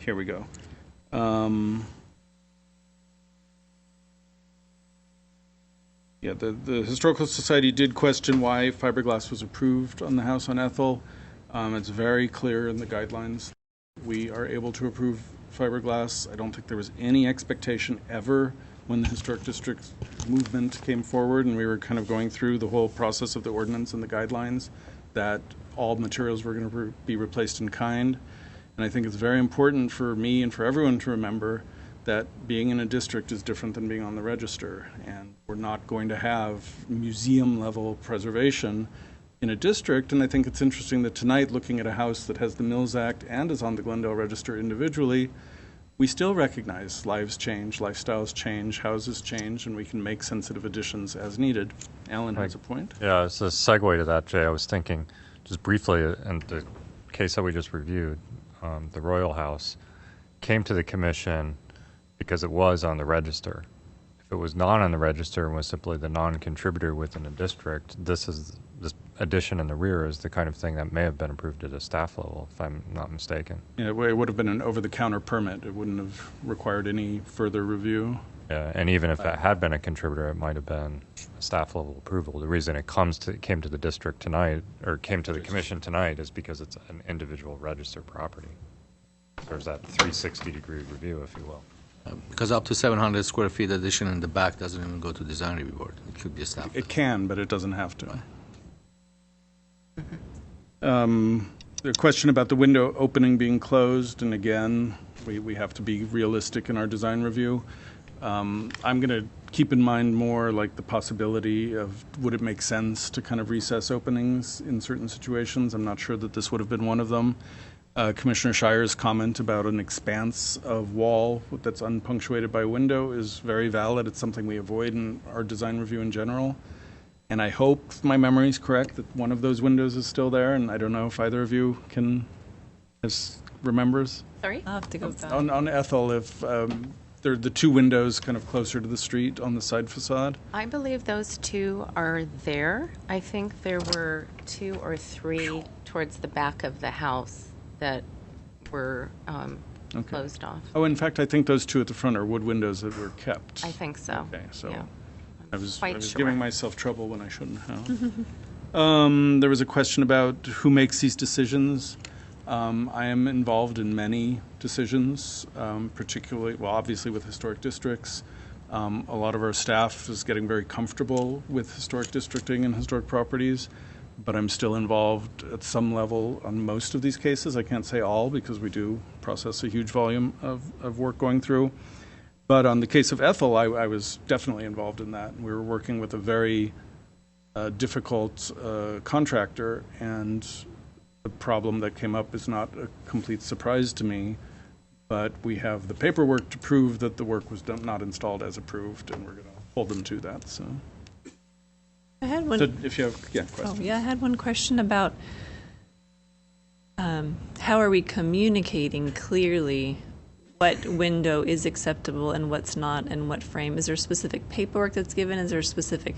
Here we go. Yeah, the Historical Society did question why fiberglass was approved on the house on Ethel. It's very clear in the guidelines. We are able to approve fiberglass. I don't think there was any expectation ever when the Historic District movement came forward and we were kind of going through the whole process of the ordinance and the guidelines that all materials were going to be replaced in kind. And I think it's very important for me and for everyone to remember that being in a district is different than being on the register. And we're not going to have museum-level preservation in a district. And I think it's interesting that tonight, looking at a house that has the Mills Act and is on the Glendale Register individually, we still recognize lives change, lifestyles change, houses change, and we can make sensitive additions as needed. Alan has a point. Yeah, as a segue to that, Jay, I was thinking just briefly, in the case that we just reviewed, the Royal House came to the commission because it was on the register. If it was not on the register and was simply the non-contributor within a district, this addition in the rear is the kind of thing that may have been approved at a staff level, if I'm not mistaken. Yeah, it would have been an over-the-counter permit. It wouldn't have required any further review. Yeah, and even if it had been a contributor, it might have been a staff level approval. The reason it came to the district tonight, or came to the commission tonight, is because it's an individual registered property. There's that 360-degree review, if you will. Because up to 700 square feet addition in the back doesn't even go to design review board. It could be a staff. It can, but it doesn't have to. The question about the window opening being closed, and again, we have to be realistic in our design review. I'm going to keep in mind more like the possibility of would it make sense to kind of recess openings in certain situations. I'm not sure that this would have been one of them. Commissioner Shire's comment about an expanse of wall that's unpunctuated by a window is very valid. It's something we avoid in our design review in general. And I hope my memory is correct that one of those windows is still there, and I don't know if either of you remembers. Sorry? I'll have to go back. On Ethel, if they're the two windows kind of closer to the street on the side facade. I believe those two are there. I think there were 2 or 3 towards the back of the house that were closed off. Oh, in fact, I think those 2 at the front are wood windows that were kept. I think so. Okay, so yeah. I was sure. giving myself trouble when I shouldn't have. There was a question about who makes these decisions. I am involved in many decisions, particularly, well, obviously with historic districts. A lot of our staff is getting very comfortable with historic districting and historic properties, but I'm still involved at some level on most of these cases. I can't say all because we do process a huge volume of work going through. But on the case of Ethel, I was definitely involved in that. We were working with a very difficult contractor, and the problem that came up is not a complete surprise to me, but we have the paperwork to prove that the work was not installed as approved, and we're going to hold them to that. So, I had one. So if you have, questions. Oh, yeah, I had one question about how are we communicating clearly what window is acceptable and what's not, and what frame? Is there specific paperwork that's given? Is there specific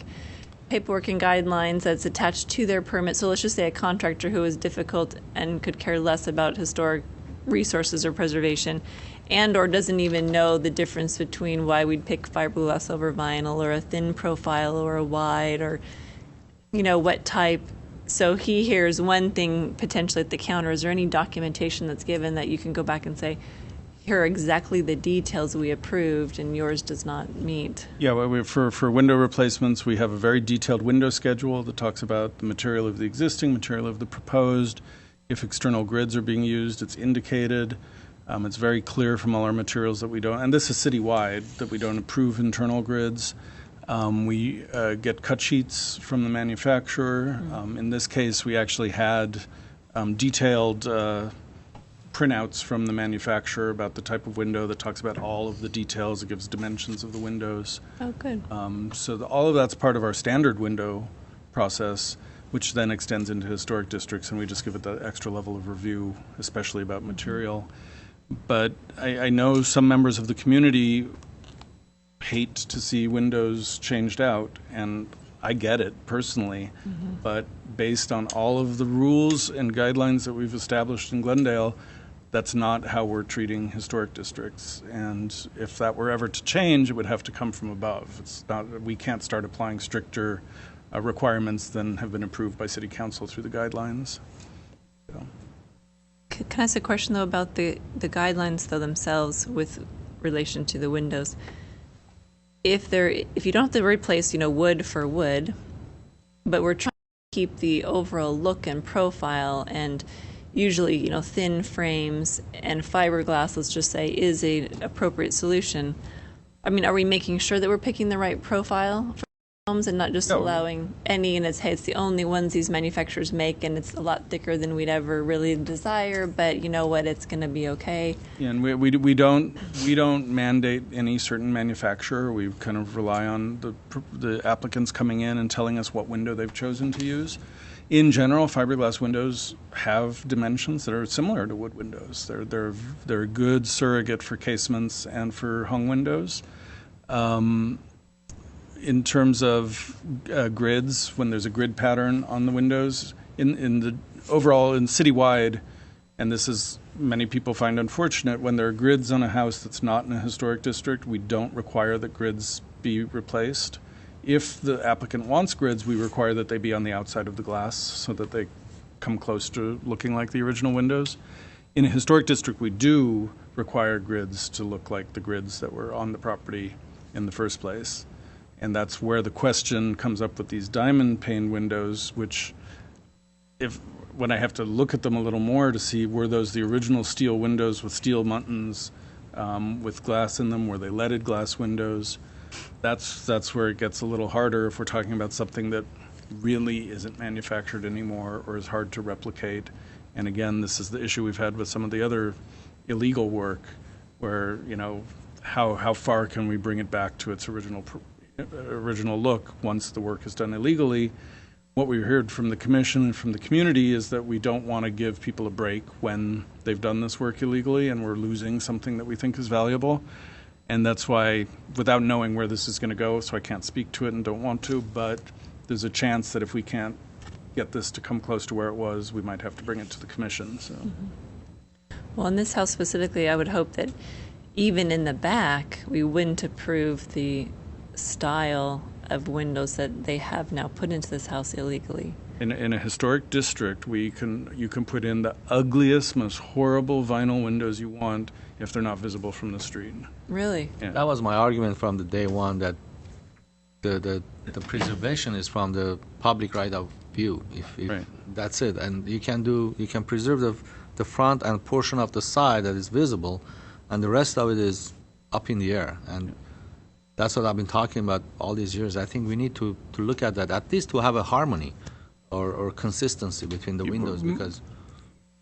paperwork and guidelines that's attached to their permit? So let's just say a contractor who is difficult and could care less about historic resources or preservation, and or doesn't even know the difference between why we'd pick fiberglass over vinyl, or a thin profile or a wide, or what type. So he hears one thing potentially at the counter. Is there any documentation that's given that you can go back and say, here are exactly the details we approved and yours does not meet? Yeah, well, for window replacements, we have a very detailed window schedule that talks about the material of the existing, material of the proposed. If external grids are being used, it's indicated. It's very clear from all our materials that we don't, and this is citywide, that we don't approve internal grids. We get cut sheets from the manufacturer. In this case, we actually had detailed printouts from the manufacturer about the type of window that talks about all of the details. It gives dimensions of the windows. Oh, good. So all of that's part of our standard window process, which then extends into historic districts, and we just give it the extra level of review, especially about material. But I know some members of the community hate to see windows changed out, and I get it personally. But based on all of the rules and guidelines that we've established in Glendale, that's not how we're treating historic districts. And if that were ever to change, it would have to come from above. It's not, we can't start applying stricter requirements than have been approved by City Council through the guidelines. So. Can I ask a question, though, about the guidelines, though, themselves with relation to the windows? If you don't have to replace, wood for wood, but we're trying to keep the overall look and profile, and usually, thin frames and fiberglass, let's just say, is a appropriate solution. I mean, are we making sure that we're picking the right profile for homes and not just allowing any, and it's the only ones these manufacturers make, and it's a lot thicker than we'd ever really desire, but you know what, it's going to be okay? Yeah, and we don't mandate any certain manufacturer. We kind of rely on the applicants coming in and telling us what window they've chosen to use. In general, fiberglass windows have dimensions that are similar to wood windows. They're a good surrogate for casements and for hung windows. In terms of grids, when there's a grid pattern on the windows, in the overall in citywide, and this is many people find unfortunate, when there are grids on a house that's not in a historic district, we don't require that grids be replaced. If the applicant wants grids, we require that they be on the outside of the glass so that they come close to looking like the original windows. In a historic district, we do require grids to look like the grids that were on the property in the first place. And that's where the question comes up with these diamond pane windows, which when I have to look at them a little more to see, were those the original steel windows with steel muntins with glass in them? Were they leaded glass windows? That's where it gets a little harder if we're talking about something that really isn't manufactured anymore or is hard to replicate. And again, this is the issue we've had with some of the other illegal work, where how far can we bring it back to its original look once the work is done illegally. What we heard from the commission and from the community is that we don't want to give people a break when they've done this work illegally and we're losing something that we think is valuable. And that's why, without knowing where this is going to go, so I can't speak to it and don't want to, but there's a chance that if we can't get this to come close to where it was, we might have to bring it to the commission. So. Well, in this house specifically, I would hope that even in the back, we wouldn't approve the style of windows that they have now put into this house illegally. In a historic district, you can put in the ugliest, most horrible vinyl windows you want if they're not visible from the street. Really? Yeah. That was my argument from the day one, that the preservation is from the public right of view. If right. That's it, and you can preserve the front and portion of the side that is visible, and the rest of it is up in the air. And that's what I've been talking about all these years. I think we need to look at that, at least to have a harmony or consistency between the windows, because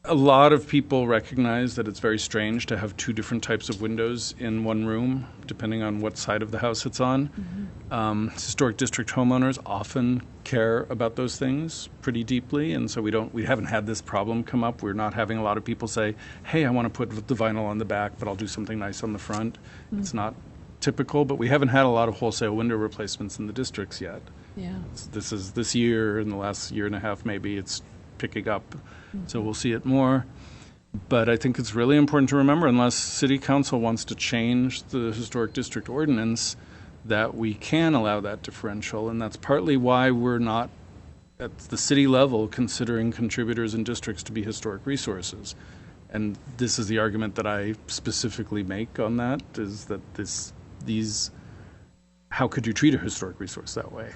A lot of people recognize that it's very strange to have two different types of windows in one room, depending on what side of the house it's on. Historic district homeowners often care about those things pretty deeply, and so we haven't had this problem come up. We're not having a lot of people say, hey, I want to put the vinyl on the back, but I'll do something nice on the front. It's not typical, but we haven't had a lot of wholesale window replacements in the districts yet. Yeah. This year, in the last year and a half, maybe it's picking up. So we'll see it more. But I think it's really important to remember, unless City Council wants to change the Historic District Ordinance, that we can allow that differential. And that's partly why we're not, at the city level, considering contributors and districts to be historic resources. And this is the argument that I specifically make on that, is that how could you treat a historic resource that way?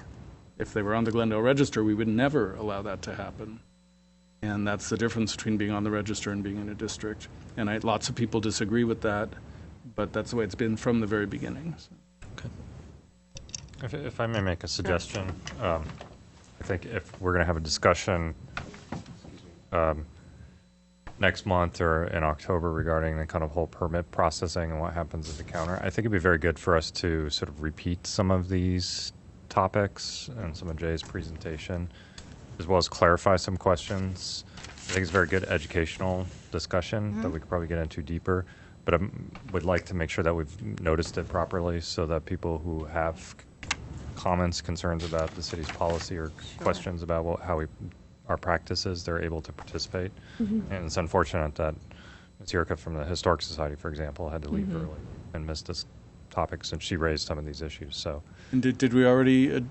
If they were on the Glendale Register, we would never allow that to happen. And that's the difference between being on the register and being in a district. And lots of people disagree with that, but that's the way it's been from the very beginning. So. Okay. If I may make a suggestion, I think if we're going to have a discussion next month or in October regarding the kind of whole permit processing and what happens at the counter, I think it'd be very good for us to sort of repeat some of these topics and some of Jay's presentation, as well as clarify some questions. I think it's a very good educational discussion that we could probably get into deeper, but I would like to make sure that we've noticed it properly so that people who have comments, concerns about the city's policy or questions about how our practices, they're able to participate. And it's unfortunate that Ms. Yurka from the Historic Society, for example, had to leave early and missed this topic since she raised some of these issues. So, and did we already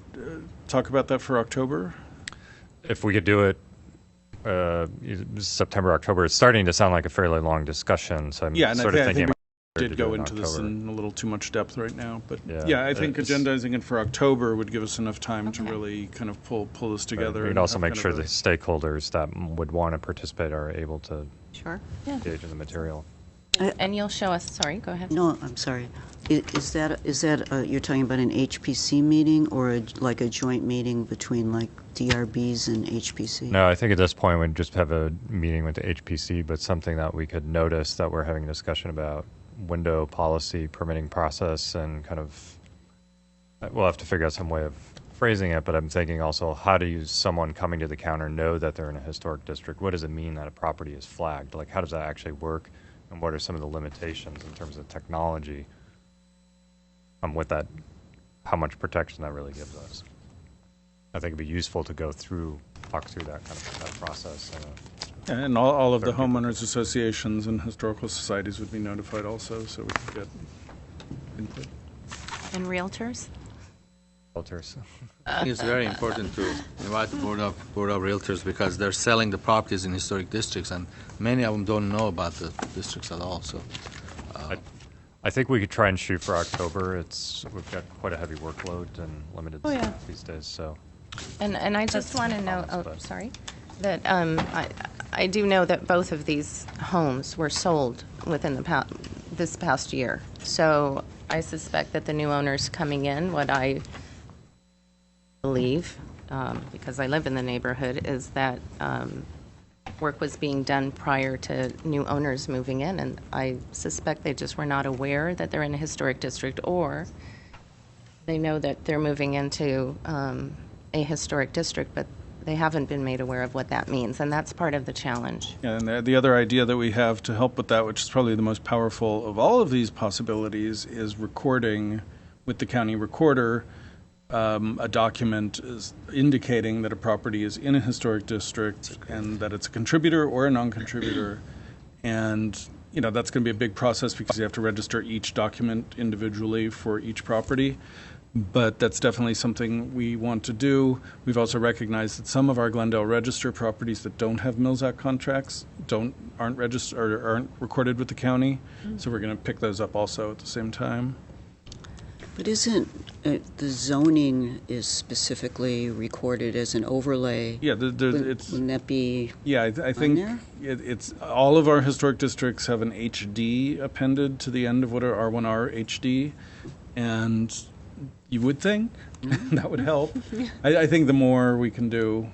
talk about that for October? If we could do it September, October, it's starting to sound like a fairly long discussion. So I'm sort of thinking we did go into this in a little too much depth right now. But I think agendizing it for October would give us enough time to really kind of pull this together. We'd also make sure the stakeholders that would want to participate are able to engage in the material. And you'll show us, sorry, go ahead. No, I'm sorry. Is that you're talking about an HPC meeting or like a joint meeting between like DRBs and HPC? No, I think at this point we'd just have a meeting with the HPC, but something that we could notice that we're having a discussion about window policy, permitting process, and kind of, we'll have to figure out some way of phrasing it, but I'm thinking also, how do someone coming to the counter know that they're in a historic district? What does it mean that a property is flagged? Like, how does that actually work? And what are some of the limitations in terms of technology with that, how much protection that really gives us? I think it'd be useful to talk through that kind of that process. And all of the homeowners associations and historical societies would be notified also, so we could get input. And realtors? Realtors. I think it's very important to invite the board of realtors because they're selling the properties in historic districts, and many of them don't know about the districts at all. So, I think we could try and shoot for October. We've got quite a heavy workload and limited staff these days. So, and I just want to know. Sorry, that I do know that both of these homes were sold within this past year. So I suspect that the new owners coming in, what I believe, because I live in the neighborhood, is that work was being done prior to new owners moving in, and I suspect they just were not aware that they're in a historic district, or they know that they're moving into a historic district, but they haven't been made aware of what that means, and that's part of the challenge. Yeah, and the other idea that we have to help with that, which is probably the most powerful of all of these possibilities, is recording with the county recorder a document is indicating that a property is in a historic district and that it's a contributor or a non-contributor. And, that's going to be a big process because you have to register each document individually for each property. But that's definitely something we want to do. We've also recognized that some of our Glendale Register properties that don't have Mills Act contracts aren't registered or aren't recorded with the county. So we're going to pick those up also at the same time. But isn't the zoning is specifically recorded as an overlay? Yeah, wouldn't that be? Yeah, I think it's all of our historic districts have an HD appended to the end of what are R1R HD, and you would think that would help. I think the more we can do,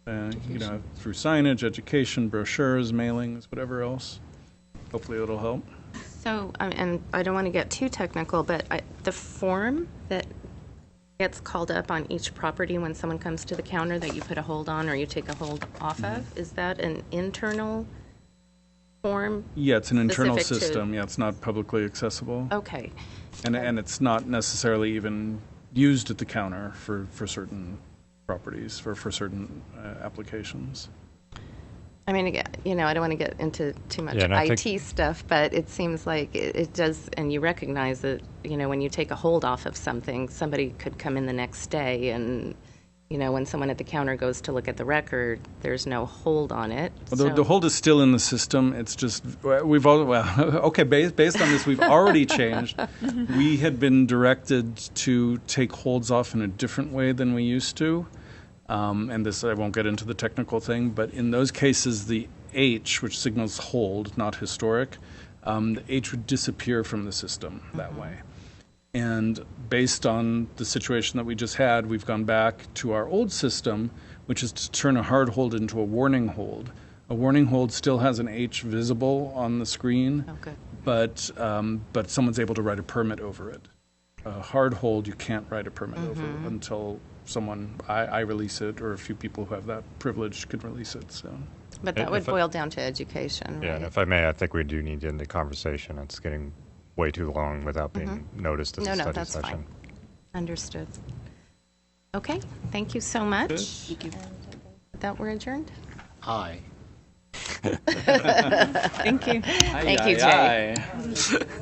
through signage, education, brochures, mailings, whatever else. Hopefully it'll help. So, and I don't want to get too technical, but the form that gets called up on each property when someone comes to the counter that you put a hold on or you take a hold off of, is that an internal form? Yeah, it's an internal specific to- system. Yeah, it's not publicly accessible. Okay. And it's not necessarily even used at the counter for certain properties, for certain applications. I mean, again, I don't want to get into too much Yeah, and I IT stuff, but it seems like it does, and you recognize that, when you take a hold off of something, somebody could come in the next day and, when someone at the counter goes to look at the record, there's no hold on it. Well, the hold is still in the system. It's just, based on this, we've already changed. We had been directed to take holds off in a different way than we used to. And this, I won't get into the technical thing, but in those cases, the H, which signals hold, not historic, the H would disappear from the system that way. And based on the situation that we just had, we've gone back to our old system, which is to turn a hard hold into a warning hold. A warning hold still has an H visible on the screen, but someone's able to write a permit over it. A hard hold, you can't write a permit over until I release it, or a few people who have that privilege could release it. So, but that would boil down to education, Yeah, right? and if I may, I think we do need to end the conversation. It's getting way too long without being noticed as a study that's session. fine. Understood. Okay, thank you so much. Thank you. With that, we're adjourned. Aye. Thank you. Thank you, Jay.